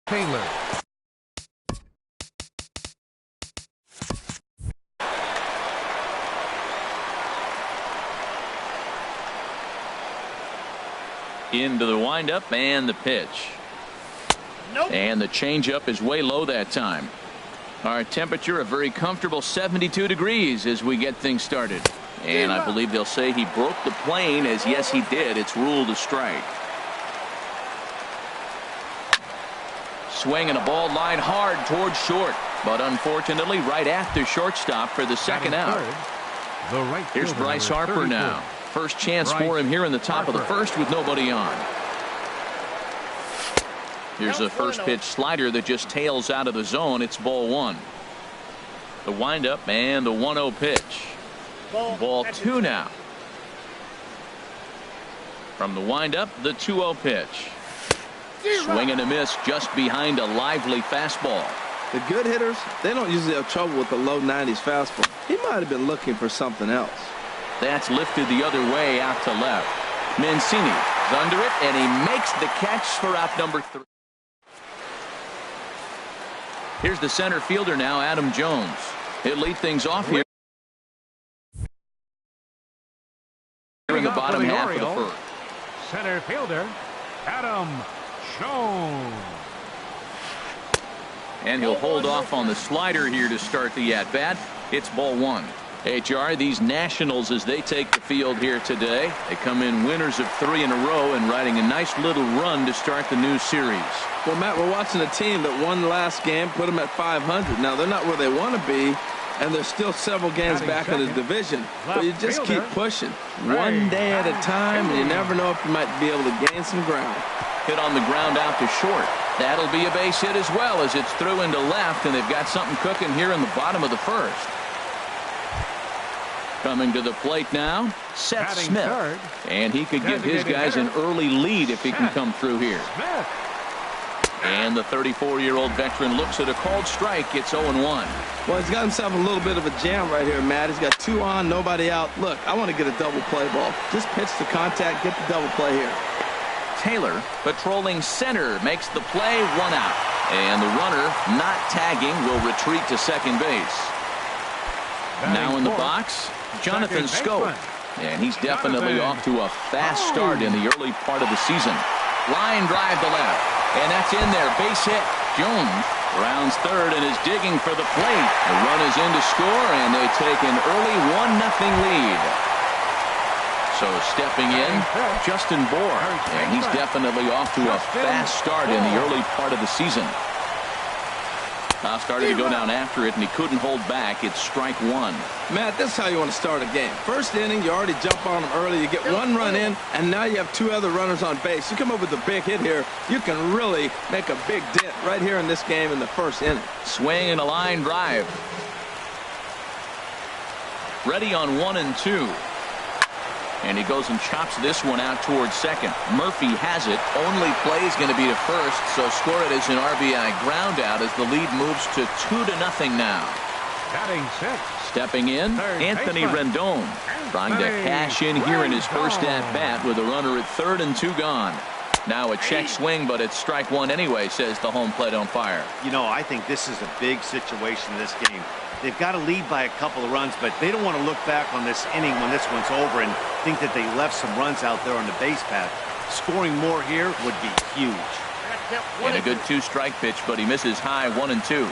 Taylor. Into the windup and the pitch. Nope. And the changeup is way low that time. Our temperature a very comfortable 72 degrees as we get things started. And I believe they'll say he broke the plane, as yes he did. It's ruled a strike. Swing and a ball line hard towards short, but unfortunately right at the shortstop for the second out. Here's Bryce Harper now. First chance for him here in the top of the first with nobody on. Here's a first pitch slider that just tails out of the zone. It's ball one. The windup and the 1-0 pitch. Ball two now. From the windup, the 2-0 pitch. Swing and a miss just behind a lively fastball. The good hitters, they don't usually have trouble with the low 90s fastball. He might have been looking for something else. That's lifted the other way out to left. Mancini is under it, and he makes the catch for out number 3. Here's the center fielder now, Adam Jones. He'll lead things off here in the bottom half of the first. Center fielder, Adam Jones. And he'll hold off on the slider here to start the at-bat. It's ball one. HR, these Nationals, as they take the field here today, they come in winners of 3 in a row and riding a nice little run to start the new series. Well, Matt, we're watching a team that won the last game, put them at 500. Now, they're not where they want to be, and there's still several games back in the division. But you just keep pushing. One day at a time, and you never know if you might be able to gain some ground. Hit on the ground out to short. That'll be a base hit as well as it's through into left, and they've got something cooking here in the bottom of the first. Coming to the plate now, Seth Smith. And he could give his guys an early lead if he can come through here. And the 34-year-old veteran looks at a called strike. It's 0-1. Well, he's got himself a little bit of a jam right here, Matt. He's got 2 on, nobody out. Look, I want to get a double play ball. Just pitch the contact, get the double play here. Taylor, patrolling center, makes the play, 1 out. And the runner, not tagging, will retreat to second base. Now in the box, Jonathan Scope. And he's definitely off to a fast start in the early part of the season. Line drive to left. And that's in there. Base hit. Jones rounds third and is digging for the plate. The run is in to score, and they take an early 1-0 lead. So stepping in, Justin Bohr. And he's definitely off to a fast start in the early part of the season. Started to go down after it, and he couldn't hold back. It's strike one. Matt, this is how you want to start a game. First inning, you already jump on them early. You get 1 run in, and now you have 2 other runners on base. You come up with a big hit here, you can really make a big dent right here in this game in the first inning. Swing and a line drive. Ready on 1 and 2. And he goes and chops this one out towards second. Murphy has it. Only play is going to be to first, so score it as an RBI ground out as the lead moves to 2-0 now. Batting 6. Stepping in, Anthony Rendon. Trying to cash in here in his first at-bat with a runner at third and 2 gone. Now a check swing, but it's strike one anyway, says the home plate umpire. You know, I think this is a big situation in this game. They've got to lead by a couple of runs, but they don't want to look back on this inning when this one's over and think that they left some runs out there on the base path. Scoring more here would be huge. And a good 2-strike pitch, but he misses high 1 and 2.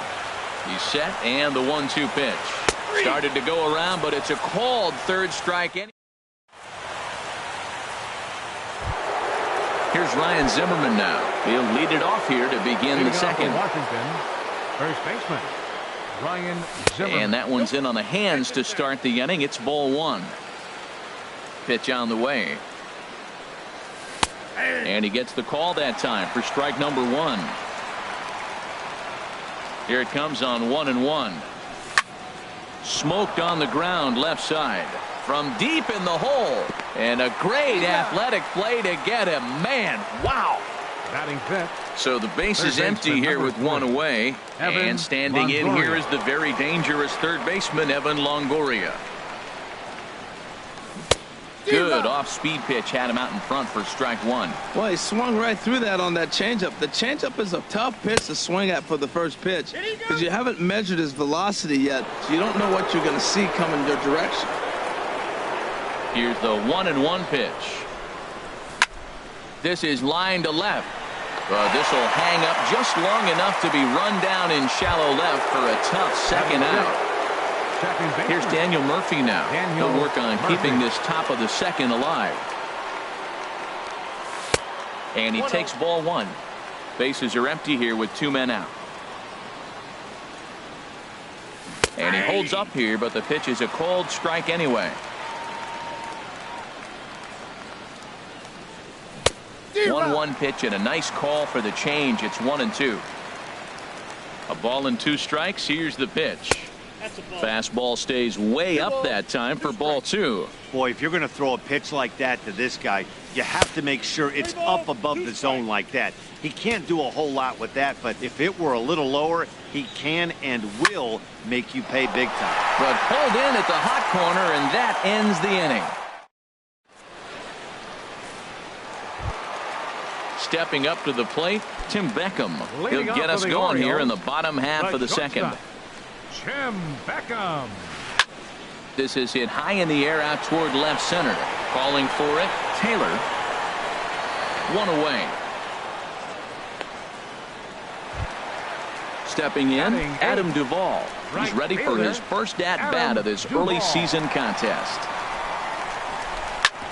He's set, and the 1-2 pitch. Started to go around, but it's a called third strike. Here's Ryan Zimmerman now. He'll lead it off here to begin the second. Washington, first baseman Ryan Zimmerman. And that one's in on the hands to start the inning. It's ball one. Pitch on the way. And he gets the call that time for strike number one. Here it comes on 1-1. Smoked on the ground left side. From deep in the hole. And a great athletic play to get him. Man, wow. Batting fifth. So the base is empty here with one away. And standing in here is the very dangerous third baseman, Evan Longoria. Good off-speed pitch had him out in front for strike one. Well, he swung right through that on that changeup. The changeup is a tough pitch to swing at for the first pitch because you haven't measured his velocity yet, so you don't know what you're going to see coming your direction. Here's the 1-1 pitch. This is line to left. This will hang up just long enough to be run down in shallow left for a tough second out. Here's Daniel Murphy now. He'll work on keeping this top of the second alive. And he takes ball one. Bases are empty here with two men out. And he holds up here, but the pitch is a cold strike anyway. 1-1 pitch and a nice call for the change. It's 1-2. A ball and two strikes. Here's the pitch. Fastball stays way up that time for ball two. Boy, if you're going to throw a pitch like that to this guy, you have to make sure it's up above the zone like that. He can't do a whole lot with that, but if it were a little lower, he can and will make you pay big time. But pulled in at the hot corner, and that ends the inning. Stepping up to the plate, Tim Beckham. He'll get us going here in the bottom half of the second. Tim Beckham. This is hit high in the air out toward left center. Calling for it, Taylor. One away. Stepping in, Adam Duvall. He's ready for his first at-bat of this early season contest.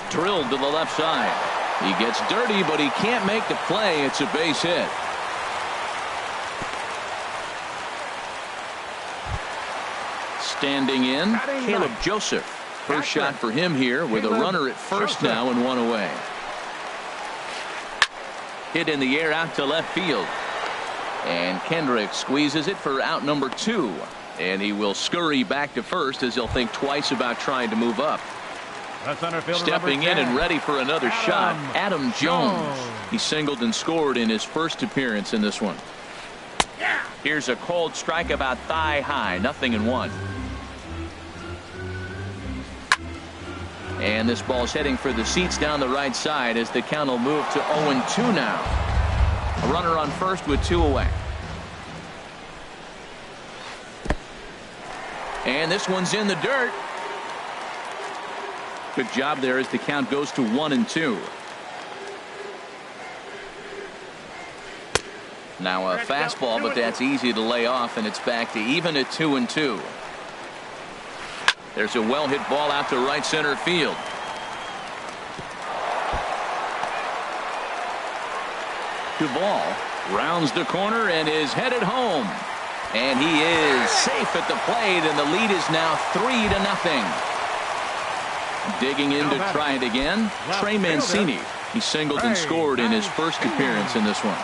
Drilled to the left side. He gets dirty, but he can't make the play. It's a base hit. Standing in, Caleb Joseph. First shot for him here with a runner at first now and one away. Hit in the air out to left field. And Kendrick squeezes it for out number two. And he will scurry back to first as he'll think twice about trying to move up. Stepping in and ready for another shot, Adam Jones. He singled and scored in his first appearance in this one. Here's a cold strike about thigh high, 0-1. And this ball's heading for the seats down the right side as the count will move to 0-2 now. A runner on first with two away. And this one's in the dirt. Good job there as the count goes to 1-2. Now a fastball, but that's easy to lay off, and it's back to even at 2-2. There's a well-hit ball out to right center field. Duvall rounds the corner and is headed home. And he is safe at the plate, and the lead is now 3-0. Digging in to try it again, Trey Mancini. He singled and scored in his first appearance in this one.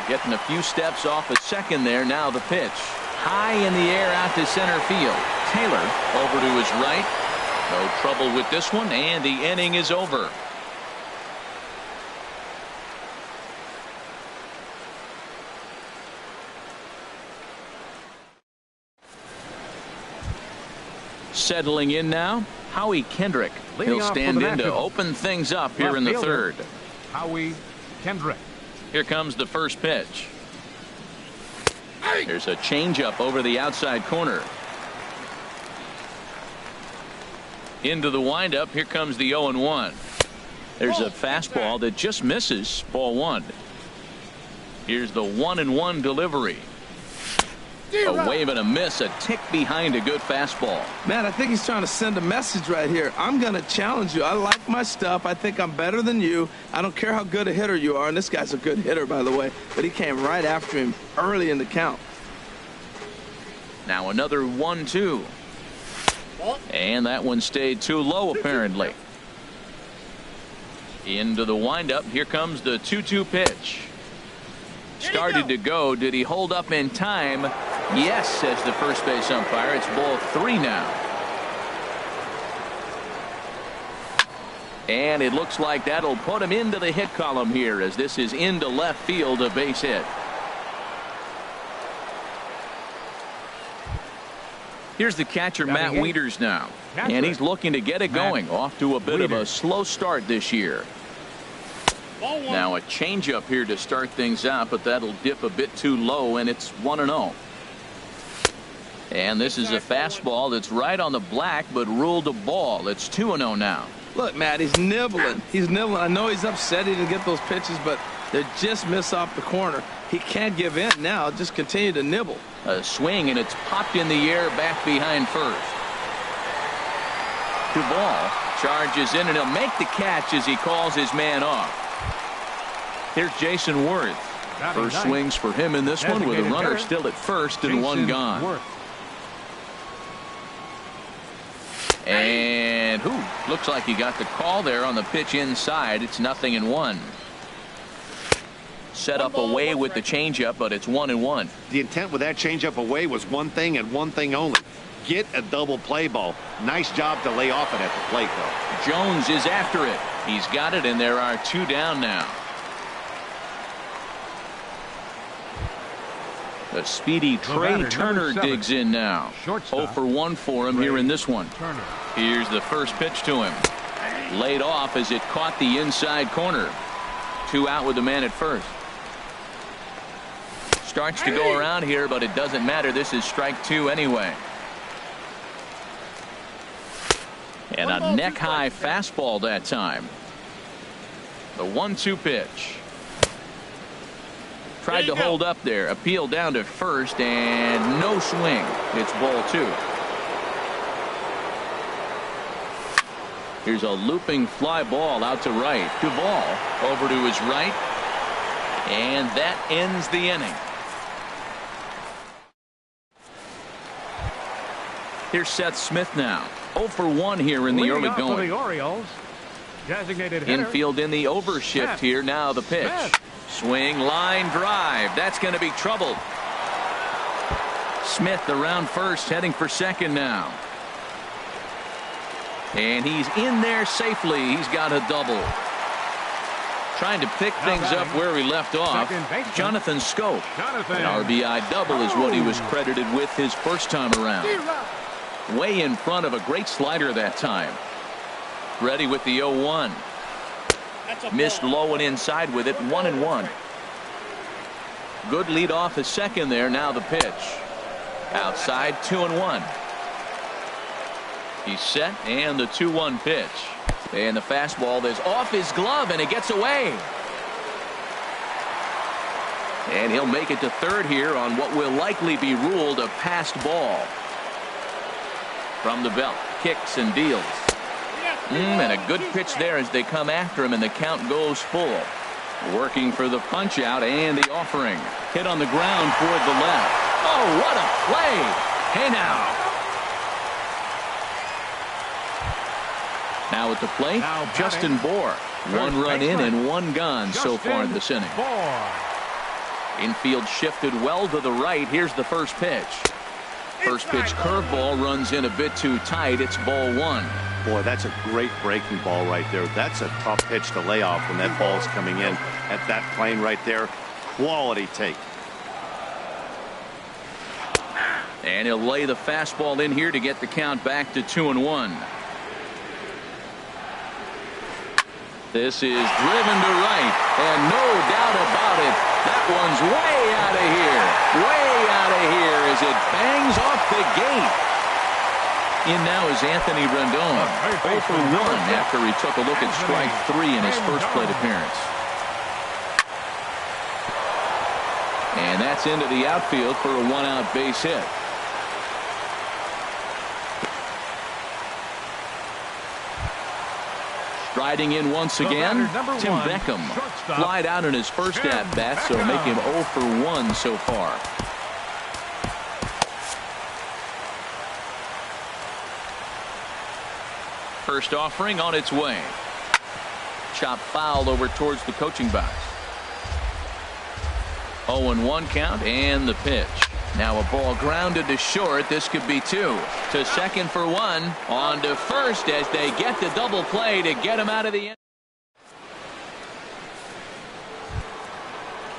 Getting a few steps off at second there. Now the pitch. High in the air out to center field. Taylor over to his right. No trouble with this one, and the inning is over. Settling in now, Howie Kendrick. He'll stand in to open things up here in the third. Howie Kendrick. Here comes the first pitch. There's a changeup over the outside corner. Into the windup. Here comes the 0-1. There's a fastball that just misses. Ball one. Here's the 1-1 delivery. A wave and a miss, a tick behind a good fastball. Man, I think he's trying to send a message right here. I'm going to challenge you. I like my stuff. I think I'm better than you. I don't care how good a hitter you are. And this guy's a good hitter, by the way. But he came right after him early in the count. Now another 1-2. And that one stayed too low, apparently. Into the windup. Here comes the 2-2 pitch. Started to go. Did he hold up in time? Yes, says the first base umpire. It's ball 3 now. And it looks like that'll put him into the hit column here, as this is into left field, a base hit. Here's the catcher, Matt Wieters, now. And he's looking to get it going. Off to a bit of a slow start this year. Now a changeup here to start things out, but that'll dip a bit too low, and it's 1-0. And this is a fastball that's right on the black, but ruled a ball. It's 2-0 now. Look, Matt, he's nibbling. He's nibbling. I know he's upset he didn't get those pitches, but they just miss off the corner. He can't give in now. Just continue to nibble. A swing, and it's popped in the air back behind first. To ball. Charges in, and he'll make the catch as he calls his man off. Here's Jason Worth. First swings for him in this one, with a runner still at first and one gone. And looks like he got the call there on the pitch inside. It's 0-1. Set up away with the changeup, but it's 1-1. The intent with that changeup away was one thing and one thing only. Get a double play ball. Nice job to lay off it at the plate, though. Jones is after it. He's got it, and there are 2 down now. The speedy Trey Turner digs in now. 0 for 1 for him here in this one. Here's the first pitch to him. Laid off as it caught the inside corner. 2 out with the man at first. Starts to go around here, but it doesn't matter. This is strike 2 anyway. And a neck-high fastball that time. The 1-2 pitch. Tried to hold up there. Appeal down to first, and no swing. It's ball 2. Here's a looping fly ball out to right. Duvall over to his right. And that ends the inning. Here's Seth Smith now. 0 for 1 here in the early going. The Orioles, designated hitter. Infield in the overshift here. Now the pitch. Swing, line drive. That's going to be trouble. Smith around first, heading for second now. And he's in there safely. He's got a double. Trying to pick things up where he left off. Jonathan Scope. An RBI double is what he was credited with his first time around. Way in front of a great slider that time. Ready with the 0-1. Missed low and inside with it. 1-1. Good lead off his second there. Now the pitch. Outside, 2-1. He's set, and the 2-1 pitch. And the fastball is off his glove, and it gets away. And he'll make it to third here on what will likely be ruled a passed ball. From the belt, kicks and deals. And a good pitch there as they come after him, and the count goes full. Working for the punch out and the offering. Hit on the ground toward the left. Oh, what a play! Hey now. Now at the plate, Justin Bohr. 1 run in and 1 gone so far in this inning. Infield shifted well to the right. Here's the first pitch. First pitch curveball runs in a bit too tight. It's ball 1. Boy, that's a great breaking ball right there. That's a tough pitch to lay off when that ball's coming in at that plane right there. Quality take. And he'll lay the fastball in here to get the count back to 2-1. This is driven to right, and no doubt about it, that one's way out of here. Way out of here as it bangs off the gate. In now is Anthony Rendon. 0 for 1 after he took a look at strike 3 in his first plate appearance. And And that's into the outfield for a one-out base hit. Striding in once again, Tim Beckham. Flied out in his first at-bat, so make him 0 for 1 so far. First offering on its way. Chop foul over towards the coaching box. 0-1 count and the pitch. Now a ball grounded to short. This could be 2. To second for 1. On to first as they get the double play to get him out of the end.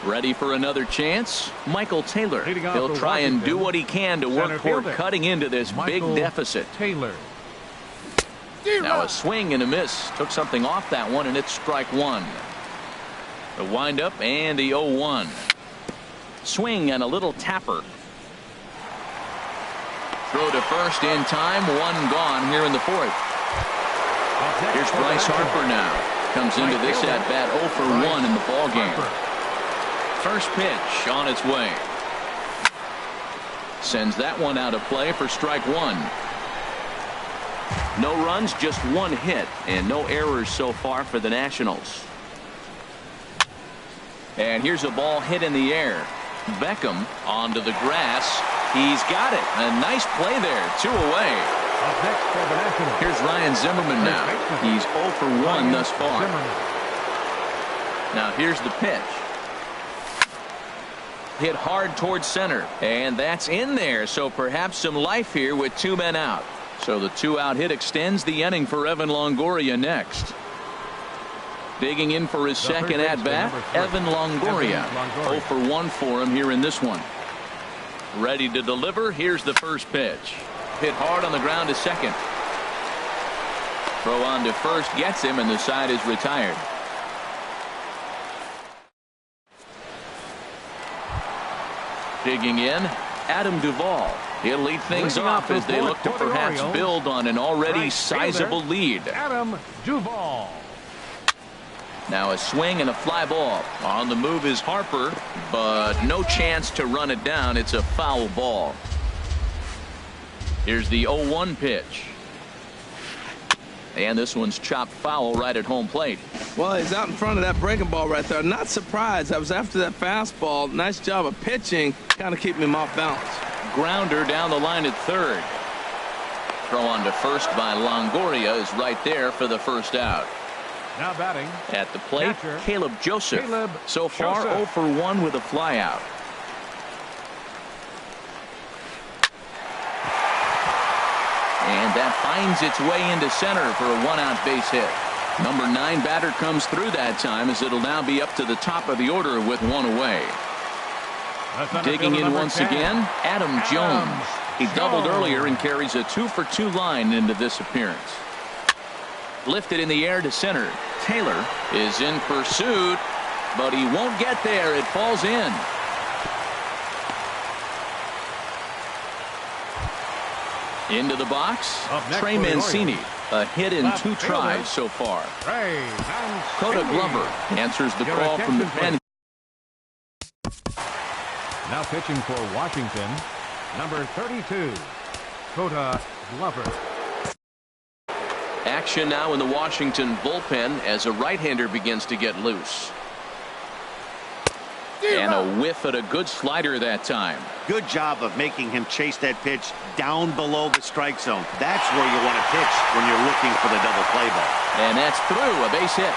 Ready for another chance. Michael Taylor. He'll try and do what he can to work toward cutting into this big deficit. Taylor. Now a swing and a miss. Took something off that one, and it's strike 1. The windup and the 0-1. Swing and a little tapper. Throw to first in time. 1 gone here in the 4th. Here's Bryce Harper now. Comes into this at bat 0 for 1 in the ball game. First pitch on its way. Sends that one out of play for strike 1. No runs, just 1 hit, and no errors so far for the Nationals. And here's a ball hit in the air. Beckham onto the grass. He's got it. A nice play there. 2 away. Here's Ryan Zimmerman now. He's 0 for 1 thus far. Now here's the pitch. Hit hard towards center, and that's in there. So perhaps some life here with 2 men out. So the 2-out hit extends the inning for Evan Longoria next. Digging in for his second at-bat, Evan Longoria. 0 for 1 for him here in this one. Ready to deliver. Here's the first pitch. Hit hard on the ground to second. Throw on to first gets him, and the side is retired. Digging in, Adam Duvall. He'll lead things off as they look to perhaps build on an already sizable lead. Adam Duvall. Now a swing and a fly ball. On the move is Harper, but no chance to run it down. It's a foul ball. Here's the 0-1 pitch. And this one's chopped foul right at home plate. Well, he's out in front of that breaking ball right there. Not surprised. I was after that fastball. Nice job of pitching. Kind of keeping him off balance. Grounder down the line at third. Throw on to first by Longoria is right there for the first out. Now batting at the plate, catcher, Caleb Joseph. So far 0 for 1 with a flyout. And that finds its way into center for a 1-out base hit. Number 9 batter comes through that time as it'll now be up to the top of the order with 1 away. Digging in once again, Adam Jones. He doubled earlier and carries a 2 for 2 line into this appearance. Lifted in the air to center. Taylor is in pursuit, but he won't get there. It falls in. Into the box, Trey Mancini. A hit in 2 tries so far. Coda Glover answers the call from the pen. Now pitching for Washington, number 32, Coda Glover. Action now in the Washington bullpen as a right-hander begins to get loose. And a whiff at a good slider that time. Good job of making him chase that pitch down below the strike zone. That's where you want to pitch when you're looking for the double play ball. And that's through, a base hit.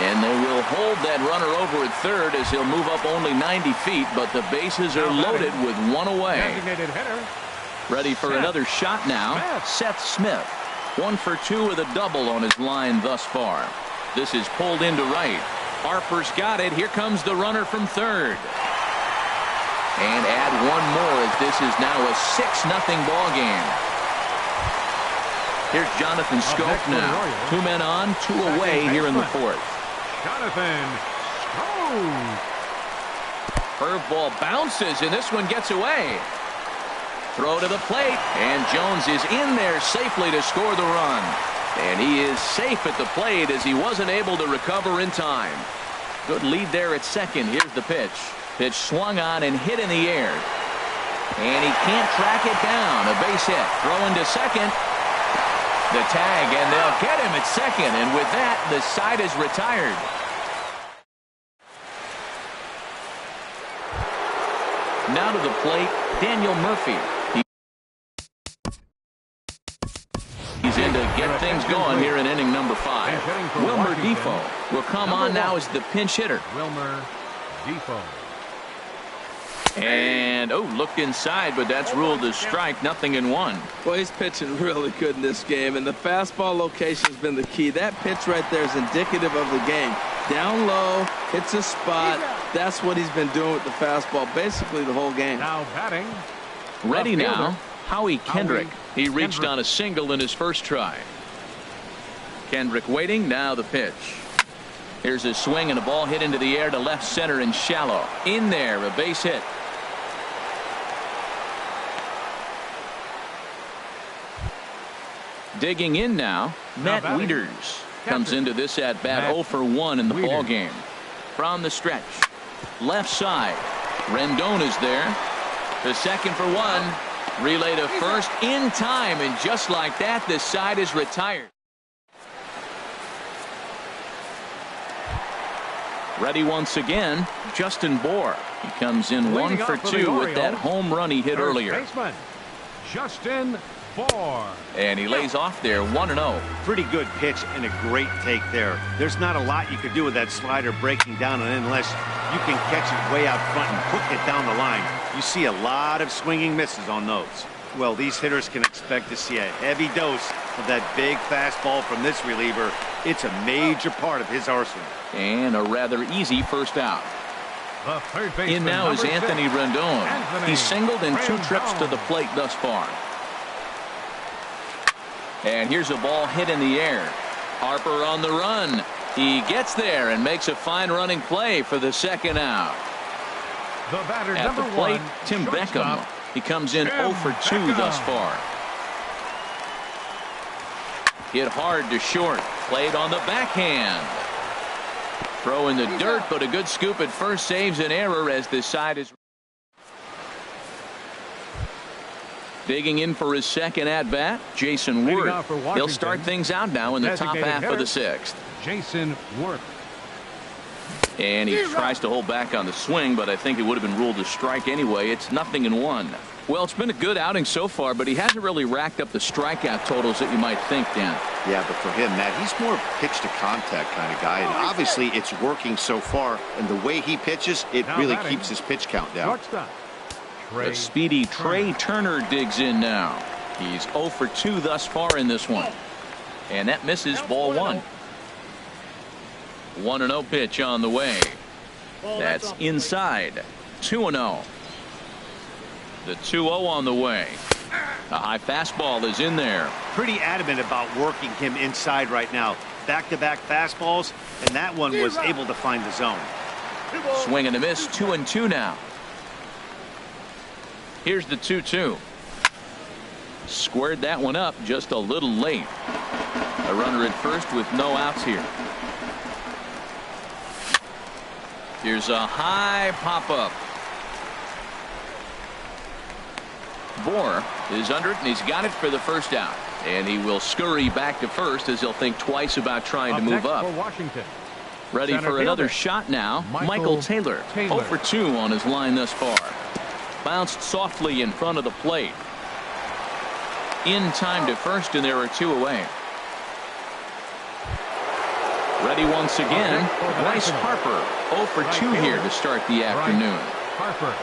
And they will hold that runner over at third as he'll move up only 90 feet, but the bases are loaded with 1 away. Ready for another shot now, Seth Smith. 1 for 2 with a double on his line thus far. This is pulled into right. Harper's got it. Here comes the runner from third. And add 1 more as this is now a 6-0 ball game. Here's Jonathan Scope now. 2 men on, 2 away here in the 4th. Jonathan Scope. Curveball bounces, and this one gets away. Throw to the plate, and Jones is in there safely to score the run. And he is safe at the plate as he wasn't able to recover in time. Good lead there at second. Here's the pitch. Pitch swung on and hit in the air. And he can't track it down. A base hit. Throw into second. The tag, and they'll get him at second. And with that, the side is retired. Now to the plate, Daniel Murphy. He's in to get things going here in inning number 5. Wilmer Defoe will come on now as the pinch hitter. Wilmer Defoe. And, looked inside, but that's ruled a strike, 0-1. Well, he's pitching really good in this game, and the fastball location has been the key. That pitch right there is indicative of the game. Down low, hits a spot. That's what he's been doing with the fastball basically the whole game. Now batting. Ready now, Howie Kendrick. He reached on a single in his first try. Kendrick waiting, now the pitch. Here's a swing and a ball hit into the air to left center and shallow. In there, a base hit. Digging in now, Matt Wieters comes into this at bat 0 for 1 in the ball game. From the stretch, left side, Rendon is there. The second for 1, relay to first in time, and just like that, this side is retired. Ready once again, Justin Bour. He comes in 1 for 2 with that home run he hit earlier. Baseman, Justin Bour. And he lays off there 1-0. Pretty good pitch and a great take there. There's not a lot you could do with that slider breaking down, and unless you can catch it way out front and hook it down the line, you see a lot of swinging misses on those. Well, these hitters can expect to see a heavy dose of that big fastball from this reliever. It's a major part of his arsenal. And a rather easy first out. In now is Anthony Rendon. He's singled in 2 trips to the plate thus far. And here's a ball hit in the air. Harper on the run. He gets there and makes a fine running play for the second out. At the plate, Tim Beckham. He comes in 0 for 2 thus far. Hit hard to short. Played on the backhand. Throw in the dirt, but a good scoop at first saves an error as this side is. Digging in for his second at-bat, Jason Worth. He'll start things out now in the top half of the 6th. Jason Worth. And he tries to hold back on the swing, but I think it would have been ruled a strike anyway. It's 0-1. Well, it's been a good outing so far, but he hasn't really racked up the strikeout totals that you might think, Dan. Yeah, but for him, Matt, he's more pitch to contact kind of guy, and obviously it's working so far, and the way he pitches, it really keeps his pitch count down. The speedy Trey Turner digs in now. He's 0 for 2 thus far in this one. And that misses, ball 1. 1-0 pitch on the way. That's inside. 2-0. The 2-0 on the way. A high fastball is in there. Pretty adamant about working him inside right now. Back-to-back fastballs, and that one was able to find the zone. Swing and a miss, 2-2 now. Here's the 2-2. Squared that one up just a little late. A runner at first with no outs here. Here's a high pop-up. Bour is under it, and he's got it for the first out. And he will scurry back to first as he'll think twice about trying to move up. Ready for another shot now, Michael Taylor. 0 for 2 on his line thus far. Bounced softly in front of the plate. In time to first, and there are 2 away. Ready once again, Bryce Harper. 0 for 2 here to start the afternoon. Harper.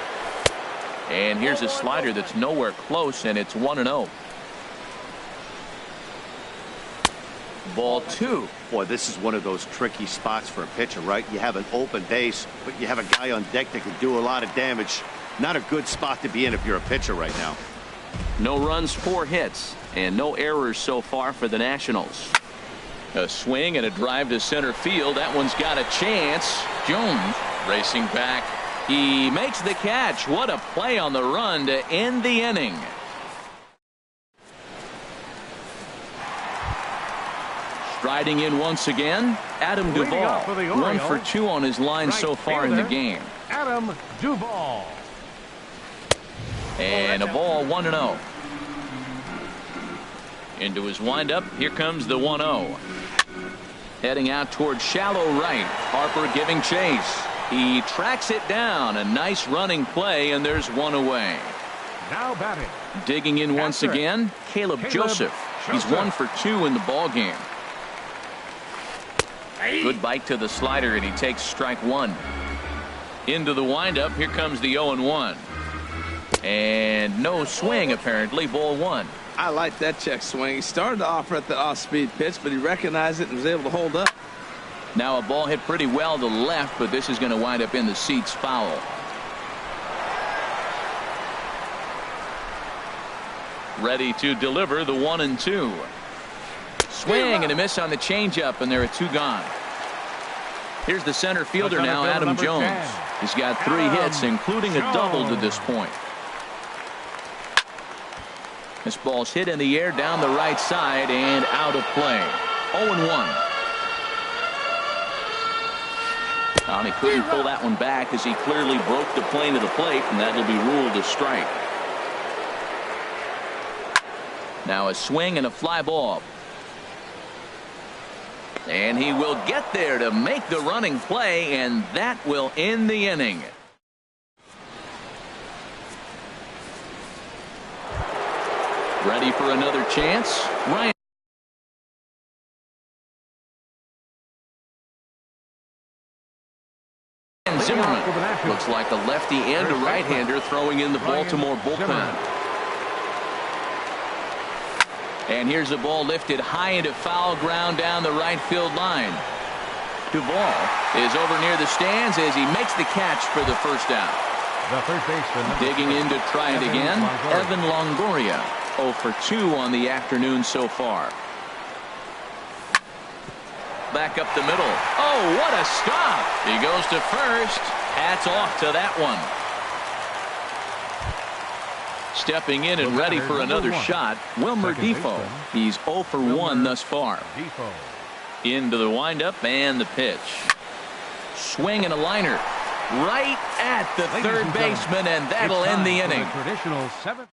And here's a slider that's nowhere close, and it's 1-0. Ball 2. Boy, this is one of those tricky spots for a pitcher, right? You have an open base, but you have a guy on deck that can do a lot of damage. Not a good spot to be in if you're a pitcher right now. No runs, 4 hits, and no errors so far for the Nationals. A swing and a drive to center field. That one's got a chance. Jones racing back. He makes the catch. What a play on the run to end the inning. Striding in once again, Adam Duvall. 1 for 2 on his line so far in the game. Adam Duvall. And a ball 1-0. Into his windup. Here comes the 1-0. Heading out towards shallow right. Harper giving chase. He tracks it down. A nice running play, and there's one away. Now batting. Digging in once again, Caleb Joseph. He's 1 for 2 in the ball game. Good bite to the slider, and he takes strike 1. Into the windup. Here comes the 0-1. And no swing, apparently. Ball 1. I like that check swing. He started to offer at the off-speed pitch, but he recognized it and was able to hold up. Now a ball hit pretty well to the left, but this is going to wind up in the seats foul. Ready to deliver the 1-2. Swing and a miss on the changeup, and there are 2 gone. Here's the center fielder now, Adam Jones. He's got 3 hits, including a double to this point. This ball's hit in the air down the right side and out of play. 0-1. And he couldn't pull that one back as he clearly broke the plane of the plate, and that'll be ruled a strike. Now a swing and a fly ball. And he will get there to make the running play, and that will end the inning. Ready for another chance. Ryan Zimmerman. Looks like a lefty and a right-hander throwing in the Baltimore bullpen. And here's a ball lifted high into foul ground down the right field line. Duvall is over near the stands as he makes the catch for the first out. The third baseman. Digging in to try it again, Evan Longoria. 0 for 2 on the afternoon so far. Back up the middle. Oh, what a stop. He goes to first. Hats off to that one. Stepping in and ready for another shot, Wilmer Defoe. He's 0 for 1 thus far. Into the windup and the pitch. Swing and a liner. Right at the third baseman, and that'll end the inning. Traditional 7th.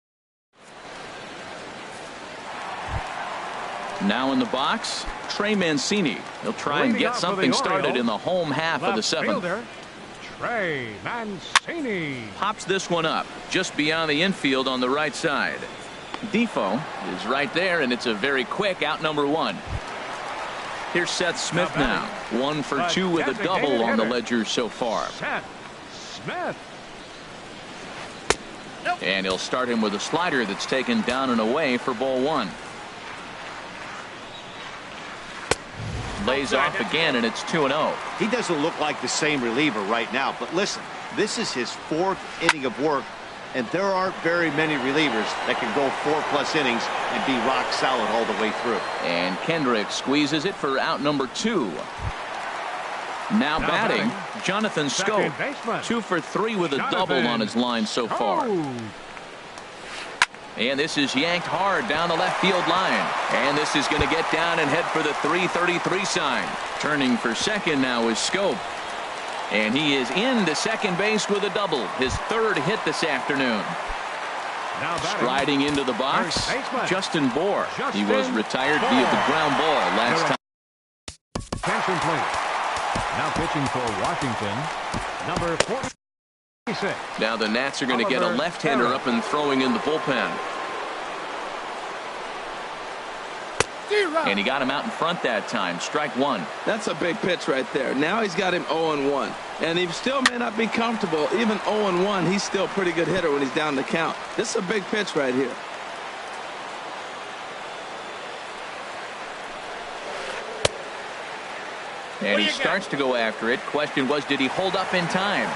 Now in the box, Trey Mancini. He'll try and get something started in the home half of the 7th. Trey Mancini Pops this one up just beyond the infield on the right side. Defoe is right there, and it's a very quick out number 1. Here's Seth Smith now. 1 for 2 with a double on the ledger so far. Seth Smith. And he'll start him with a slider that's taken down and away for ball 1. Lays off again, and it's 2-0. He doesn't look like the same reliever right now, but listen, this is his 4th inning of work, and there aren't very many relievers that can go 4+ innings and be rock solid all the way through. And Kendrick squeezes it for out number 2. Now batting, Jonathan Scope. 2 for 3 with a double on his line so far. And this is yanked hard down the left field line. And this is going to get down and head for the 333 sign. Turning for second now is Scope. And he is into second base with a double. His 3rd hit this afternoon. Striding into the box, Justin Bohr. He was retired via the ground ball last time. Attention plate. Now pitching for Washington, number 46. Now the Nats are going to get a left-hander up and throwing in the bullpen. And he got him out in front that time. Strike 1. That's a big pitch right there. Now he's got him 0-1. And he still may not be comfortable. Even 0-1, he's still a pretty good hitter when he's down the count. This is a big pitch right here. And he starts to go after it. Question was, did he hold up in time?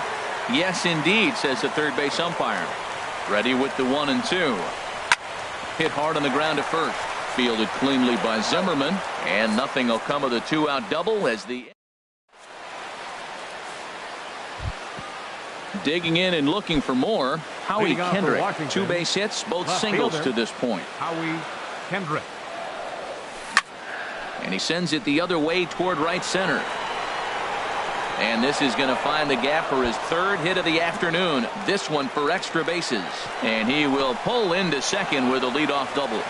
Yes, indeed, says the third base umpire. Ready with the 1-2. Hit hard on the ground to first. Fielded cleanly by Zimmerman. And nothing will come of the 2-out double as the... Digging in and looking for more, Howie Kendrick. 2 base hits, both singles to this point. Howie Kendrick. And he sends it the other way toward right center. And this is going to find the gap for his third hit of the afternoon. This one for extra bases. And he will pull into second with a leadoff double.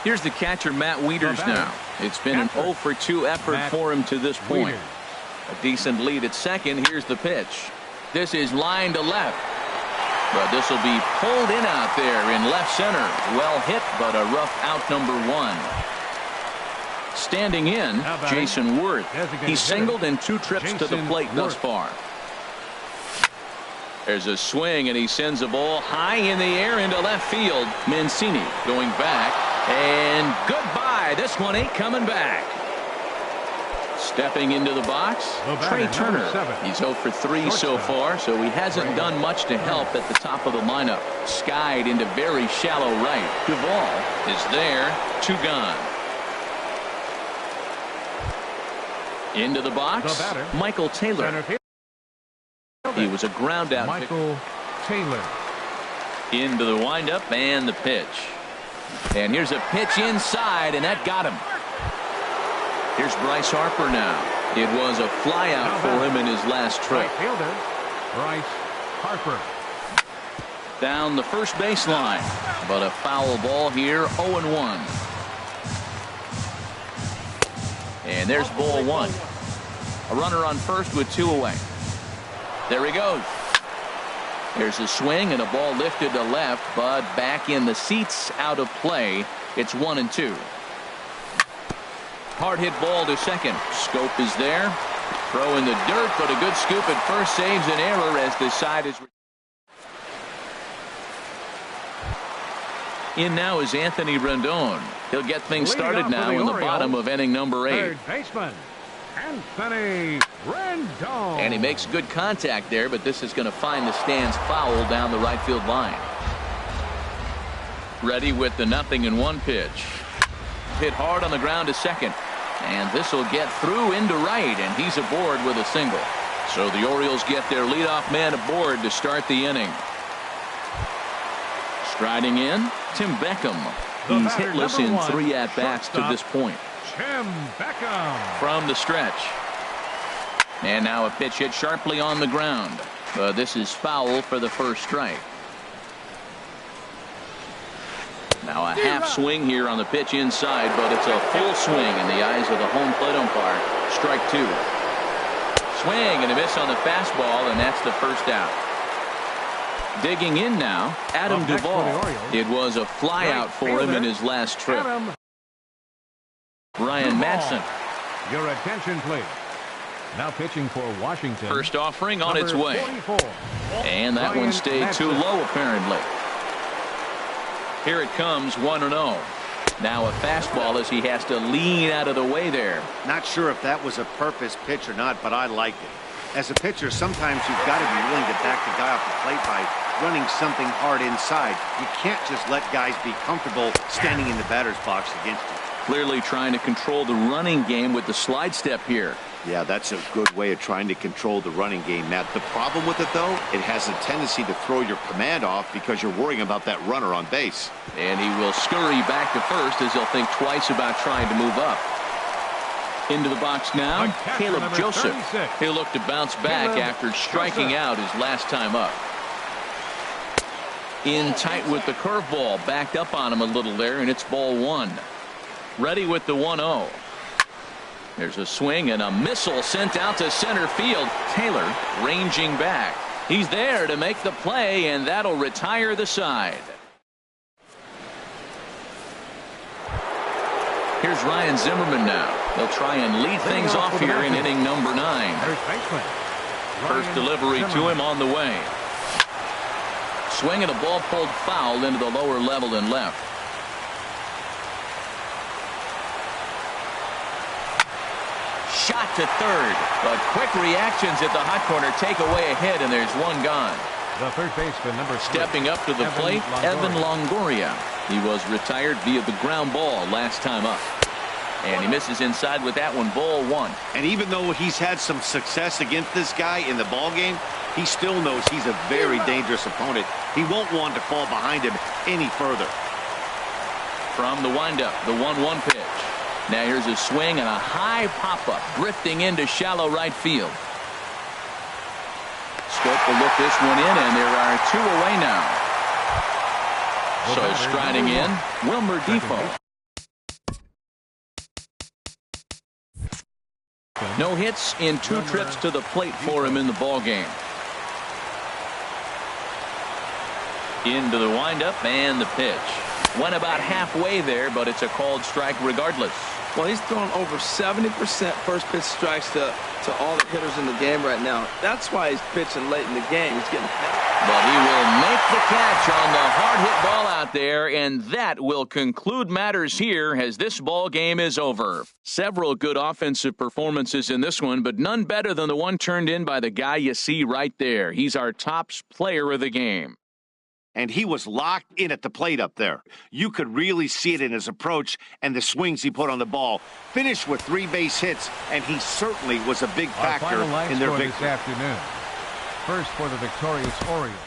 Here's the catcher, Matt Wieters now. It's been an 0 for 2 effort for him to this point. A decent lead at second. Here's the pitch. This is line to left. But this will be pulled in out there in left center. Well hit, but a rough out number 1. Standing in, Jason Worth. He singled in 2 trips to the plate thus far. There's a swing, and he sends a ball high in the air into left field. Mancini going back, and goodbye. This one ain't coming back. Stepping into the box, Trey Turner. He's 0 for 3 so far, so he hasn't done much to help at the top of the lineup. Skied into very shallow right. Duvall is there, 2 gone. Into the box, Michael Taylor. He was a ground out. Michael Taylor. Into the windup and the pitch. And here's a pitch inside, and that got him. Here's Bryce Harper now. It was a fly out for him in his last trip. Right fielder, Bryce Harper. Down the first baseline, but a foul ball here, 0-1. And there's ball 1. A runner on first with 2 away. There he goes. There's a swing and a ball lifted to left, but back in the seats, out of play. It's 1-2. Hard hit ball to second. Scope is there. Throw in the dirt, but a good scoop at first saves an error as the side is. In now is Anthony Rendon. He'll get things started now in the bottom of inning number 8. Third baseman, Anthony Rendon. And he makes good contact there, but this is going to find the stands foul down the right field line. Ready with the 0-1 pitch. Hit hard on the ground to second. And this will get through into right, and he's aboard with a single. So the Orioles get their leadoff man aboard to start the inning. Striding in, Tim Beckham. He's hitless in 3 at-bats to this point. Tim Beckham. From the stretch. And now a pitch hit sharply on the ground. This is foul for the first strike. Now a half swing here on the pitch inside, but it's a full swing in the eyes of the home plate umpire. Strike 2. Swing and a miss on the fastball, and that's the first out. Digging in now, Adam Duvall. It was a flyout for him in his last trip. Ryan Madsen. Your attention, please. Now pitching for Washington. First offering on its way. 44. And that one stayed too low, apparently. Here it comes, 1-0. Now a fastball as he has to lean out of the way there. Not sure if that was a purpose pitch or not, but I liked it. As a pitcher, sometimes you've got to be willing to back the guy off the plate by running something hard inside. You can't just let guys be comfortable standing in the batter's box against you. Clearly trying to control the running game with the slide step here. Yeah, that's a good way of trying to control the running game, Matt. The problem with it, though, it has a tendency to throw your command off because you're worrying about that runner on base. And he will scurry back to first as he'll think twice about trying to move up. Into the box now, Caleb Joseph. 36. He'll look to bounce back after striking out his last time up. In tight with the curveball, backed up on him a little there, and it's ball 1. Ready with the 1-0. There's a swing and a missile sent out to center field. Taylor ranging back. He's there to make the play, and that'll retire the side. Here's Ryan Zimmerman now. They'll try and lead things off here in inning number 9. First delivery to him on the way. Swing and a ball pulled foul into the lower level and left. Shot to third, but quick reactions at the hot corner take away a hit, and there's 1 gone. The third baseman, number 3. Stepping up to the plate, Evan Longoria. He was retired via the ground ball last time up. And he misses inside with that one, ball 1. And even though he's had some success against this guy in the ball game, he still knows he's a very dangerous opponent. He won't want to fall behind him any further. from the windup, the 1-1 pitch. Now here's a swing and a high pop-up drifting into shallow right field. Scope will look this one in, and there are 2 away now. So striding in, Wilmer Defoe. No hits in 2 trips to the plate for him in the ballgame. Into the windup and the pitch. Went about halfway there, but it's a called strike regardless. Well, he's thrown over 70% first pitch strikes to all the hitters in the game right now. That's why he's pitching late in the game. He's getting But he will make the catch on the hard hit ball out there, and that will conclude matters here as this ball game is over. Several good offensive performances in this one, but none better than the one turned in by the guy you see right there. He's our top player of the game. And he was locked in at the plate up there. You could really see it in his approach and the swings he put on the ball. Finished with 3 base hits, and he certainly was a big factor in their victory. This afternoon. First for the victorious Orioles.